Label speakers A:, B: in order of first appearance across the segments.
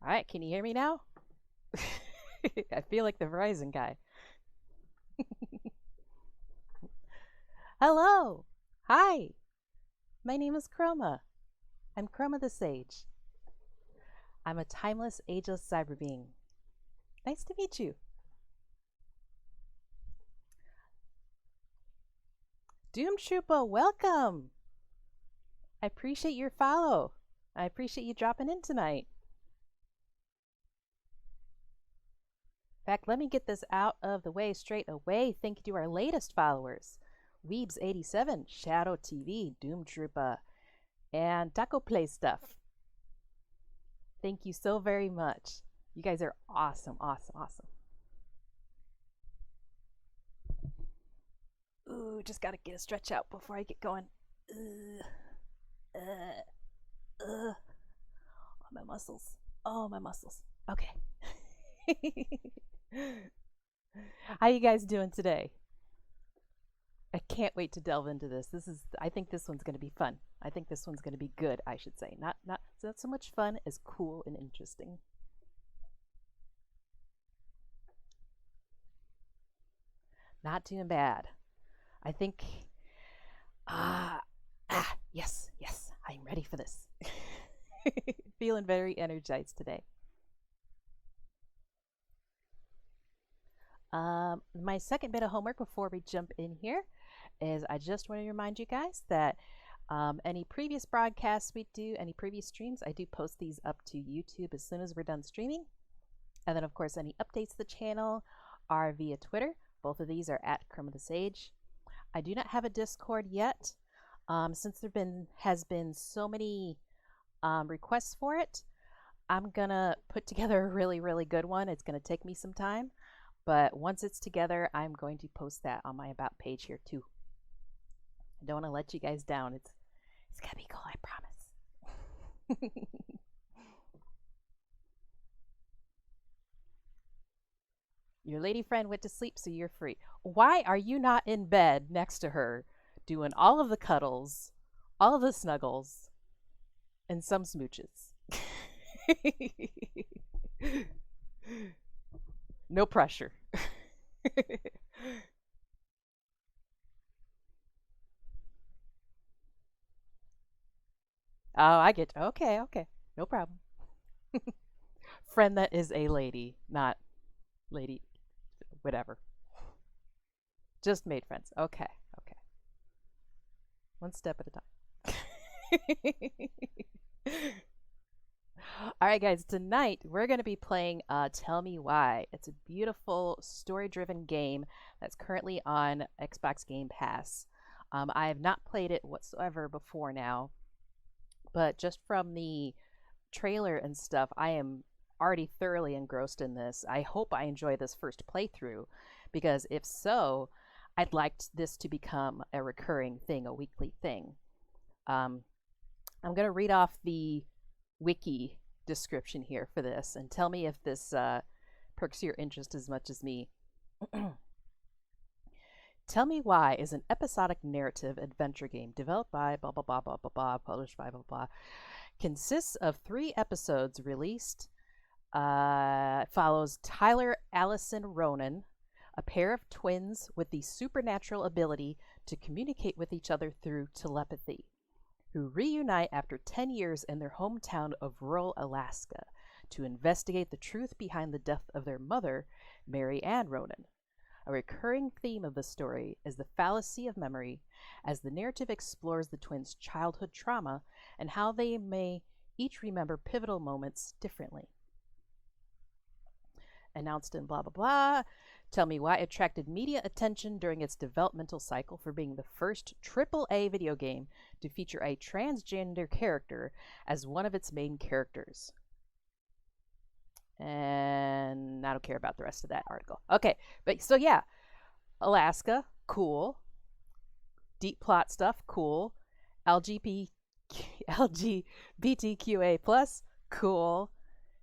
A: All right, can you hear me now? I feel like the Verizon guy. Hello. Hi. My name is Chroma. I'm Chroma the Sage. I'm a timeless, ageless cyber being. Nice to meet you. Doom Troopa, welcome. I appreciate your follow. I appreciate you dropping in tonight. In fact, let me get this out of the way straight away. Thank you to our latest followers Weebs87, Shadow TV, Doom Troopa, and Taco Play Stuff. Thank you so very much. You guys are awesome, awesome, awesome. Ooh, just gotta get a stretch out before I get going. Oh, my muscles. Oh, my muscles. Okay. How you guys doing today? I can't wait to delve into this. I think this one's going to be fun. I think this one's going to be good, I should say. Not so much fun as cool and interesting. Not doing bad. I think yes, yes. I'm ready for this. Feeling very energized today. My second bit of homework before we jump in here is I just want to remind you guys that any previous broadcasts we do, any previous streams, I do post these up to YouTube as soon as we're done streaming. And then, of course, any updates to the channel are via Twitter. Both of these are at Chroma the Sage. I do not have a Discord yet. Since has been so many requests for it, I'm gonna put together a really, really good one. It's gonna take me some time, but once it's together, I'm going to post that on my About page here too. I don't want to let you guys down. It's gonna be cool, I promise. Your lady friend went to sleep, so you're free. Why are you not in bed next to her, doing all of the cuddles, all of the snuggles, and some smooches? No pressure. Oh, I get. Okay, okay. No problem. Friend that is a lady, not lady, whatever. Just made friends. Okay, okay. One step at a time. All right, guys, tonight we're going to be playing Tell Me Why. It's a beautiful story driven game that's currently on Xbox Game Pass. I have not played it whatsoever before now, but just from the trailer and stuff, I am already thoroughly engrossed in this. I hope I enjoy this first playthrough, because if so, I'd like this to become a recurring thing, a weekly thing. I'm going to read off the wiki description here for this and tell me if this perks your interest as much as me. Tell Me Why is an episodic narrative adventure game developed by blah blah blah blah blah blah, published by blah blah. Consists of 3 episodes released. Follows Tyler, Allison, Ronan, a pair of twins with the supernatural ability to communicate with each other through telepathy, who reunite after 10 years in their hometown of rural Alaska to investigate the truth behind the death of their mother, Mary Ann Ronan. A recurring theme of the story is the fallacy of memory, as the narrative explores the twins' childhood trauma and how they may each remember pivotal moments differently. Announced in blah blah blah. Tell Me Why attracted media attention during its developmental cycle for being the first AAA video game to feature a transgender character as one of its main characters. And I don't care about the rest of that article. Okay, but so yeah, Alaska, cool. Deep plot stuff, cool. LGBTQA plus, cool.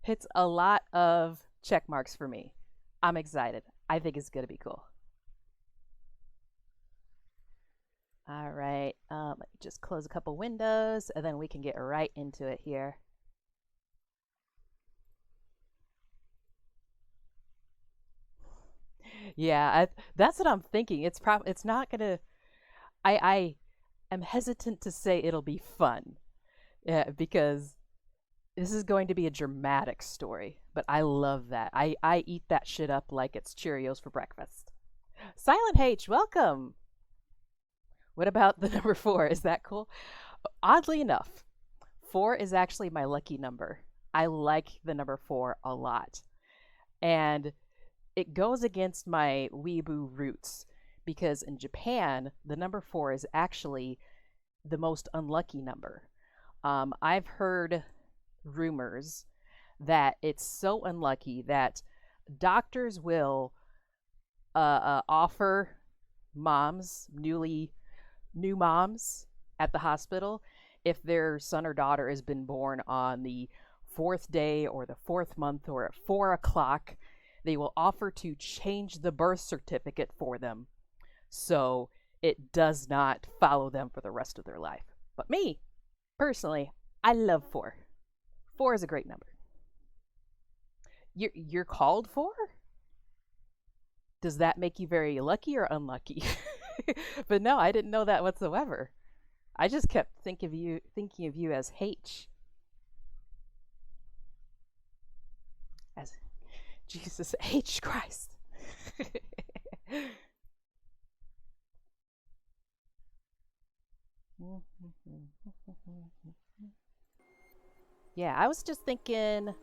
A: Hits a lot of check marks for me. I'm excited. I think it's going to be cool. All right. Let me just close a couple windows and then we can get right into it here. Yeah, that's what I'm thinking. It's not gonna. I am hesitant to say it'll be fun, because this is going to be a dramatic story. But I love that. I eat that shit up like it's Cheerios for breakfast. Silent H, welcome. What about the number four? Is that cool? Oddly enough, four is actually my lucky number. I like the number four a lot. And it goes against my weeaboo roots because in Japan, the number four is actually the most unlucky number. I've heard rumors that it's so unlucky that doctors will offer moms, new moms at the hospital, if their son or daughter has been born on the fourth day or the fourth month or at 4 o'clock, they will offer to change the birth certificate for them so it does not follow them for the rest of their life. But me, personally, I love four. Four is a great number. You're called four? Does that make you very lucky or unlucky? But no, I didn't know that whatsoever. I just kept thinking of you as H. As Jesus H Christ. Yeah, I was just thinking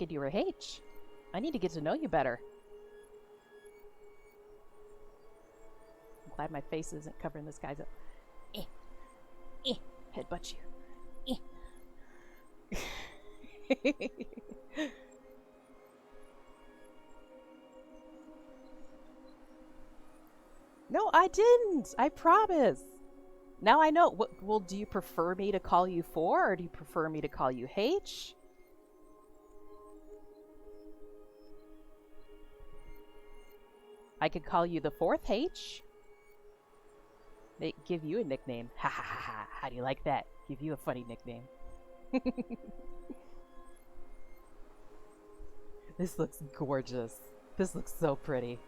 A: you were H. I need to get to know you better. I'm glad my face isn't covering this guy's up. Eh, eh, headbutt you. Eh. No, I didn't. I promise. Now I know. Well, do you prefer me to call you four or do you prefer me to call you H? I could call you the fourth H. They give you a nickname. Ha ha ha ha. How do you like that? Give you a funny nickname. This looks gorgeous. This looks so pretty.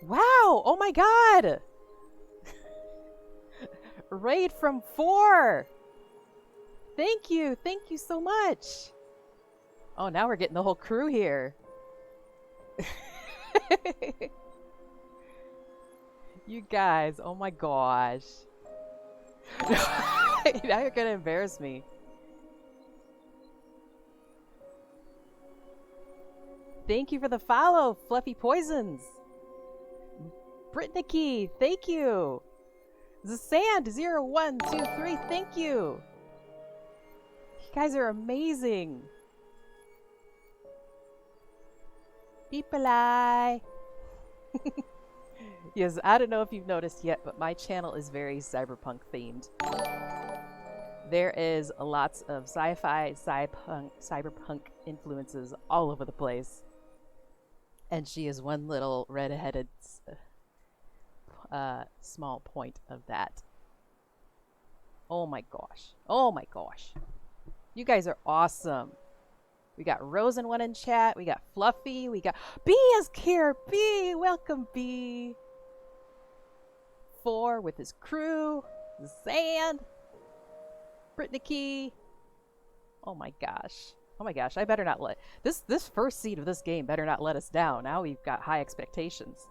A: Wow! Oh my god! Raid from 4! Thank you! Thank you so much! Oh, now we're getting the whole crew here. You guys, oh my gosh. Now you're gonna embarrass me. Thank you for the follow, Fluffy Poisons. Britniki, thank you. The Sand 0123, thank you. You guys are amazing. Beepalai. Yes, I don't know if you've noticed yet, but my channel is very cyberpunk themed. There is lots of sci-fi, cyberpunk influences all over the place. And she is one little red-headed small point of that. Oh my gosh. Oh my gosh. You guys are awesome. We got Rosen1 in chat. We got Fluffy. We got B is here. B, welcome B. 4 with his crew. Zand. Britniki. Oh my gosh. Oh my gosh. I better not let this first seed of this game better not let us down. Now we've got high expectations.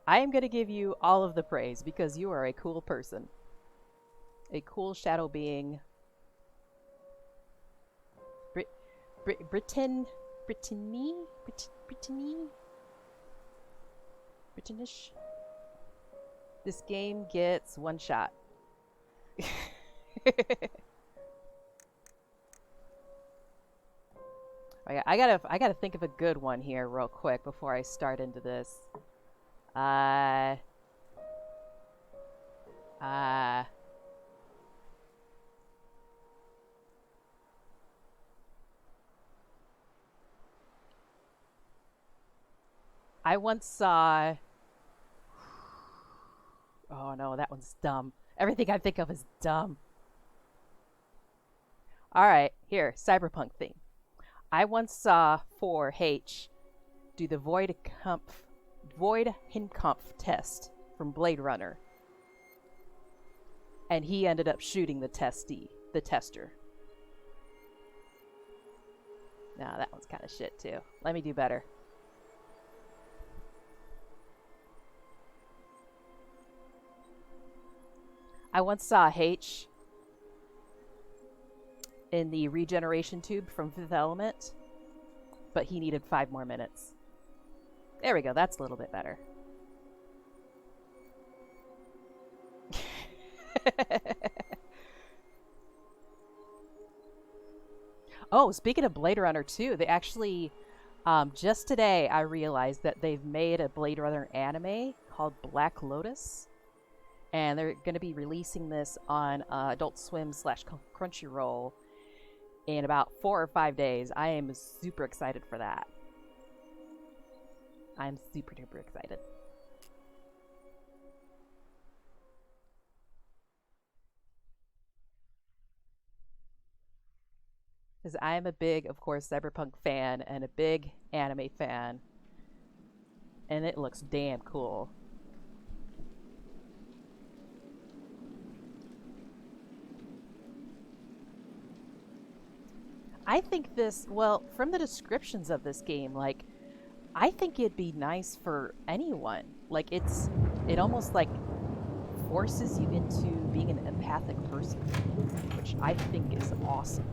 A: I am going to give you all of the praise because you are a cool person. A cool shadow being. Brittany? Britannish? This game gets one shot. I gotta think of a good one here real quick before I start into this. I once saw. Oh no, that one's dumb. Everything I think of is dumb. All right, here, cyberpunk thing. I once saw 4H do the Void Hinkampf test from Blade Runner, and he ended up shooting the tester. Nah, that one's kind of shit too. Let me do better. I once saw H in the regeneration tube from Fifth Element, but he needed 5 more minutes. There we go, that's a little bit better. Oh, speaking of Blade Runner 2, they actually, just today I realized that they've made a Blade Runner anime called Black Lotus. And they're going to be releasing this on Adult Swim / Crunchyroll in about 4 or 5 days. I am super excited for that. I'm super duper excited. Because I am a big, of course, cyberpunk fan and a big anime fan. And it looks damn cool. I think this, well, from the descriptions of this game, like, I think it'd be nice for anyone. Like, it almost, like, forces you into being an empathic person, which I think is awesome.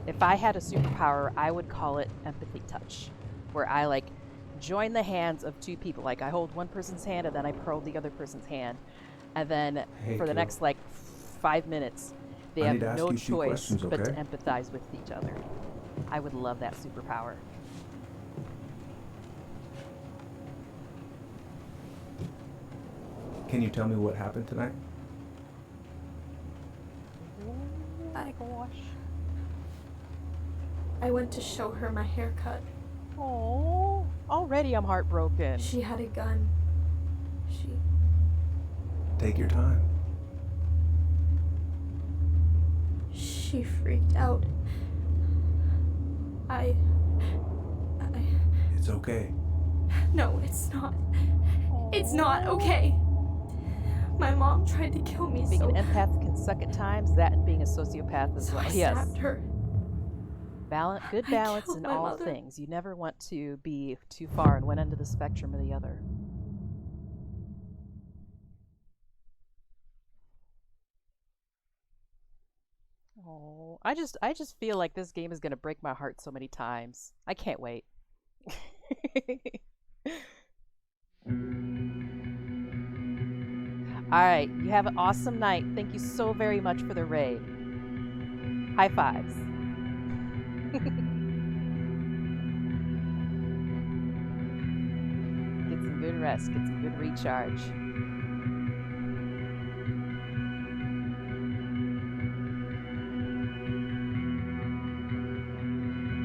A: If I had a superpower, I would call it empathy touch, where I, like, join the hands of 2 people. Like, I hold one person's hand, and then I hold the other person's hand. And then for the next, like, 5 minutes, they have no choice but to empathize with each other. I would love that superpower.
B: Can you tell me what happened tonight?
A: Oh my gosh.
C: I went to show her my haircut.
A: Oh, already I'm heartbroken.
C: She had a gun.
B: Take your time.
C: She freaked out.
B: It's okay.
C: No, it's not. It's not okay. My mom tried to kill me,
A: being an empath can suck at times, that and being a sociopath as well.
C: I
A: Yes.
C: stabbed her.
A: Good balance in all
C: mother.
A: things. You never want to be too far in one end of the spectrum or the other. Oh, I just feel like this game is gonna break my heart so many times. I can't wait. Alright, you have an awesome night. Thank you so very much for the raid. High fives. Get some good rest, get some good recharge.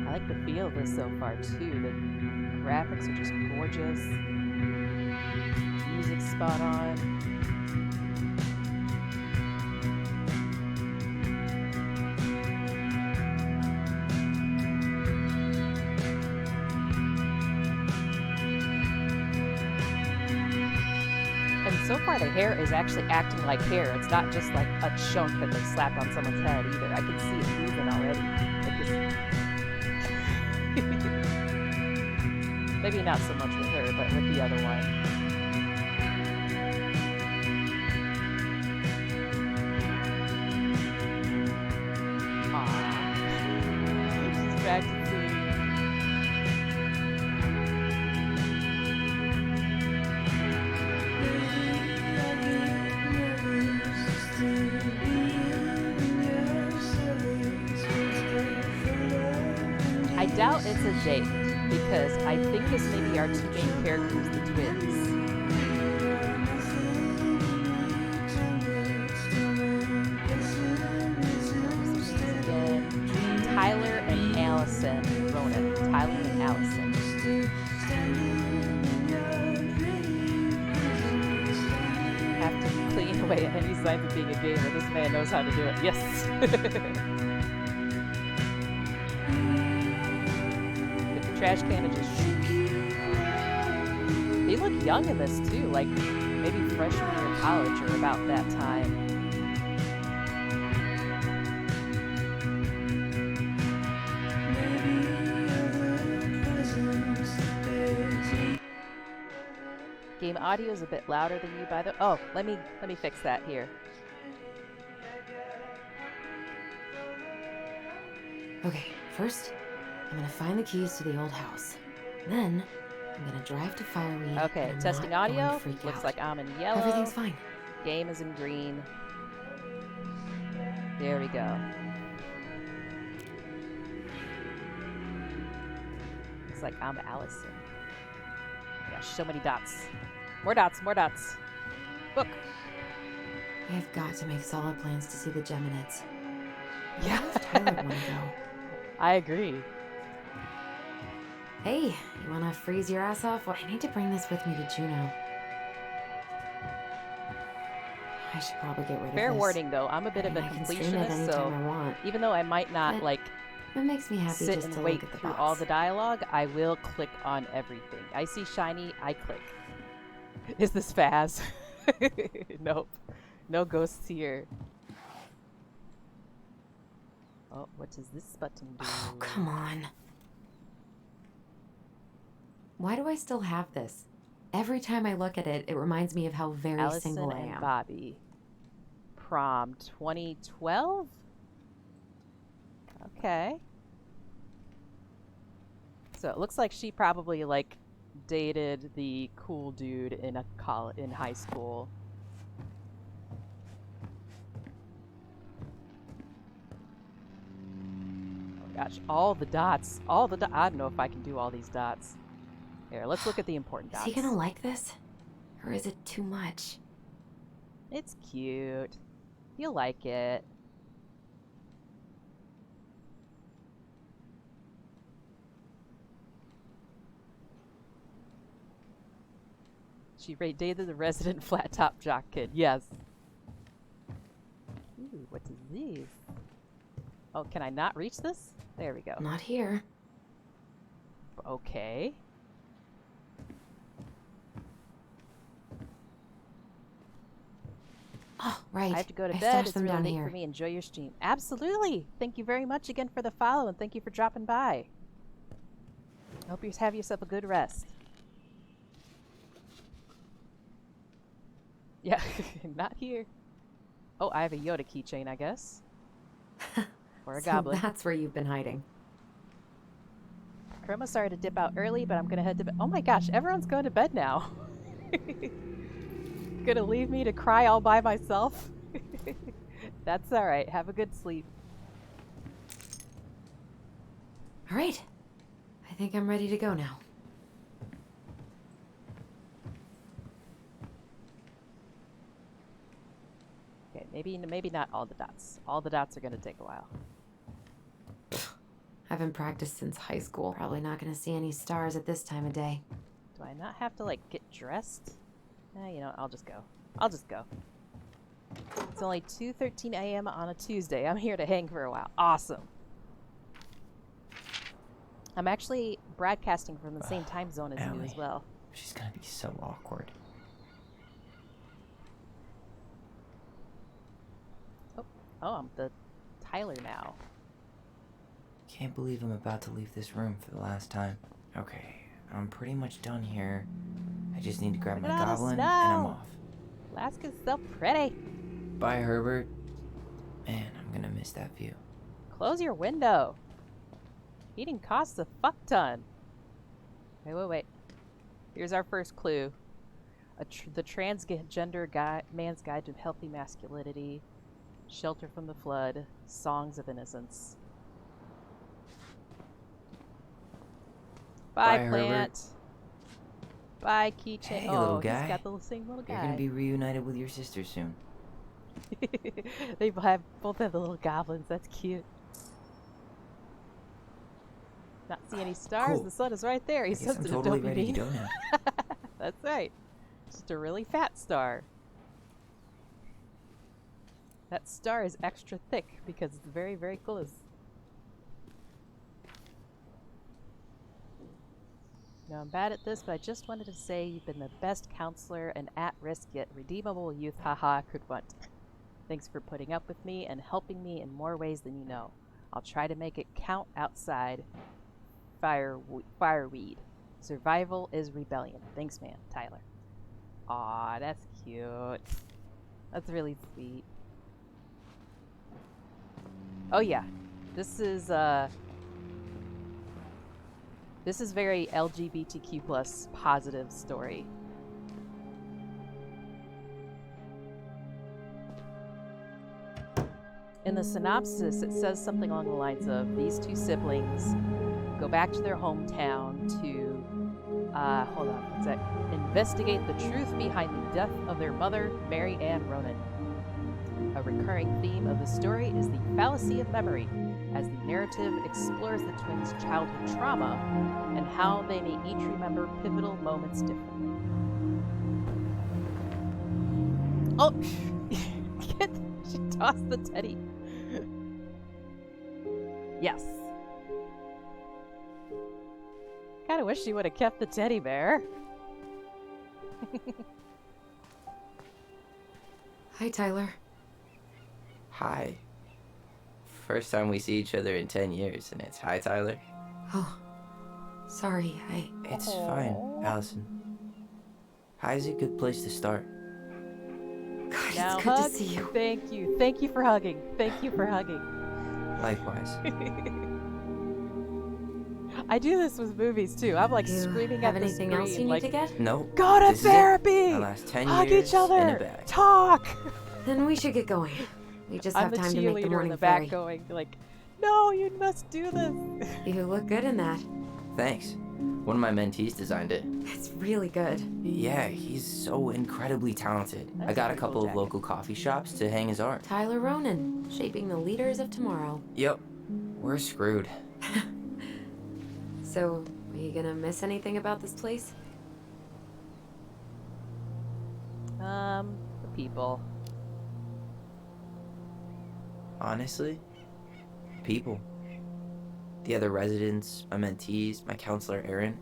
A: I like the feel of this so far too. The graphics are just gorgeous. Music's spot on. So far, the hair is actually acting like hair. It's not just like a chunk that they slapped on someone's head either. I can see it moving already. Like this. Maybe not so much with her, but with the other one. Aww. She's practicing. I doubt it's a date, because I think this may be our 2 main characters, the twins. Tyler and Allison Ronan. Tyler and Allison. Wait, and then he signs up being a gamer. This man knows how to do it. Yes. Get the trash can and just shoot. They look young in this too, like maybe freshman year of college or about that time. Game audio is a bit louder than you, by the. Oh, let me fix that here.
D: Okay, first, I'm gonna find the keys to the old house. Then, I'm gonna drive to Fireweed.
A: Okay,
D: and I'm
A: testing
D: not going to
A: audio.
D: freak
A: Looks
D: out.
A: like I'm in yellow.
D: Everything's fine.
A: Game is in green. There we go. Looks like I'm Allison. Oh my gosh, so many dots. More dots, more dots. Book.
D: I've got to make solid plans to see the Geminids.
A: Yeah.
D: Where does Tyler want to go?
A: I agree.
D: Hey, you wanna freeze your ass off? Well, I need to bring this with me to Juneau. I should probably get rid of this.
A: Fair warning though, I'm a bit
D: I
A: of
D: mean,
A: a
D: I can stream it
A: completionist,
D: anytime
A: so
D: I want.
A: even though I might not
D: But
A: like
D: it makes me happy
A: sit
D: just
A: and
D: to
A: wait
D: look at the
A: through
D: box.
A: all the dialogue, I will click on everything. I see shiny, I click. Is this Faz? Nope. No ghosts here. Oh, what does this button do?
D: Oh, come on. Why do I still have this? Every time I look at it, it reminds me of how very
A: Allison
D: single I
A: and
D: am.
A: Bobby. Prom 2012? Okay. So it looks like she probably like dated the cool dude in in high school. Oh gosh, all the dots. I don't know if I can do all these dots. Here, let's look at the important
D: Is
A: dots.
D: he gonna like this? Or is it too much?
A: It's cute. You'll like it. She dated the resident flat top jock kid. Yes. Ooh, what is this? Oh, can I not reach this? There we go.
D: Not here.
A: Okay.
D: Oh, right.
A: I have to go to
D: I
A: bed.
D: stashed
A: It's
D: them
A: really
D: down
A: late
D: here.
A: for me. Enjoy your stream. Absolutely. Thank you very much again for the follow, and thank you for dropping by. Hope you have yourself a good rest. Yeah, not here. Oh, I have a Yoda keychain, I guess. Or a
D: So
A: goblin.
D: that's where you've been hiding.
A: Chroma, sorry to dip out early, but I'm gonna head to bed. Oh my gosh, everyone's going to bed now. Gonna leave me to cry all by myself? That's alright. Have a good sleep.
D: All right. I think I'm ready to go now.
A: Okay, maybe not all the dots. All the dots are gonna take a while.
D: Haven't practiced since high school. Probably not gonna see any stars at this time of day.
A: Do I not have to like get dressed? You know, I'll just go. I'll just go. It's only 2:13 a.m. on a Tuesday. I'm here to hang for a while. Awesome. I'm actually broadcasting from the same time zone as you as
E: Allie.
A: well.
E: She's gonna be so awkward.
A: Oh, I'm the Tyler now.
E: Can't believe I'm about to leave this room for the last time. Okay, I'm pretty much done here. I just need to grab my
A: Look at all the
E: goblin and I'm
A: snow.
E: off.
A: Alaska's so pretty.
E: Bye, Herbert. Man, I'm gonna miss that view.
A: Close your window. Heating costs a fuck ton. Wait. Here's our first clue. The transgender man's guide to healthy masculinity. Shelter from the flood. Songs of innocence. Bye,
E: Bye,
A: plant.
E: Herbert.
A: Bye, keychain.
E: Hey,
A: oh,
E: little
A: he's
E: guy.
A: got the same little guy.
E: You're gonna be reunited with your sister soon.
A: They both have the little goblins. That's cute. Not see any stars.
E: Cool.
A: The sun is right there. He
E: I guess
A: says
E: I'm
A: to
E: totally
A: the
E: ready to
A: dopamine.
E: go now.
A: That's right. Just a really fat star. That star is extra thick because it's very, very close. Now, I'm bad at this, but I just wanted to say you've been the best counselor an at-risk yet redeemable youth haha could want. Thanks for putting up with me and helping me in more ways than you know. I'll try to make it count outside fireweed. Survival is rebellion. Thanks, man. Tyler. Aw, that's cute. That's really sweet. Oh yeah. This is very LGBTQ plus positive story. In the synopsis, it says something along the lines of these two siblings go back to their hometown to, hold on, what's that? Investigate the truth behind the death of their mother, Mary Ann Ronan. A recurring theme of the story is the fallacy of memory, as the narrative explores the twins' childhood trauma and how they may each remember pivotal moments differently. Oh! She tossed the teddy. Yes. Kinda wish she would have kept the teddy bear.
D: Hi, Tyler.
E: Hi. First time we see each other in 10 years, and it's hi, Tyler.
D: Oh, sorry,
E: It's fine, Allison. Hi's a good place to start.
D: God,
A: Now
D: it's good
A: hug.
D: to see you.
A: Thank you. Thank you for hugging. Thank you for hugging.
E: Likewise.
A: I do this with movies too. I'm like
D: You
A: screaming
D: have
A: at the
D: anything
A: screen.
D: else you need
A: like,
D: to get?
E: Nope.
A: go to
E: This is it.
A: therapy.
E: The last 10
A: Hug
E: years
A: each other.
E: in a bag.
A: Talk.
D: Then we should get going. We just
A: I'm
D: have
A: the
D: time to make the
A: cheerleader in
D: morning
A: the back
D: ferry.
A: going like, no, you must do this.
D: You look good in that.
E: Thanks. One of my mentees designed it.
D: It's really good.
E: Yeah, he's so incredibly talented.
A: That's
E: I got
A: a
E: a
A: pretty
E: couple
A: cool
E: of
A: jacket.
E: local coffee shops to hang his art.
D: Tyler Ronan, shaping the leaders of tomorrow.
E: Yep. We're screwed.
D: So, are you gonna miss anything about this place?
A: The people.
E: Honestly, people. The other residents, my mentees, my counselor Aaron.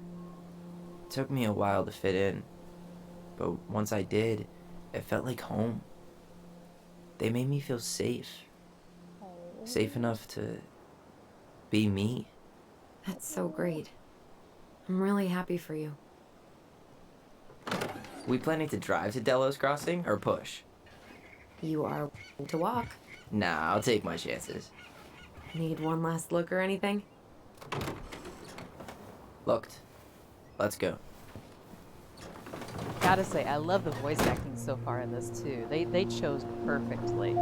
E: It took me a while to fit in, but once I did, it felt like home. They made me feel safe. Safe enough to be me.
D: That's so great. I'm really happy for you.
E: We planning to drive to Delos Crossing or push?
D: You are to walk.
E: Nah, I'll take my chances.
D: Need one last look or anything?
E: Looked. Let's go.
A: Gotta say, I love the voice acting so far in this too. They chose perfectly.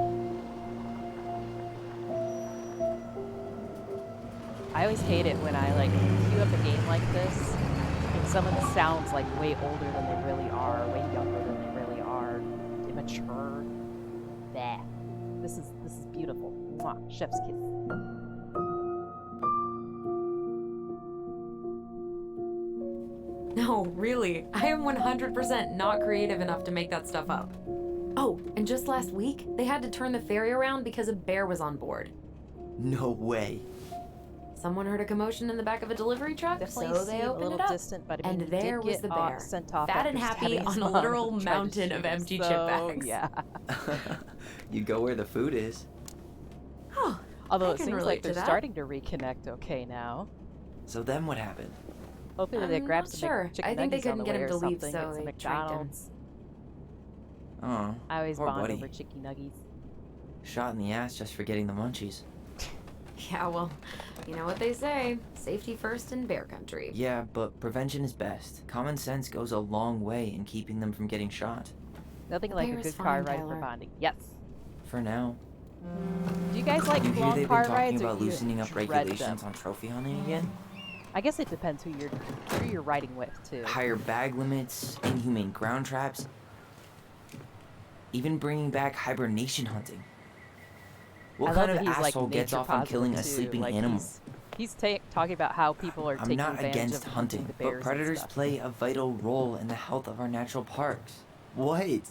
A: I always hate it when I like queue up a game like this and someone sounds like way older than they really are, way younger than they really are, immature. Bah. This is beautiful. Mwah. Chef's kiss.
D: No, really. I am 100% not creative enough to make that stuff up. Oh, and just last week, they had to turn the ferry around because a bear was on board.
E: No way.
D: Someone heard a commotion in the back of a delivery truck,
A: Definitely
D: so they
A: seem a
D: opened
A: little
D: it up.
A: distant, but I
D: And
A: mean, he
D: there
A: did
D: was
A: get
D: the bear,
A: sent off
D: fat
A: after
D: and happy
A: stabbing his
D: on a
A: mom
D: literal
A: and tried to
D: mountain
A: shoot
D: of
A: him,
D: empty chip
A: so,
D: bags.
A: Yeah.
E: You go where the food is.
D: Oh,
A: Although
D: I
A: it
D: can
A: seems
D: relate
A: like
D: to
A: they're
D: that.
A: starting to reconnect okay now.
E: So then what happened?
A: Hopefully they
D: I'm
A: grab
D: not
A: some
D: sure.
A: chicken
D: I think they
A: nuggets on
D: couldn't
A: the
D: get
A: way
D: him
A: or
D: to leave,
A: something,
D: so
A: get some
D: they tranked him.
A: McDonald's.
E: Oh,
A: I always
E: poor
A: bond
E: buddy.
A: over chicken nuggies.
E: Shot in the ass just for getting the munchies.
D: Yeah, well, you know what they say. Safety first in bear country.
E: Yeah, but prevention is best. Common sense goes a long way in keeping them from getting shot.
A: Nothing
D: The
A: like a
D: bear is
A: good car
D: fine,
A: ride
D: Tyler.
A: for bonding. Yes.
E: For now.
A: Do you guys like
E: You hear
A: long
E: they've
A: car
E: been talking
A: rides or
E: about
A: do you
E: loosening up
A: dread
E: regulations
A: them?
E: on trophy hunting again?
A: I guess it depends who you're riding with too.
E: Higher bag limits, inhumane ground traps, even bringing back hibernation hunting. What
A: I
E: kind
A: love
E: of
A: that he's like
E: asshole gets
A: nature
E: off on killing a
A: positive, too.
E: sleeping
A: Like,
E: animal?
A: He's talking about how people are
E: I'm
A: taking
E: not
A: advantage
E: against
A: of
E: hunting,
A: the
E: but
A: bears and
E: predators
A: stuff.
E: play a vital role in the health of our natural parks. What?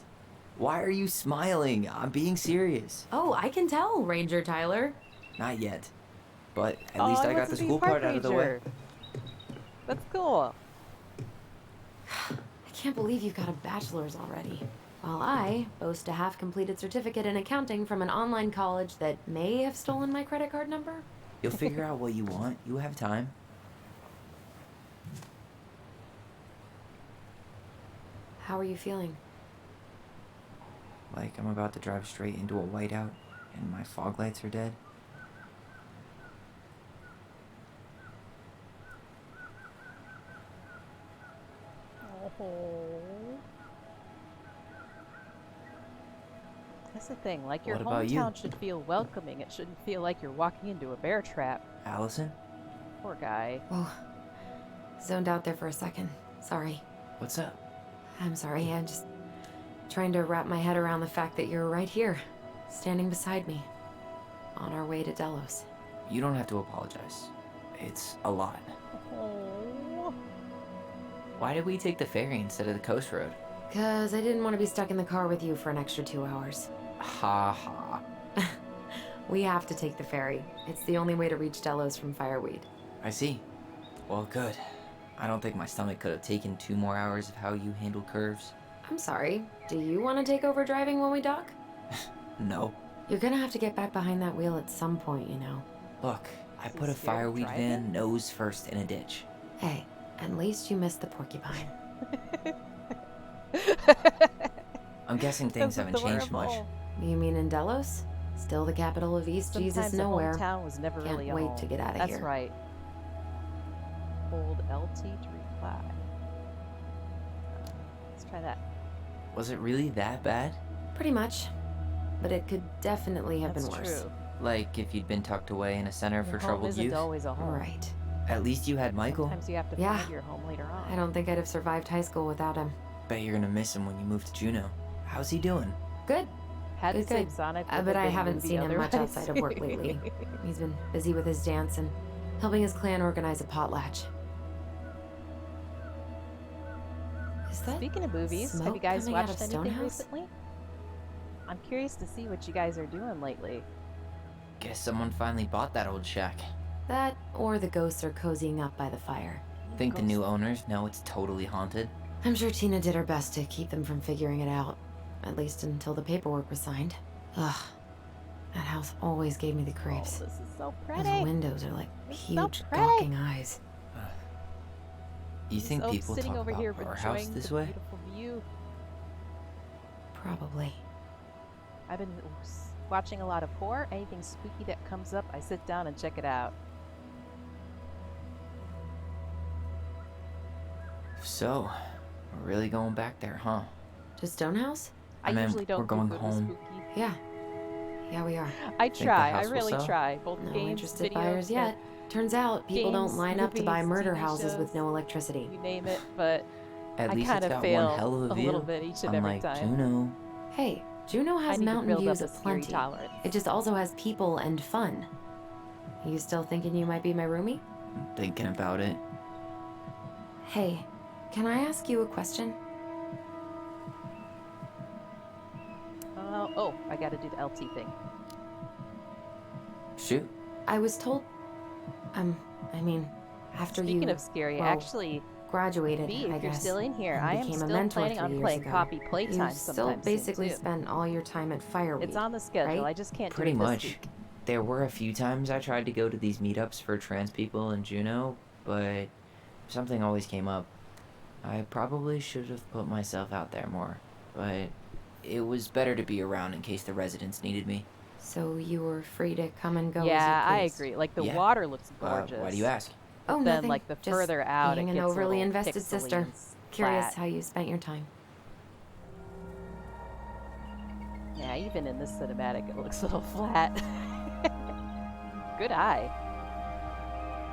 E: Why are you smiling? I'm being serious.
D: Oh, I can tell, Ranger Tyler.
E: Not yet. But at
A: Oh,
E: least
A: he
E: I got
A: wants
E: the
A: to be a
E: school
A: park
E: part out of the way.
A: ranger. That's cool.
D: I can't believe you've got a bachelor's already. While I boast a half-completed certificate in accounting from an online college that may have stolen my credit card number.
E: You'll figure out what you want. You have time.
D: How are you feeling?
E: Like I'm about to drive straight into a whiteout and my fog lights are dead.
A: That's the thing. Like, your
E: What about you?
A: hometown should feel welcoming. It shouldn't feel like you're walking into a bear trap.
E: Allison?
A: Poor guy.
D: Whoa. Zoned out there for a second. Sorry.
E: What's up?
D: I'm sorry. I'm just trying to wrap my head around the fact that you're right here, standing beside me, on our way to Delos.
E: You don't have to apologize. It's a lot.
A: Oh.
E: Why did we take the ferry instead of the coast road?
D: 'Cause I didn't want to be stuck in the car with you for an extra 2 hours.
E: Ha ha.
D: We have to take the ferry. It's the only way to reach Delos from Fireweed.
E: I see. Well, good. I don't think my stomach could have taken 2 more hours of how you handle curves.
D: I'm sorry. Do you want to take over driving when we dock?
E: No.
D: You're gonna have to get back behind that wheel at some point, you know.
E: Look, I
A: Is he
E: put a
A: scared of
E: fireweed
A: driving?
E: van nose first in a ditch.
D: Hey, at least you missed the porcupine.
E: I'm guessing things
A: That's
E: haven't changed much.
A: adorable.
D: You mean in Delos? Still the capital of East
A: Sometimes
D: Jesus
A: a
D: Nowhere.
A: hometown was never
D: Can't
A: really a
D: wait
A: home.
D: to get outta
A: That's
D: here.
A: right. Hold LT to reply. Let's try that.
E: Was it really that bad?
D: Pretty much. But it could definitely have
A: That's
D: been worse.
A: true.
E: Like if you'd been tucked away in a center
A: Your
E: for
A: home
E: troubled
A: isn't
E: youth?
A: always a home.
D: Right.
E: At least you had Michael.
A: Sometimes you have to
D: Yeah.
A: find your home later on.
D: I don't think I'd have survived high school without him.
E: Bet you're gonna miss him when you move to Juneau. How's he doing?
D: Good.
A: Had the
D: Good,
A: same
D: good.
A: Sonic,
D: But I haven't seen him much outside of work lately. He's been busy with his dance and helping his clan organize a potlatch. Is that
A: Speaking of movies, have you
D: smoke
A: guys
D: coming out
A: watched
D: of
A: anything
D: Stonehouse?
A: recently? I'm curious to see what you guys are doing lately.
E: Guess someone finally bought that old shack.
D: that, or the ghosts are cozying up by the fire?
E: Think the new owners know it's totally haunted?
D: I'm sure Tina did her best to keep them from figuring it out. At least until the paperwork was signed. Ugh. That house always gave me the creeps.
A: Oh, this is so
D: Those
A: pretty.
D: windows are like
A: It's so
D: huge,
A: pretty.
D: gawking eyes.
E: You think
A: So
E: people
A: sitting
E: talk
A: over
E: about
A: here
E: our house
A: enjoying
E: this
A: the
E: way?
A: beautiful view.
D: Probably.
A: I've been watching a lot of horror. Anything spooky that comes up, I sit down and check it out.
E: So, we're really going back there, huh?
D: To Stonehouse?
E: I
A: I
E: meant
A: usually don't
E: we're going
A: go
E: home.
A: spooky.
D: Yeah. Yeah, we are.
A: I
E: the
A: try. I
E: house will
A: really
E: sell?
A: try. Both
D: No
A: games,
D: interested
A: videos,
D: buyers yet. Turns out people
A: games,
D: don't line up to buy
A: movies,
D: murder
A: TV
D: houses with
A: shows.
D: no electricity.
A: You name it, but
E: At
A: I
E: least
A: kind
E: it's
A: of
E: got
A: fail
E: one hell of a
A: a
E: view.
A: little bit each and every
E: Unlike
A: time.
E: Juneau.
D: Hey, Juneau
A: I
D: has
A: need to
D: mountain
A: build
D: views
A: up a scary
D: aplenty.
A: tolerance.
D: It just also has people and fun. You still thinking you might be my roomie?
E: I'm thinking about it.
D: Hey, can I ask you a question?
A: Oh, I got to do the LT thing.
E: Shoot.
D: I was told, I mean, after
A: Speaking
D: you
A: of scary,
D: well,
A: actually,
D: graduated,
A: B,
D: I
A: if you're
D: guess,
A: still in here,
D: and
A: I am
D: became a
A: still
D: mentor
A: planning
D: 3
A: on
D: years
A: playing
D: ago.
A: copy
D: You
A: playtime
D: still
A: sometime
D: basically
A: soon, too.
D: spent all your time at Fireweed.
A: It's on the schedule.
D: right?
A: I just can't
E: Pretty
A: do it this
E: much.
A: week.
E: There were a few times I tried to go to these meetups for trans people in Juneau, but something always came up. I probably should have put myself out there more, but it was better to be around in case the residents needed me.
D: So you were free to come and go
A: Yeah,
D: as you
A: I
D: pleased.
A: agree. Like, the
E: Yeah.
A: water looks gorgeous.
E: Why do you ask?
D: Oh,
A: Then,
D: nothing.
A: like, the
D: Just
A: further out,
D: being
A: it
D: an
A: gets a
D: overly
A: little
D: invested
A: pixely
D: sister.
A: and
D: Curious
A: flat.
D: how you spent your time.
A: Yeah, even in this cinematic, it looks a little flat. Good eye.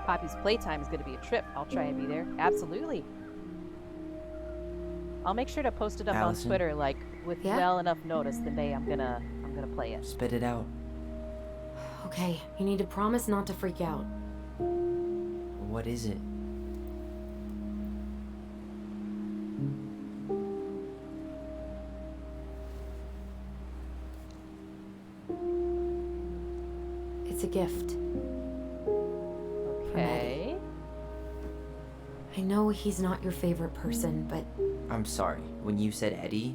A: Poppy's playtime is going to be a trip. I'll try and be there. Absolutely. I'll make sure to post it up
E: Allison?
A: on Twitter, like, with
D: Yeah?
A: well enough notice the day I'm gonna play it.
E: Spit it out.
D: Okay, you need to promise not to freak out.
E: What is it?
D: gift.
A: Okay.
D: I know he's not your favorite person, but
E: I'm sorry. When you said Eddie,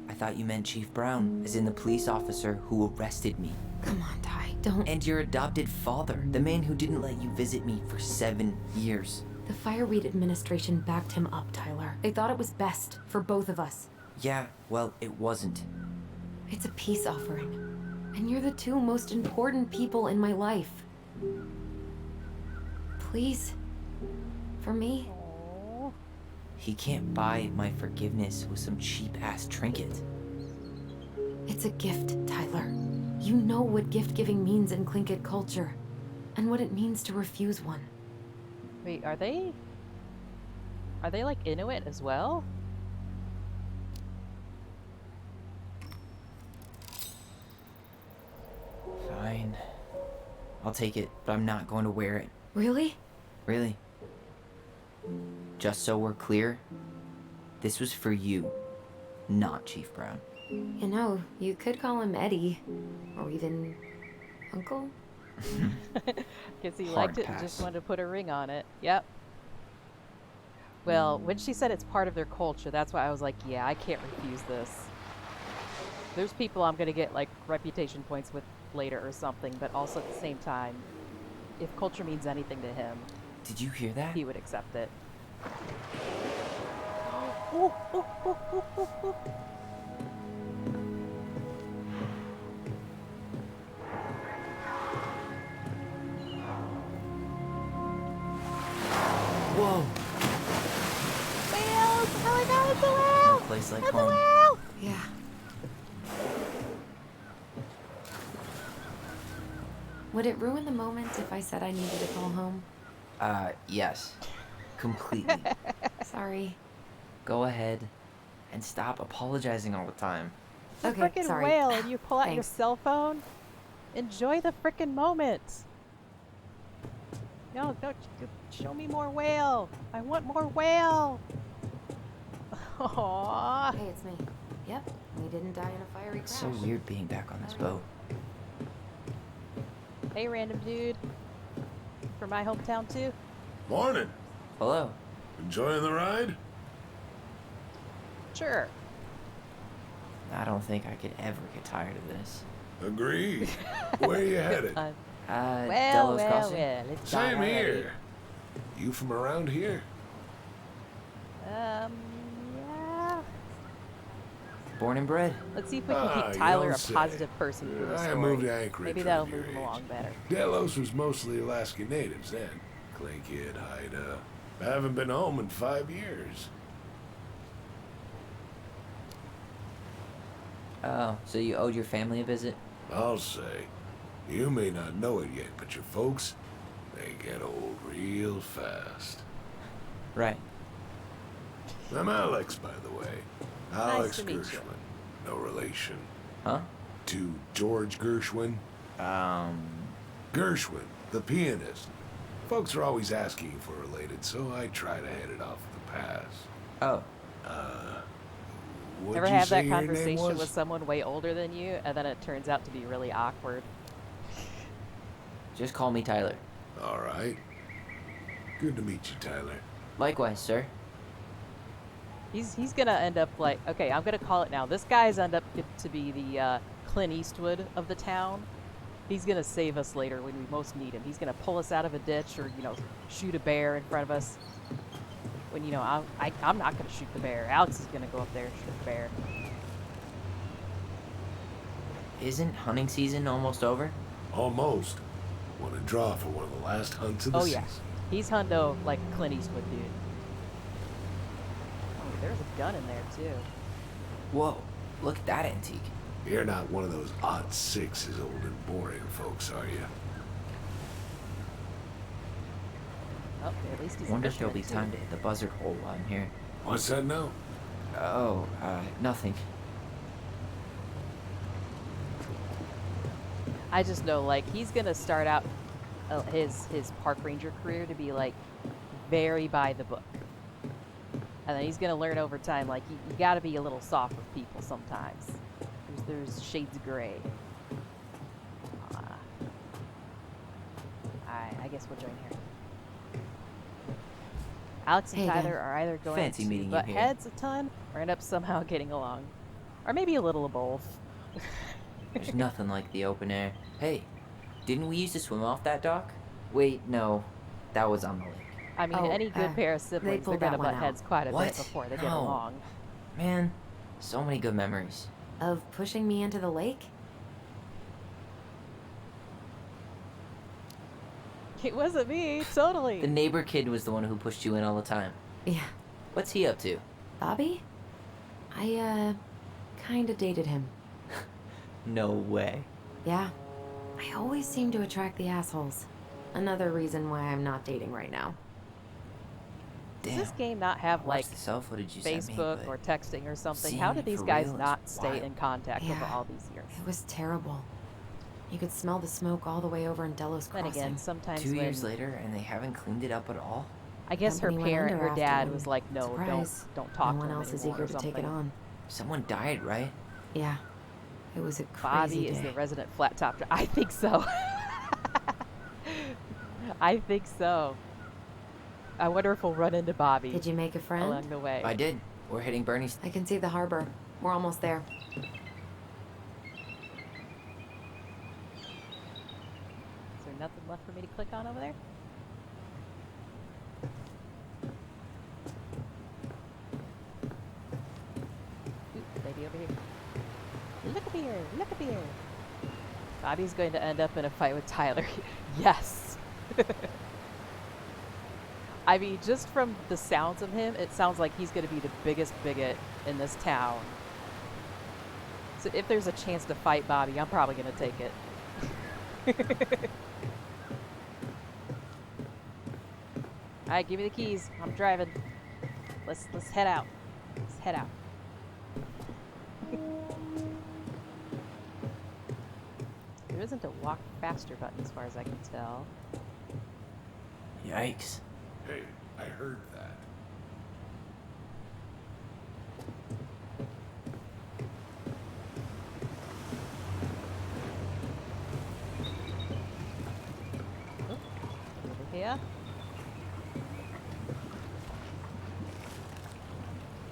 E: I thought you meant Chief Brown, as in the police officer who arrested me.
D: come on, Ty, don't.
E: And your adopted father, the man who didn't let you visit me for 7 years.
D: The Fireweed administration backed him up, Tyler. They thought it was best for both of us.
E: Yeah, well, it wasn't.
D: It's a peace offering. And you're the two most important people in my life. Please. For me.
A: Oh.
E: He can't buy my forgiveness with some cheap-ass trinket.
D: It's a gift, Tyler. You know what gift-giving means in Tlingit culture. And what it means to refuse one.
A: Wait, are they like Inuit as well?
E: Fine. I'll take it, but I'm not going to wear it.
D: Really?
E: Really. Just so we're clear, this was for you, not Chief Brown.
D: You know, you could call him Eddie. Or even Uncle?
A: Guess he
E: Hard
A: liked it and
E: pass.
A: just wanted to put a ring on it. Yep. Well, when she said it's part of their culture, that's why I was like, yeah, I can't refuse this. There's people I'm gonna get like reputation points with later or something, but also at the same time, if culture means anything to him,
E: Did you hear that?
A: he would accept it. Oh, oh, oh, oh, oh, oh.
E: Whoa!
A: Whales! Oh my god, it's a whale!
E: A place like
A: It's a
E: home.
A: whale!
D: Yeah. Would it ruin the moment if I said I needed to call home?
E: Yes. Completely.
D: Sorry.
E: Go ahead and stop apologizing all the time.
A: It's a
D: Okay,
A: frickin'
D: sorry.
A: whale and you pull out your
D: Thanks.
A: cell phone. Enjoy the frickin' moment. No, show me more whale. I want more whale. Aww.
D: Hey, it's me. Yep, we didn't die in a fiery crash.
E: It's so weird being back on this boat.
A: Hey, random dude. From my hometown too.
F: Morning.
E: Hello.
F: Enjoying the ride?
A: Sure.
E: I don't think I could ever get tired of this.
F: Agreed. Where are you headed?
A: Well,
E: Delos
A: well,
E: Crossing?
A: well. It's
F: Same
A: gone already.
F: here. You from around here?
A: Yeah.
E: Born and bred.
A: Let's see if we can
F: Ah,
A: keep
F: you
A: Tyler
F: don't
A: a
F: say.
A: positive person through the
F: I
A: story.
F: moved to Anchorage
A: Maybe
F: around
A: that'll
F: your
A: move him
F: age.
A: along better.
F: Delos was mostly Alaskan natives then. Tlingit, Haida. I haven't been home in 5 years.
E: Oh, so you owed your family a visit?
F: I'll say. You may not know it yet, but your folks, they get old real fast.
E: Right.
F: I'm Alex, by the way. Alex
A: to meet you.
F: Gershwin. No relation.
E: Huh?
F: To George Gershwin. Gershwin, the pianist. Folks are always asking if we're related, so I try to head it off the pass.
E: Oh,
F: What'd
A: Ever
F: you
A: have
F: say
A: that
F: your name
A: conversation
F: was?
A: with someone way older than you, and then it turns out to be really awkward?
E: just call me Tyler.
F: All right. Good to meet you, Tyler.
E: Likewise, sir.
A: He's gonna end up like, okay, I'm gonna call it now. This guy's end up to be the Clint Eastwood of the town. He's gonna save us later when we most need him. He's gonna pull us out of a ditch or, shoot a bear in front of us. When, I'm not gonna shoot the bear. Alex is gonna go up there and shoot the bear.
E: Isn't hunting season almost over?
F: Almost. Want to draw for one of the last hunts of the
A: Oh
F: season.
A: yeah, he's hundo like Clint Eastwood, dude. Oh, there's a gun in there too.
E: Whoa, look at that antique.
F: You're not one of those odd sixes old and boring folks, are you?
A: Oh, at least he's a
E: Wonder if there'll be
A: fisherman,
E: time to hit the buzzard hole while I'm here.
F: What's that now?
E: Oh, nothing.
A: I just know, like, he's gonna start out his park ranger career to be like very by the book, and then he's gonna learn over time, like, you gotta be a little soft with people sometimes. There's shades of gray. guess we'll join here. Alex and
D: Hey
A: Tyler
D: again.
A: are either going
E: Fancy
A: to
E: meeting you
A: butt
E: here.
A: heads a ton or end up somehow getting along. Or maybe a little of both.
E: There's nothing like the open air. Hey, didn't we used to swim off that dock? Wait, no. That was on the lake.
A: I mean,
D: Oh,
A: any good pair of siblings, they're
D: pulled
A: gonna
D: that one
A: butt
D: out.
A: heads quite a bit
E: What?
A: before they get
E: No.
A: along.
E: Man, so many good memories.
D: Of pushing me into the lake?
A: It wasn't me, totally.
E: The neighbor kid was the one who pushed you in all the time.
D: Yeah.
E: What's he up to?
D: Bobby? I, kinda dated him.
E: No way.
D: Yeah. I always seem to attract the assholes. Another reason why I'm not dating right now.
A: Does
E: Damn.
A: this game not have
E: I
A: like
E: watched the cell footage you sent me,
A: Facebook
E: but
A: or texting or something?
E: seeing
A: How
E: it
A: did these
E: for
A: guys
E: real is
A: not stay
E: wild.
A: in contact over
D: Yeah.
A: all these years?
D: It was terrible. You could smell the smoke all the way over in Delos
A: Then
D: Crossing.
A: again, sometimes
E: 2
A: when
E: years later, and they haven't cleaned it up at all?
A: I guess her
D: Company went
A: parent,
D: under
A: her dad
D: after,
A: was
D: and
A: like, no,
D: surprise,
A: don't talk
D: no one
A: to him
D: else is
A: anymore
D: eager
A: or
D: to take it
A: something.
D: on.
E: Someone died, right?
D: Yeah. It was a crazy
A: Bobby
D: day.
A: is the resident flat top. I think so. I think so. I wonder if we'll run into Bobby
D: Did you make a friend?
A: along the way.
E: I did. We're hitting Bernie's.
D: I can see the harbor. We're almost there.
A: Is there nothing left for me to click on over there? Ooh, lady over here. Look up here! Look up here! Bobby's going to end up in a fight with Tyler. Yes! I mean, just from the sounds of him, it sounds like he's going to be the biggest bigot in this town. So if there's a chance to fight Bobby, I'm probably going to take it. Alright, give me the keys. I'm driving. Let's head out. Let's head out. There isn't a walk faster button as far as I can tell.
E: Yikes.
F: Hey, I heard that.
A: Over here.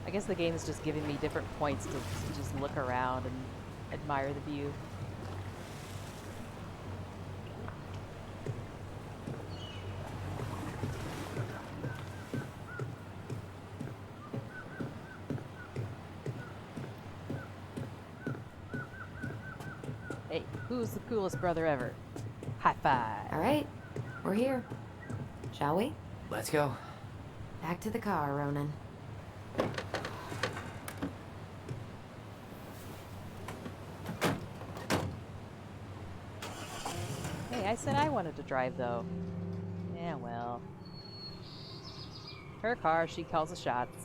A: I guess the game is just giving me different points to just look around and admire the view. Hey, who's the coolest brother ever? High five.
D: All right. We're here. Shall we?
E: Let's go.
D: Back to the car, Ronan.
A: Hey, I said I wanted to drive though. Yeah, well. Her car, she calls the shots.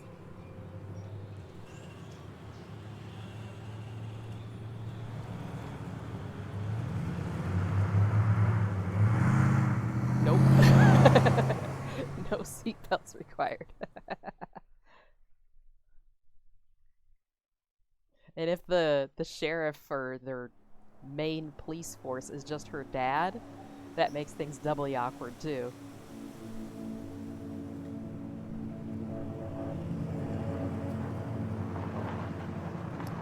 A: Nope. No seatbelts required. And if the sheriff or their main police force is just her dad, that makes things doubly awkward too.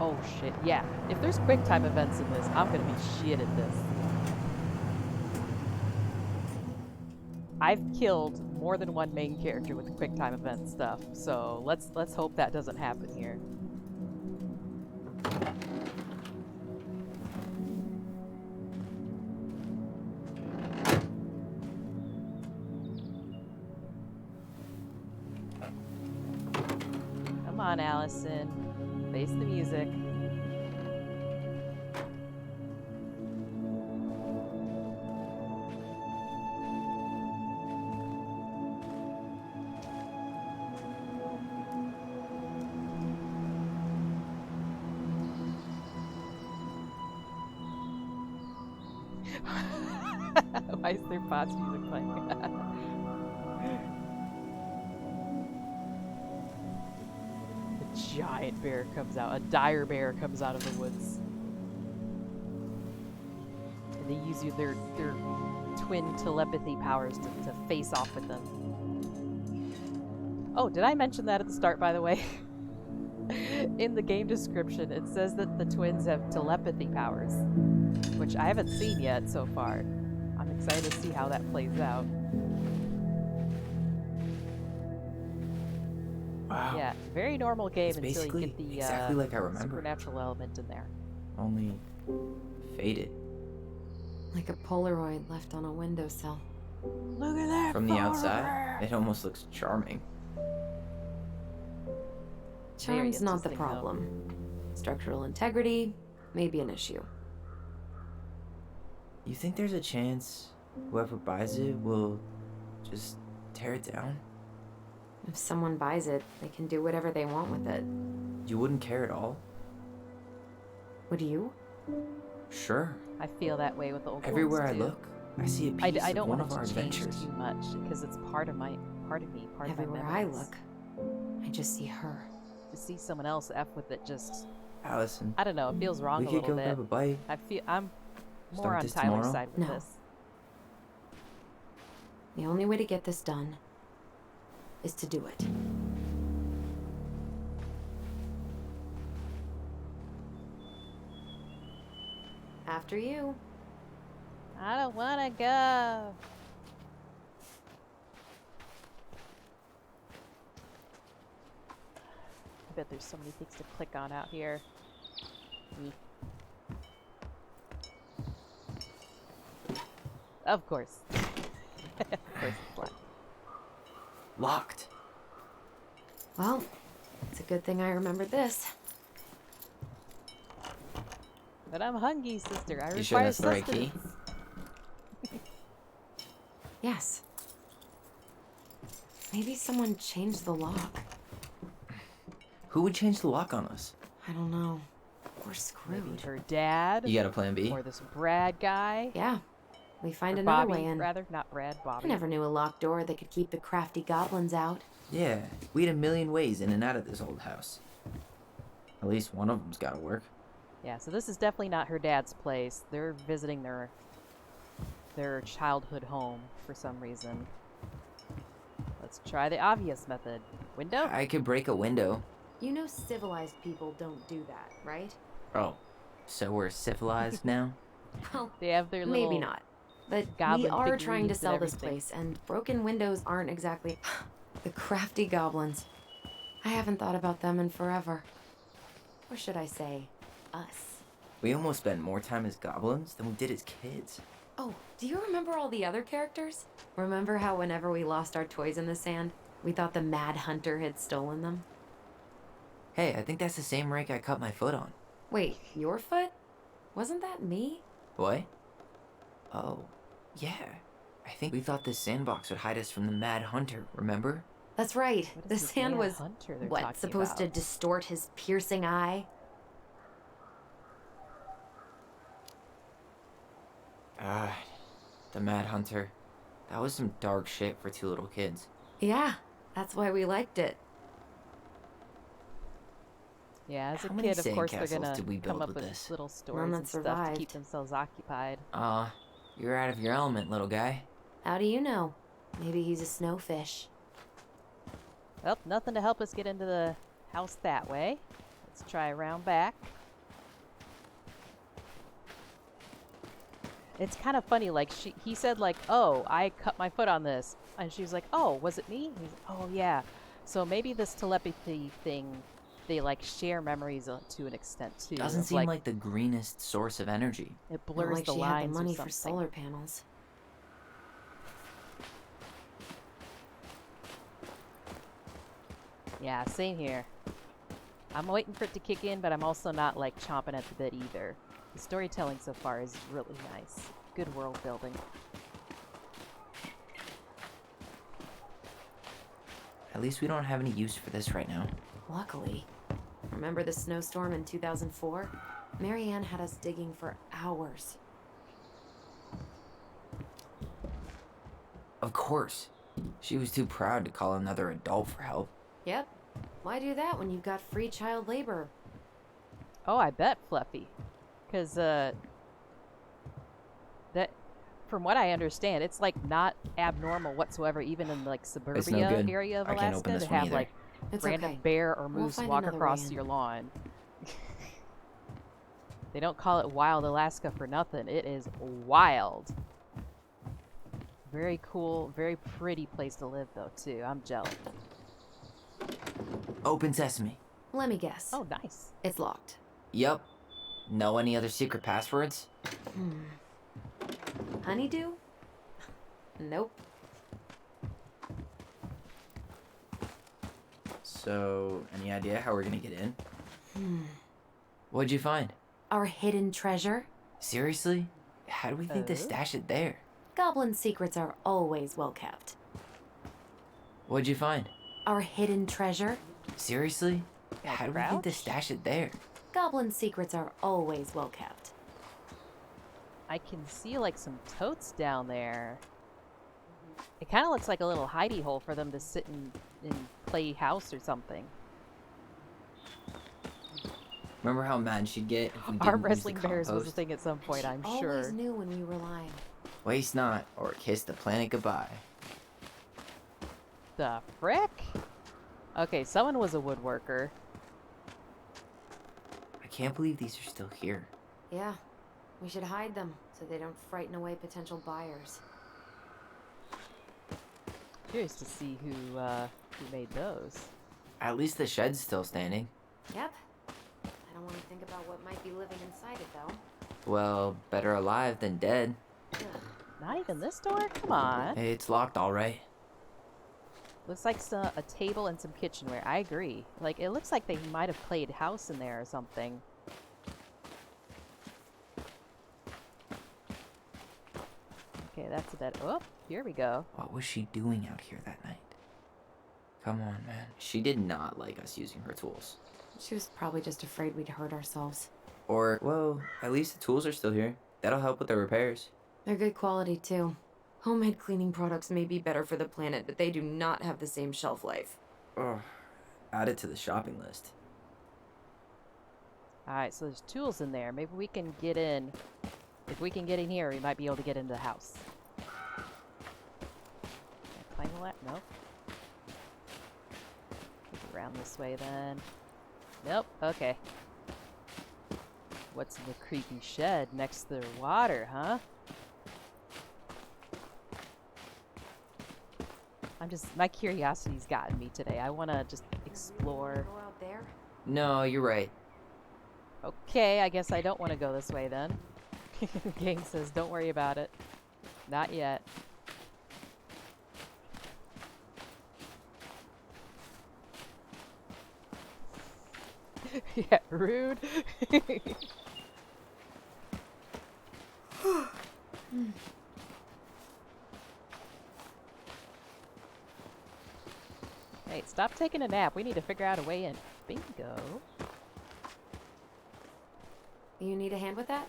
A: Oh shit, yeah. If there's quick time events in this, I'm gonna be shit at this. I've killed more than one main character with quick time event stuff, so let's hope that doesn't happen here. Come on, Allison. Face the music. Why is there Pot's music playing? A giant bear comes out. A dire bear comes out of the woods. And they use their twin telepathy powers to face off with them. Oh, did I mention that at the start, by the way? In the game description, it says that the twins have telepathy powers, which I haven't seen yet so far. I'm excited to see how that plays out.
E: Wow.
A: Yeah, very normal game
E: It's
A: until you
E: basically
A: get the
E: exactly like I remember.
A: supernatural element in there.
E: Only faded.
D: Like a Polaroid left on a windowsill.
A: Look at that!
E: From the outside, it almost looks charming.
D: Charm's not the
A: interesting, though.
D: problem. Structural integrity may be an issue.
E: You think there's a chance whoever buys it will just tear it down?
D: If someone buys it, they can do whatever they want with it.
E: You wouldn't care at all?
D: Would you?
E: Sure.
A: I feel that way with the old
E: Everywhere I
A: ones, too.
E: look, I see a piece
A: I don't
E: of one
A: want
E: of
A: it
E: our
A: to change
E: adventures.
A: too much because it's part of me, part
D: Everywhere
A: of my
D: I
A: memories.
D: look, I just see her.
A: To see someone else F with it just,
E: Allison,
A: I don't know, it feels wrong
E: we
A: a
E: could
A: little
E: go
A: bit.
E: grab a bite.
A: I'm more
E: Start
A: on
E: this
A: Tyler's
E: tomorrow?
A: side with
D: No.
A: this.
D: The only way to get this done is to do it. After you.
A: I don't want to go. I bet there's so many things to click on out here. Me. Of course. Of course it's locked.
E: Locked.
D: Well, it's a good thing I remembered this.
A: But I'm hungry, sister. I
E: You sure
A: require
E: that's the right key?
A: sustenance.
D: Yes. Maybe someone changed the lock.
E: Who would change the lock on us?
D: I don't know. We're
A: Maybe
D: screwed.
A: her dad.
E: You got a plan B?
A: Or this Brad guy.
D: Yeah. We find
A: Or
D: another
A: Bobby,
D: way in.
A: rather. Not Brad, Bobby.
D: I never knew a locked door that could keep the crafty goblins out.
E: Yeah, we had a million ways in and out of this old house. At least one of them's gotta work.
A: Yeah, so this is definitely not her dad's place. They're visiting their childhood home for some reason. Let's try the obvious method. Window?
E: I could break a window.
D: You know civilized people don't do that, right?
E: Oh, so we're civilized now?
D: Well,
A: They have their little...
D: maybe not. But we
A: goblin
D: are trying to
A: figurines and
D: sell this
A: everything.
D: place, and broken windows aren't exactly the crafty goblins. I haven't thought about them in forever. Or should I say, us.
E: We almost spent more time as goblins than we did as kids.
D: Oh, do you remember all the other characters? Remember how whenever we lost our toys in the sand, we thought the Mad Hunter had stolen them?
E: Hey, I think that's the same rake I cut my foot on.
D: Wait, your foot? Wasn't that me?
E: What? Oh, yeah. I think we thought this sandbox would hide us from the Mad Hunter, remember?
D: That's right.
A: What is
D: The
A: this
D: sand
A: Mad
D: was,
A: Hunter they're
D: what,
A: talking
D: supposed to
A: about?
D: distort his piercing eye?
E: Ah, the Mad Hunter. That was some dark shit for two little kids.
D: Yeah, that's why we liked it.
A: Yeah, as a
E: How many
A: kid, of course, they're
E: sandcastles
A: gonna
E: did we
A: come
E: build
A: up
E: with
A: with
E: this?
A: little stories
D: that
A: and stuff to
D: survived.
A: keep themselves occupied.
E: You're out of your element, little guy.
D: How do you know? Maybe he's a snowfish.
A: Well, nothing to help us get into the house that way. Let's try around back. It's kind of funny, like, he said, like, oh, I cut my foot on this. And she's like, oh, was it me? He's, oh, yeah. So maybe this telepathy thing, they, like, share memories to an extent, too.
E: Doesn't
A: of,
E: seem like the greenest source of energy.
A: it
D: Not
A: blurs
D: like
A: the
D: she
A: lines
D: had the money
A: or
D: for
A: something.
D: solar panels.
A: Yeah, same here. I'm waiting for it to kick in, but I'm also not, like, chomping at the bit either. The storytelling so far is really nice. Good world building.
E: At least we don't have any use for this right now.
D: Luckily. Remember the snowstorm in 2004? Marianne had us digging for hours.
E: Of course. She was too proud to call another adult for help.
D: Yep. Why do that when you've got free child labor?
A: Oh, I bet, Fluffy. Because, that from what I understand, it's like not abnormal whatsoever, even in like
E: It's no
A: suburbia
E: good.
A: area of
E: I can't open
A: Alaska,
E: this
A: to
E: one
A: have
E: either.
A: like
D: It's
A: random
D: okay.
A: bear or
D: We'll
A: moose
D: find
A: walk
D: another way
A: across
D: in.
A: your lawn. They don't call it wild Alaska for nothing. It is wild. Very cool, very pretty place to live though too. I'm jealous.
E: Open sesame.
D: Let me guess.
A: Oh, nice.
D: It's locked.
E: Yup. Know any other secret passwords?
D: Honeydew? Nope.
E: So, any idea how we're gonna get in? What'd you find?
D: Our hidden treasure?
E: Seriously? How do we think to
A: Oh.
E: stash it there?
D: Goblin secrets are always well kept.
E: What'd you find?
D: Our hidden treasure?
E: Seriously?
A: Like
E: How do we think to
A: Crouch?
E: stash it there?
D: Goblin secrets are always well kept.
A: I can see like some totes down there. It kind of looks like a little hidey hole for them to sit and play house or something.
E: Remember how mad she'd get if we didn't
A: Arm
E: use the
A: wrestling bears was a
E: compost?
A: thing at some point, I'm
D: Always
A: sure.
D: knew when we were lying.
E: Waste not, or kiss the planet goodbye.
A: The frick? Okay, someone was a woodworker.
E: I can't believe these are still here.
D: Yeah, we should hide them so they don't frighten away potential buyers.
A: Curious to see who made those.
E: At least the shed's still standing.
D: Yep. I don't want to think about what might be living inside it, though.
E: Well, better alive than dead.
D: Ugh.
A: Not even this door? Come on.
E: It's locked all right.
A: Looks like a table and some kitchenware. I agree. Like, it looks like they might have played house in there or something. Okay, that's a dead. Oh, here we go.
E: What was she doing out here that night? Come on, man. She did not like us using her tools.
D: She was probably just afraid we'd hurt ourselves.
E: Or, well, at least the tools are still here. That'll help with the repairs.
D: They're good quality, too. Homemade cleaning products may be better for the planet, but they do not have the same shelf life.
E: Ugh. Add it to the shopping list.
A: Alright, so there's tools in there. Maybe we can get in. If we can get in here, we might be able to get into the house. Can I climb the ladder? Nope. Maybe around this way then. Nope. Okay. What's in the creepy shed next to the water, huh? My curiosity's gotten me today. I want to just explore.
D: Go out there?
E: No, you're right.
A: Okay, I guess I don't want to go this way then. Game says, don't worry about it. Not yet. Yeah, rude. Hey, stop taking a nap. We need to figure out a way in. Bingo.
D: You need a hand with that?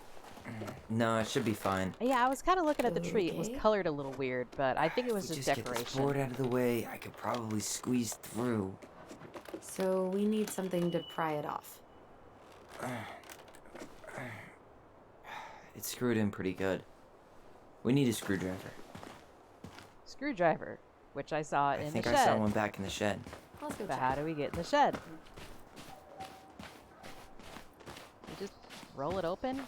E: No, it should be fine.
A: Yeah, I was kind of looking at the tree. It was
D: Okay.
A: colored a little weird, but I think it was
E: If we
A: just
E: just get this board
A: decoration.
E: out of the way, I could probably squeeze through.
D: So we need something to pry it off.
E: It's screwed in pretty good. We need a screwdriver.
A: Screwdriver, which I saw
E: I
A: in the
E: think
A: shed.
E: I saw one back in the shed.
D: Let's go
A: But
D: check.
A: how do we get in the shed? We just roll it open?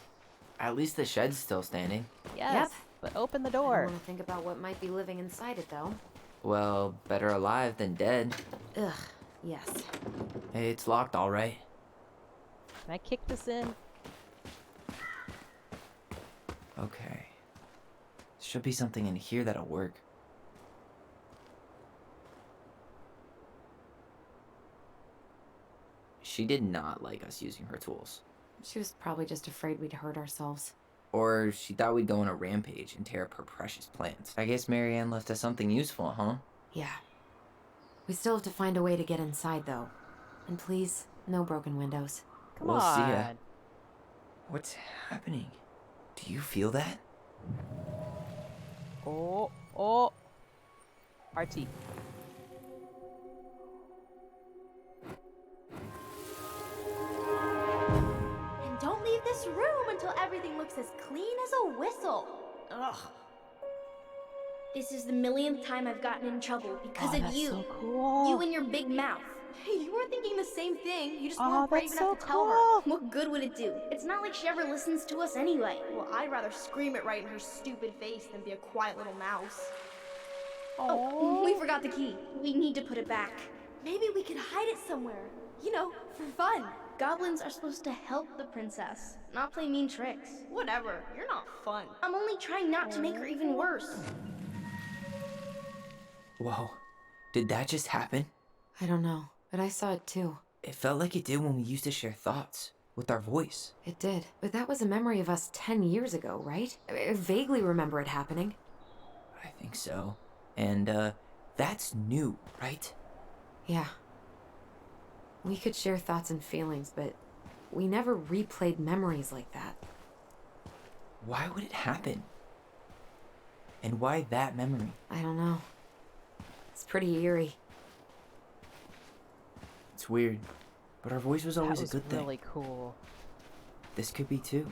E: At least the shed's still standing.
A: Yes. But open the
D: I don't
A: door.
D: want to think about what might be living inside it, though.
E: Well, better alive than dead.
D: Ugh, yes.
E: It's locked all right.
A: Can I kick this in?
E: Okay. Should be something in here that'll work. She did not like us using her tools.
D: She was probably just afraid we'd hurt ourselves.
E: Or she thought we'd go on a rampage and tear up her precious plants. I guess Marianne left us something useful, huh?
D: Yeah. We still have to find a way to get inside, though. And please, no broken windows.
A: Come
E: We'll
A: on.
E: see ya. What's happening? Do you feel that?
A: Oh. RT.
C: And don't leave this room until everything looks as clean as a whistle. Ugh.
G: This is the millionth time I've gotten in trouble because
A: Oh,
G: of
A: that's
G: you.
A: so cool.
G: You and your big mouth.
C: Hey, you were thinking the same thing. You just
A: Oh,
C: weren't brave
A: that's
C: enough
A: so
C: to tell her.
A: cool.
G: What good would it do? It's not like she ever listens to us anyway.
C: Well, I'd rather scream it right in her stupid face than be a quiet little mouse.
G: Oh, we forgot the key. We need to put it back.
C: Maybe we could hide it somewhere. You know, for fun.
G: Goblins are supposed to help the princess, not play mean tricks.
C: Whatever. You're not fun.
G: I'm only trying not to make her even worse.
E: Whoa. Did that just happen?
D: I don't know, but I saw it too.
E: It felt like it did when we used to share thoughts with our voice.
D: It did. But that was a memory of us 10 years ago, right? I vaguely remember it happening.
E: I think so. And, that's new, right?
D: Yeah. We could share thoughts and feelings, but we never replayed memories like that.
E: Why would it happen? And why that memory?
D: I don't know. It's pretty eerie.
E: It's weird, but our voice was always
A: That was
E: a good thing.
A: really cool.
E: This could be too.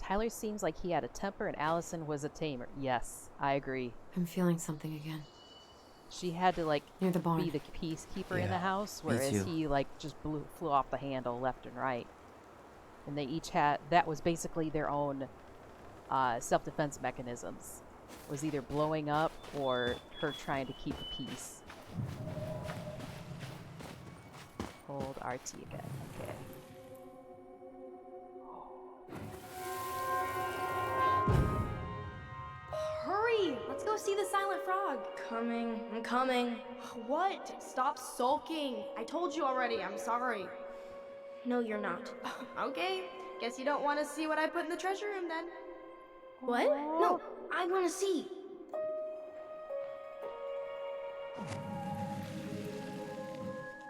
A: Tyler seems like he had a temper and Allison was a tamer. Yes, I agree.
D: I'm feeling something again.
A: She had to like
D: Near the barn.
A: be the peacekeeper in the
E: Yeah,
A: house,
E: me
A: whereas
E: too.
A: he like just flew off the handle left and right. And they each had, that was basically their own self-defense mechanisms. It was either blowing up or her trying to keep the peace. Hold RT again. Okay.
C: Hurry! Let's go see the silent frog.
G: Coming, I'm coming.
C: What? Stop sulking. I told you already. I'm sorry.
G: No, you're not.
C: Okay. Guess you don't want to see what I put in the treasure room then.
G: What? No, I want to see.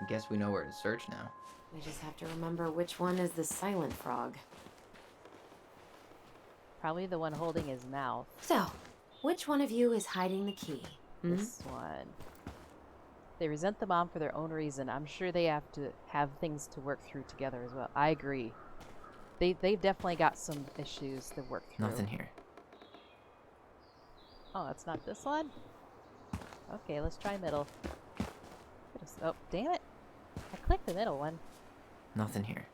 E: I guess we know where to search now.
D: We just have to remember which one is the silent frog.
A: Probably the one holding his mouth.
D: So, which one of you is hiding the key?
A: This one. They resent the mom for their own reason. I'm sure they have to have things to work through together as well. I agree. They've definitely got some issues to work through.
E: Nothing here.
A: Oh, it's not this one? Okay, let's try middle. Oh, damn it. I clicked the middle one.
E: Nothing here.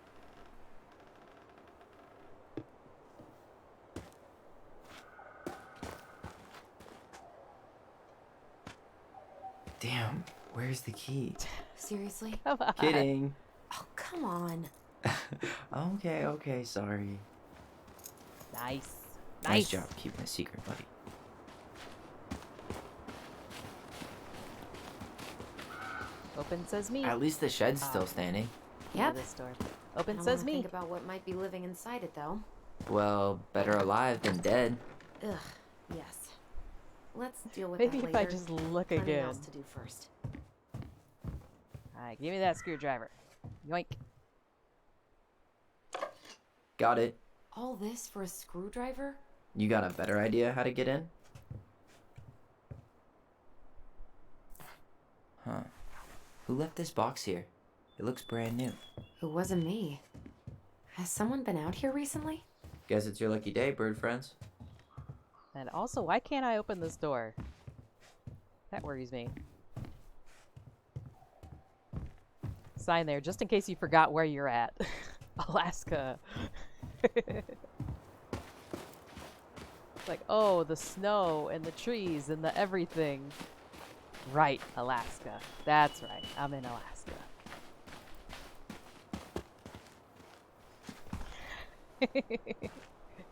E: Damn, where's the key?
D: Seriously?
A: Come on.
E: Kidding.
D: Oh, come on.
E: Okay, sorry.
A: Nice.
E: Nice job keeping a secret, buddy.
A: Open says me.
E: At least the shed's still standing.
A: Yeah,
D: Yep.
A: this door.
D: I
A: Open
D: don't
A: says
D: wanna
A: me.
D: think about what might be living inside it, though.
E: Well, better alive than dead.
D: Ugh, yes. Let's deal with
A: Maybe
D: that
A: if
D: later.
A: I just look
D: Plenty
A: again.
D: else to do first.
A: Alright, give me that screwdriver. Yoink.
E: Got it.
D: All this for a screwdriver?
E: You got a better idea how to get in? Huh. Who left this box here? It looks brand new.
D: It wasn't me. Has someone been out here recently?
E: Guess it's your lucky day, bird friends.
A: And also, why can't I open this door? That worries me. Sign there, just in case you forgot where you're at. Alaska. It's like, oh, the snow and the trees and the everything. Right, Alaska. That's right, I'm in Alaska.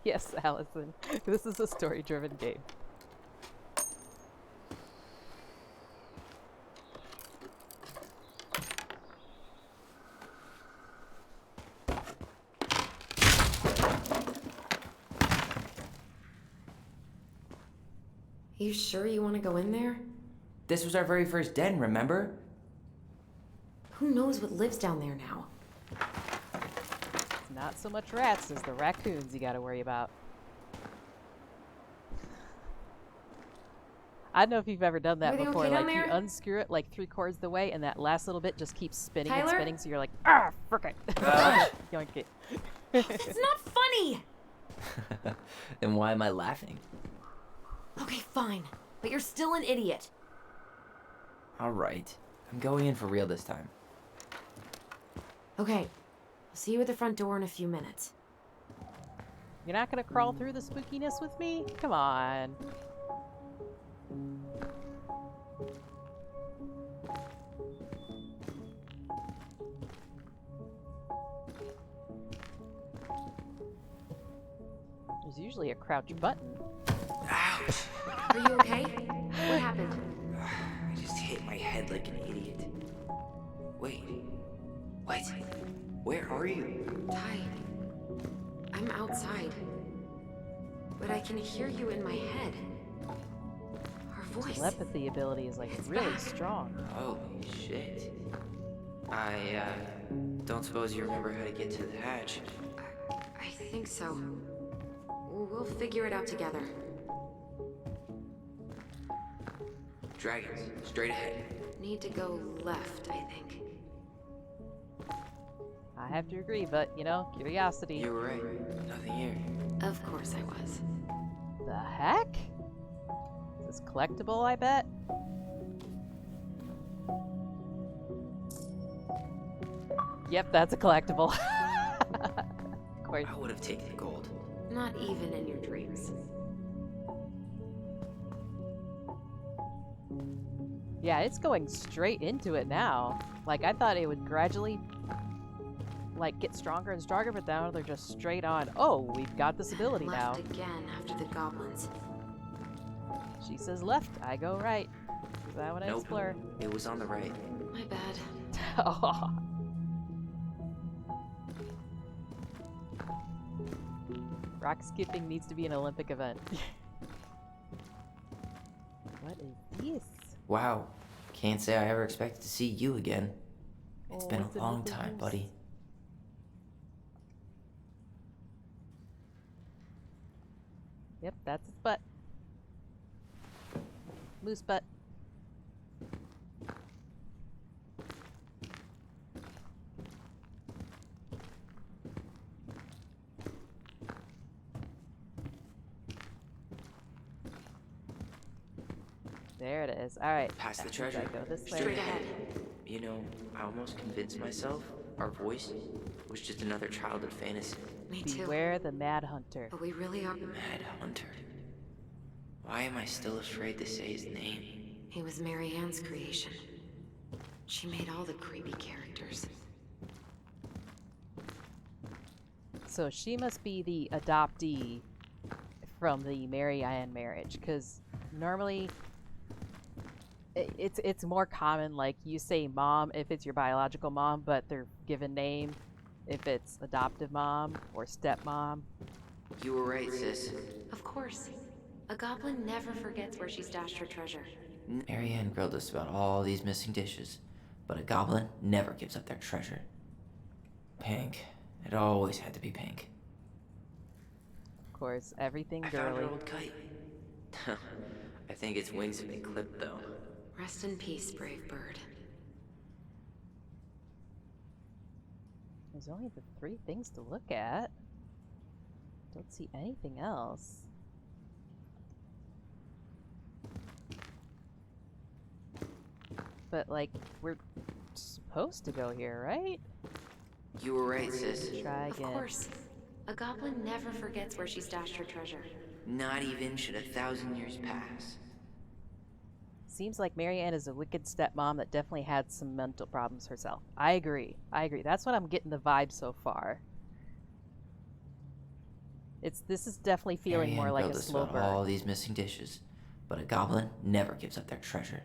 A: Yes, Allison. This is a story-driven game.
D: You sure you want to go in there?
E: This was our very first den, remember?
D: Who knows what lives down there now?
A: It's not so much rats as the raccoons you gotta worry about. I don't know if you've ever done that
D: Everything
A: before.
D: okay down
A: Like you
D: there?
A: unscrew it like 3/4 the way, and that last little bit just keeps spinning and
D: Tyler?
A: spinning. So you're like, ah, frick it, yoink it.
C: It's not funny!
E: Then why am I laughing?
D: Okay, fine. But you're still an idiot.
E: Alright. I'm going in for real this time.
D: Okay. I'll see you at the front door in a few minutes.
A: You're not gonna crawl through the spookiness with me? Come on. There's usually a crouch button.
E: Ouch!
D: Are you okay? What happened?
E: I just hit my head like an idiot. Wait. What? Where are you?
D: Ty. I'm outside. But I can hear you in my head. Our voice.
A: Telepathy ability is like
D: It's
A: really
D: back.
A: strong.
E: Holy shit. I don't suppose you remember how to get to the hatch.
D: I think so. We'll figure it out together.
E: Dragons, straight ahead.
D: Need to go left, I think.
A: I have to agree, but you know, curiosity.
E: You were right. Nothing here.
D: Of course I was.
A: The heck? Is this collectible, I bet? Yep, that's a collectible. Of course.
E: I would have taken the gold.
D: Not even in your dreams.
A: Yeah, it's going straight into it now. Like, I thought it would gradually, like, get stronger and stronger, but now they're just straight on. Oh, we've got this ability now.
D: Left again after the goblins.
A: She says left, I go right. Is that what I
E: Nope.
A: explore?
E: It was on the right.
D: My bad.
A: Oh. Rock skipping needs to be an Olympic event. What is this?
E: Wow. Can't say I ever expected to see you again. It's
A: Oh,
E: been
A: what's
E: a
A: it
E: long
A: with the
E: time,
A: moose?
E: buddy.
A: Yep, that's its butt. Moose butt. There it is. Alright.
E: Past the
A: back
E: treasure.
A: I go this way.
D: Straight ahead.
E: You know, I almost convinced myself our voice was just another childhood fantasy.
D: Me too.
A: Beware the Mad Hunter.
D: But we really are.
E: Mad Hunter. Why am I still afraid to say his name?
D: He was Mary Ann's creation. She made all the creepy characters.
A: So she must be the adoptee from the Mary Ann marriage, because normally it's more common, like you say mom if it's your biological mom, but their given name if it's adoptive mom or stepmom.
E: You were right, sis.
D: Of course. A goblin never forgets where she stashed her treasure.
E: Marianne grilled us about all these missing dishes, but a goblin never gives up their treasure. Pink. It always had to be pink.
A: Of course, everything
E: I found
A: girly.
E: her old kite. I think its wings have been clipped, though.
D: Rest in peace, brave bird.
A: There's only the 3 things to look at. Don't see anything else. But, like, we're supposed to go here, right?
E: You were right, sis.
A: Try
D: Of
A: again.
D: course. A goblin never forgets where she stashed her treasure.
E: Not even should 1,000 years pass.
A: Seems like Mary Ann is a wicked stepmom that definitely had some mental problems herself. I agree. I agree. That's what I'm getting the vibe so far. This is definitely feeling
E: Marianne
A: more like a
E: grilled us
A: slow
E: about
A: burn.
E: all these missing dishes, but a goblin never gives up their treasure.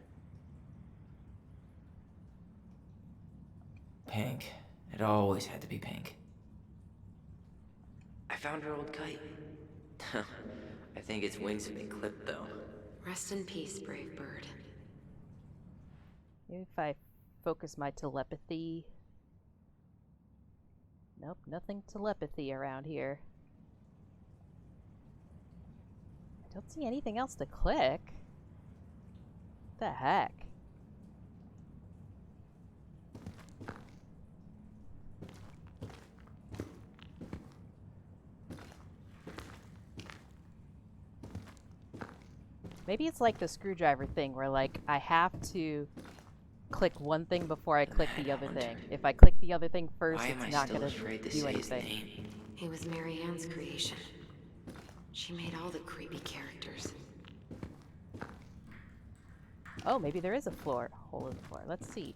E: Pink. It always had to be pink. I found her old kite. I think its wings have been clipped, though.
D: Rest in peace, brave bird.
A: Maybe if I focus my telepathy. Nope, nothing telepathy around here. I don't see anything else to click. What the heck? Maybe it's like the screwdriver thing where like I have to click one thing before I click the other thing. If I click the other thing first,
E: Why am I
A: it's not
E: still
A: gonna
E: afraid to
A: do
E: say his
A: anything.
E: name?
D: He was Mary Ann's creation. She made all the creepy characters.
A: Oh, maybe there is a floor hole in the floor. Let's see.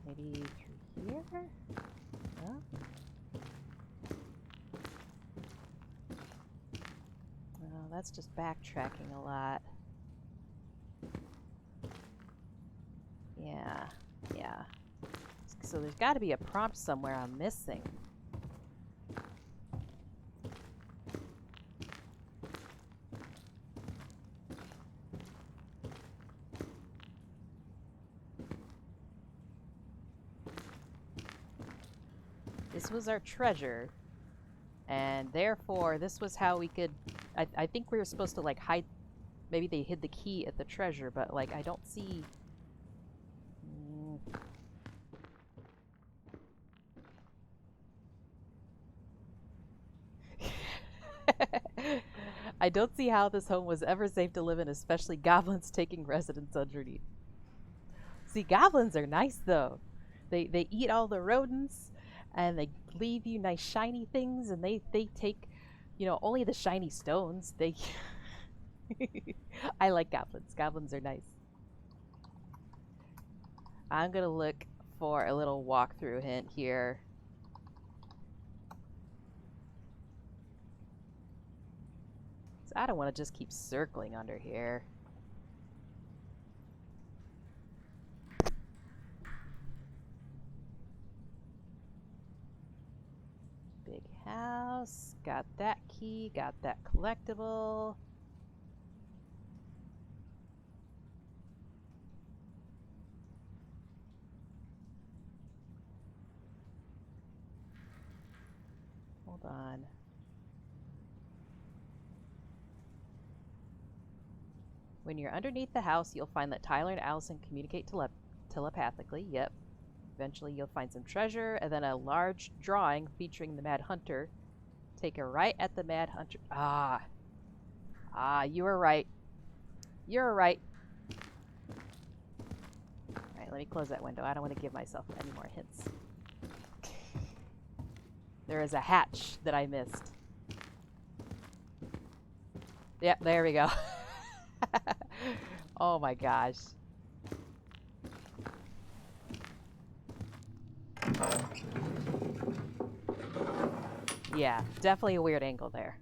A: Maybe through here? No? Well, that's just backtracking a lot. Yeah, yeah. So there's got to be a prompt somewhere I'm missing. This was our treasure, and therefore this was how we could... I think we were supposed to like hide... Maybe they hid the key at the treasure, but like I don't see... I don't see how this home was ever safe to live in, especially goblins taking residence underneath. See, goblins are nice though. They eat all the rodents and they leave you nice shiny things, and they take, you know, only the shiny stones. They I like goblins. Goblins are nice. I'm gonna look for a little walkthrough hint here. I don't want to just keep circling under here. Big house. Got that key. Got that collectible. Hold on. When you're underneath the house, you'll find that Tyler and Allison communicate telepathically. Yep. Eventually, you'll find some treasure, and then a large drawing featuring the Mad Hunter. Take a right at the Mad Hunter. You were right. You're right. Alright, let me close that window. I don't want to give myself any more hints. There is a hatch that I missed. Yep, there we go. Oh my gosh. Yeah, definitely a weird angle there.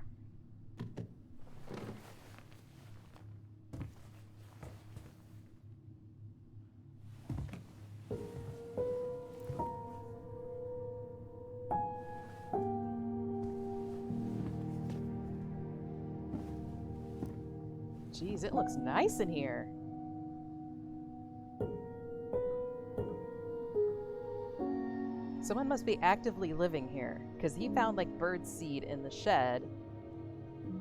A: Jeez, it looks nice in here. Someone must be actively living here, because he found like bird seed in the shed.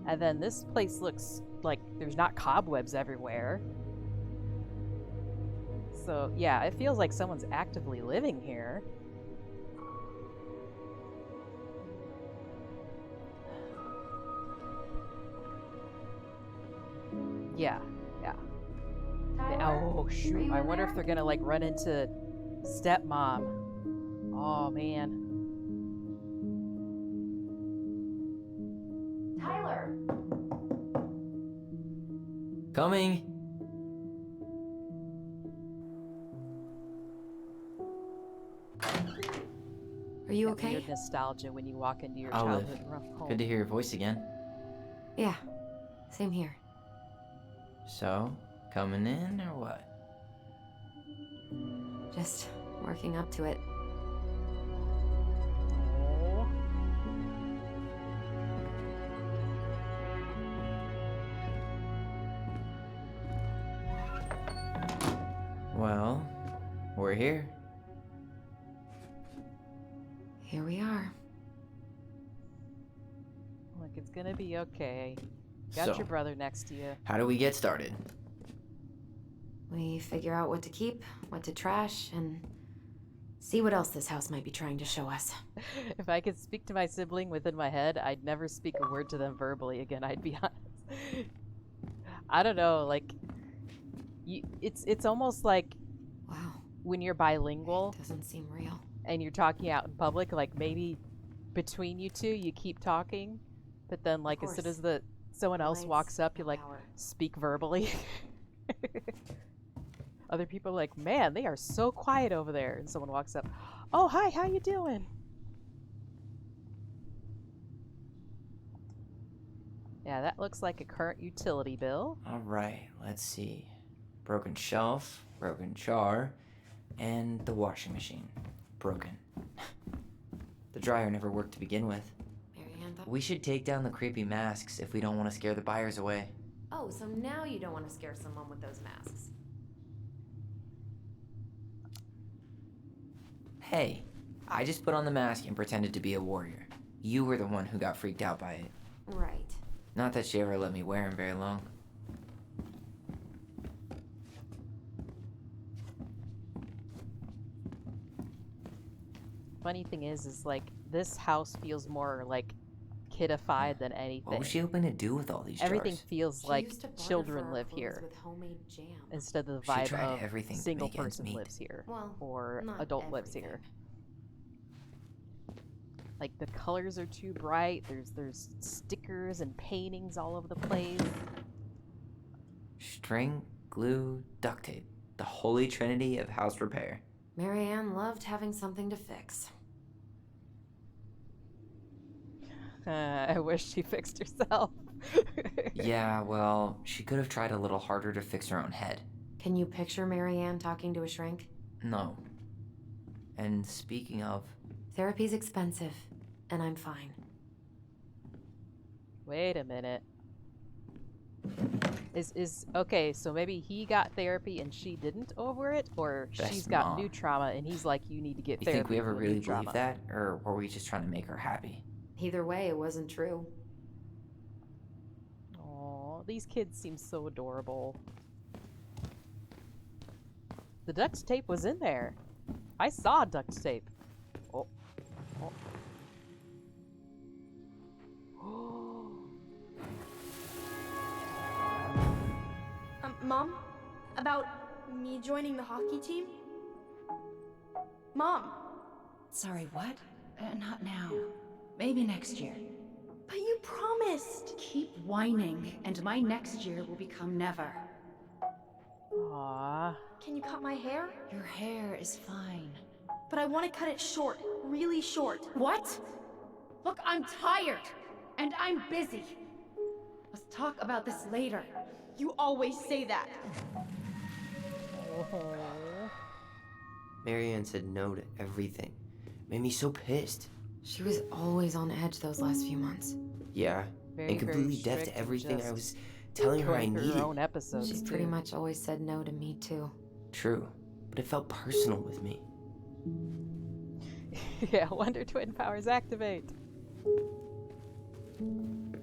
A: And then this place looks like there's not cobwebs everywhere. So yeah, it feels like someone's actively living here. Yeah, yeah. Oh shoot, I wonder if they're gonna like run into stepmom. Oh man.
D: Tyler!
E: Coming.
D: Are you
A: That
D: okay?
A: weird nostalgia when you walk into your
E: I'll live.
A: childhood home.
E: Good to hear your voice again.
D: Yeah, same here.
E: So, coming in or what?
D: Just working up to it.
A: Oh.
E: Well, we're here.
D: Here we are.
A: Look, it's gonna be okay. Got
E: So,
A: your brother next to you.
E: how do we get started?
D: We figure out what to keep, what to trash, and see what else this house might be trying to show us.
A: If I could speak to my sibling within my head, I'd never speak a word to them verbally again, I'd be honest. I don't know, like, it's almost like
D: Wow,
A: when you're bilingual
D: doesn't seem real.
A: and you're talking out in public, like maybe between you two you keep talking, but then like as soon as someone else
D: Lights,
A: walks up, you
D: no
A: like
D: power.
A: speak verbally. Other people are like, man, they are so quiet over there, and someone walks up, oh hi, how you doing? Yeah, that looks like a current utility bill.
E: Alright, let's see. Broken shelf, broken jar, and the washing machine. Broken. The dryer never worked to begin with.
D: Marianne thought.
E: We should take down the creepy masks if we don't want to scare the buyers away.
D: Oh, so now you don't want to scare someone with those masks.
E: Hey, I just put on the mask and pretended to be a warrior. You were the one who got freaked out by it.
D: Right.
E: Not that she ever let me wear him very long.
A: Funny thing is like this house feels more like kidified than anything.
E: What was she hoping to do with all these
A: Everything
E: jars?
A: feels
D: She
A: like
D: used to barter for
A: children
D: our
A: live
D: clothes
A: here
D: with homemade jam.
A: instead of the
E: She
A: vibe
E: tried
A: of
E: everything to
A: single
E: make ends
A: person
E: meet.
A: lives here
D: Well,
A: or
D: not
A: adult lives
D: everything.
A: here. Like the colors are too bright. There's stickers and paintings all over the place.
E: String, glue, duct tape. The holy trinity of house repair.
D: Marianne loved having something to fix.
A: I wish she fixed herself.
E: Yeah, well, she could have tried a little harder to fix her own head.
D: Can you picture Marianne talking to a shrink?
E: No. And speaking of,
D: Therapy's expensive, and I'm fine.
A: Wait a minute. Is okay, so maybe he got therapy and she didn't over it, or
E: Best
A: she's got
E: mom.
A: new trauma and he's like, you need to get
E: you
A: therapy.
E: think we ever
A: for new
E: really
A: trauma.
E: believed that? Or were we just trying to make her happy?
D: Either way, it wasn't true.
A: Aw, these kids seem so adorable. The duct tape was in there. I saw duct tape. Oh. Oh.
G: Mom? About me joining the hockey team? Mom,
H: Sorry, what? Not now. Maybe next year.
G: but you promised.
H: Keep whining, and my next year will become never.
A: Aw.
G: Can you cut my hair?
H: Your hair is fine.
G: But I want to cut it short, really short.
H: What? Look, I'm tired, and I'm busy. Let's talk about this later.
G: You always say that.
A: Oh.
E: Marianne said no to everything. Made me so pissed.
D: She was always on edge those last few months.
E: Yeah,
A: Very,
E: and completely
A: very
E: deaf
A: strict
E: to
A: and
E: everything I
A: just
E: was telling her I
A: Putting her
E: needed.
A: own episodes.
D: She's
A: too.
D: pretty much always said no to me, too.
E: True, but it felt personal with me.
A: Yeah, Wonder Twin powers activate.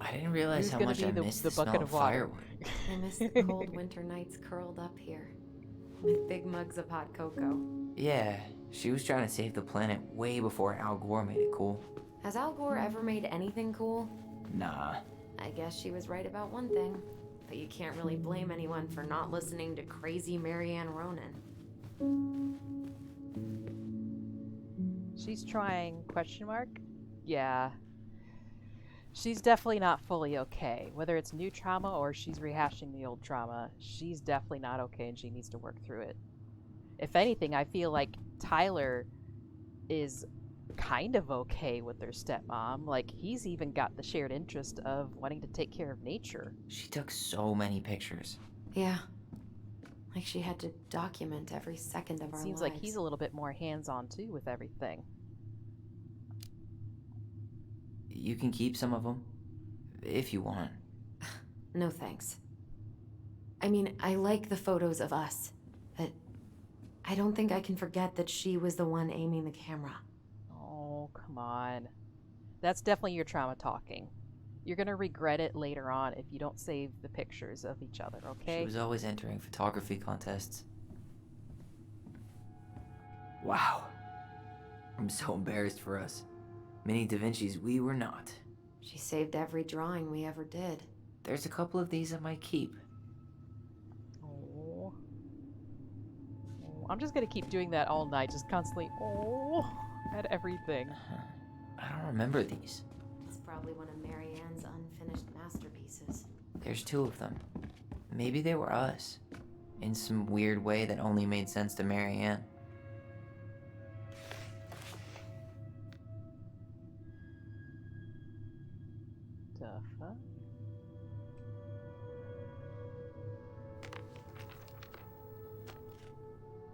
E: I didn't realize
A: Who's
E: how
A: gonna
E: much
A: be
E: I
A: the
E: missed
A: bucket
E: the smell
A: of
E: of
A: water?
E: firewood.
D: I miss the cold winter nights curled up here with big mugs of hot cocoa.
E: Yeah, she was trying to save the planet way before Al Gore made it cool.
D: Has Al Gore ever made anything cool?
E: Nah.
D: I guess she was right about one thing. But you can't really blame anyone for not listening to crazy Marianne Ronan.
A: She's trying, question mark? Yeah. She's definitely not fully okay. Whether it's new trauma or she's rehashing the old trauma, she's definitely not okay and she needs to work through it. If anything, I feel like Tyler is kind of okay with their stepmom. Like, he's even got the shared interest of wanting to take care of nature.
E: She took so many pictures.
D: Yeah. Like she had to document every second of our
A: Seems
D: lives.
A: like he's a little bit more hands-on too with everything.
E: You can keep some of them, if you want.
D: No thanks. I mean, I like the photos of us, but I don't think I can forget that she was the one aiming the camera.
A: Oh, come on. That's definitely your trauma talking. You're gonna regret it later on if you don't save the pictures of each other, okay?
E: She was always entering photography contests. Wow. I'm so embarrassed for us. Mini Da Vinci's we were not.
D: She saved every drawing we ever did.
E: There's a couple of these I might keep.
A: Oh. I'm just gonna keep doing that all night, just constantly at everything.
E: I don't remember these.
D: It's probably one of Marianne's unfinished masterpieces.
E: There's 2 of them. Maybe they were us. In some weird way that only made sense to Marianne.
A: The fuck?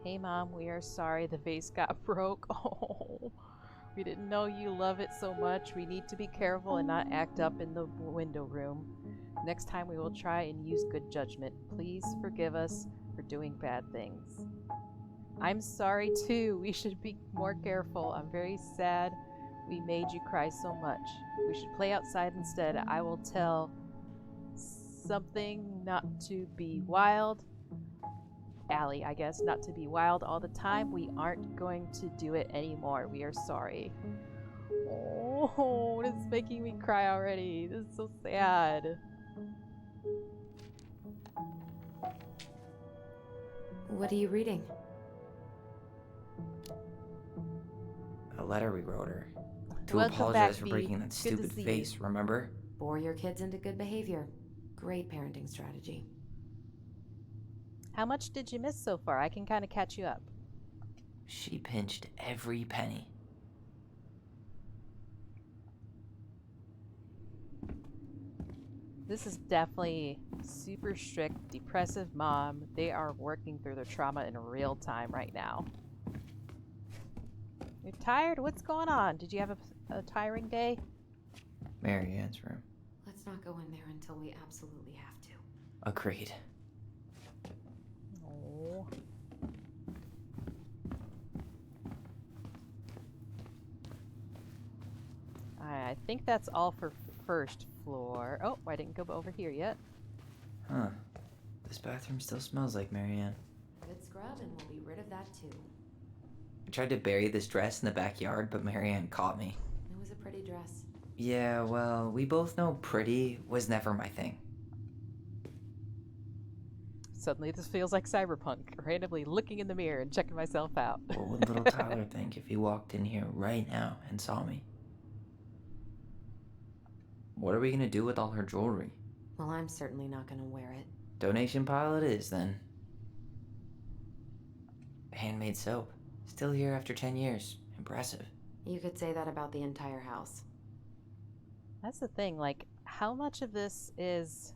A: Hey Mom, we are sorry the vase got broke. Oh, we didn't know you love it so much. We need to be careful and not act up in the window room. Next time we will try and use good judgment. Please forgive us for doing bad things. I'm sorry too. We should be more careful. I'm very sad we made you cry so much. We should play outside instead. I will tell something not to be wild. Allie, I guess, not to be wild all the time. We aren't going to do it anymore. We are sorry. Oh, this is making me cry already. This is so sad.
D: What are you reading?
E: A letter we wrote her. To
A: Welcome
E: apologize
A: back,
E: for
A: Bee.
E: breaking that
A: Good to
E: stupid
A: see you.
E: vase, remember?
D: Bore your kids into good behavior. Great parenting strategy.
A: How much did you miss so far? I can kind of catch you up.
E: She pinched every penny.
A: This is definitely super strict, depressive mom. They are working through their trauma in real time right now. You're tired? What's going on? Did you have a tiring day?
E: Marianne's room.
D: Let's not go in there until we absolutely have to.
E: Agreed.
A: Oh. I think that's all for first floor. Oh, I didn't go over here yet.
E: Huh. This bathroom still smells like Marianne.
D: Good scrub and we'll be rid of that too.
E: I tried to bury this dress in the backyard, but Marianne caught me.
D: It was a pretty dress.
E: Yeah, well, we both know pretty was never my thing.
A: Suddenly this feels like cyberpunk. Randomly looking in the mirror and checking myself out.
E: What would little Tyler think if he walked in here right now and saw me? What are we gonna do with all her jewelry?
D: Well, I'm certainly not gonna wear it.
E: Donation pile it is, then. Handmade soap. Still here after 10 years. Impressive.
D: You could say that about the entire house.
A: That's the thing, like, how much of this is...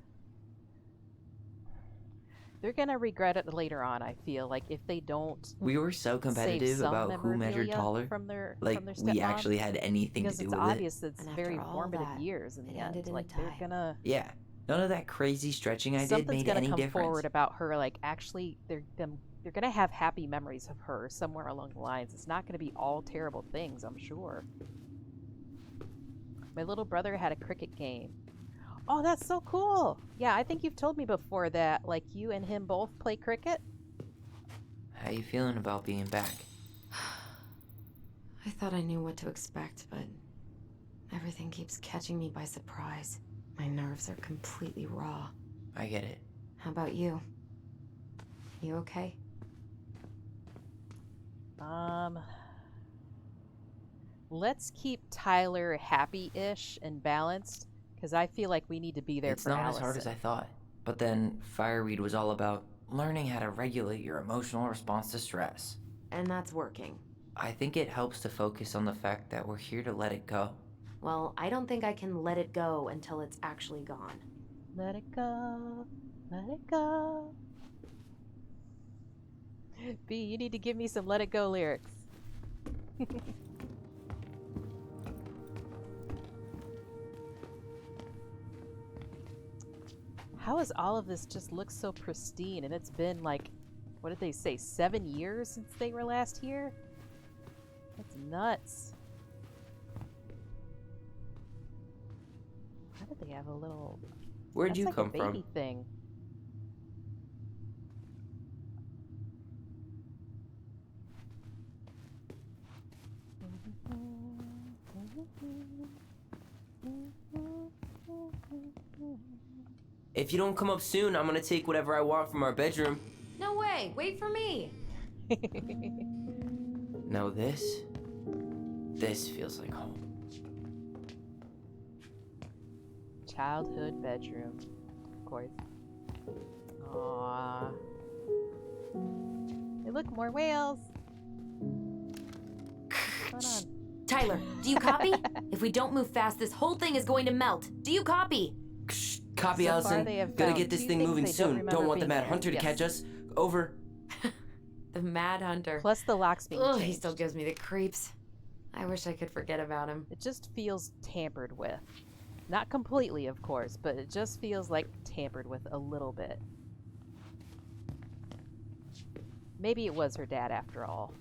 A: They're gonna regret it later on, I feel, like, if they don't
E: We were so
A: save
E: competitive
A: some
E: about who measured
A: memorabilia
E: taller.
A: from their
E: Like,
A: stepmom,
E: we actually had anything to
A: because
E: do
A: it's
E: with
A: obvious that it's
D: And after
A: very
D: all
A: formative
D: that,
A: years in the
D: it
A: end.
D: ended in a
A: Like, they're
D: tie.
A: gonna...
E: it. Yeah. None of that crazy stretching I did
A: Something's
E: made
A: gonna
E: any
A: come
E: difference.
A: forward about her, like, actually, they're gonna have happy memories of her somewhere along the lines. It's not gonna be all terrible things, I'm sure. My little brother had a cricket game. Oh, that's so cool! Yeah, I think you've told me before that, like, you and him both play cricket.
E: How you feeling about being back?
D: I thought I knew what to expect, but everything keeps catching me by surprise. My nerves are completely raw.
E: I get it.
D: How about you? You okay?
A: Let's keep Tyler happy-ish and balanced, because I feel like we need to be there
E: It's
A: for
E: not
A: Allison.
E: as hard as I thought. But then Fireweed was all about learning how to regulate your emotional response to stress.
D: And that's working.
E: I think it helps to focus on the fact that we're here to let it go.
D: Well, I don't think I can let it go until it's actually gone.
A: Let it go, let it go. B, you need to give me some Let It Go lyrics. How does all of this just look so pristine? And it's been like, what did they say, 7 years since they were last here? That's nuts. did they have a little...
E: Where'd
A: That's
E: you
A: like
E: come
A: a baby
E: from?
A: thing.
E: If you don't come up soon, I'm gonna take whatever I want from our bedroom.
D: No way! Wait for me!
E: No, this feels like home.
A: Childhood bedroom, of course. Aww. Hey, look, more whales. What's going on?
D: Tyler, do you copy? If we don't move fast, this whole thing is going to melt. Do you copy?
E: Copy,
A: So far
E: Allison.
A: they have
E: Gotta
A: found
E: get this
A: two
E: thing
A: things
E: moving
A: they don't
E: soon.
A: remember
E: Don't want the
A: being
E: Mad
A: there.
E: Hunter to
A: Yes.
E: catch us. Over.
D: The Mad Hunter.
A: Plus the locks being
D: Ugh,
A: changed.
D: he still gives me the creeps. I wish I could forget about him.
A: It just feels tampered with. Not completely, of course, but it just feels like tampered with a little bit. Maybe it was her dad after all.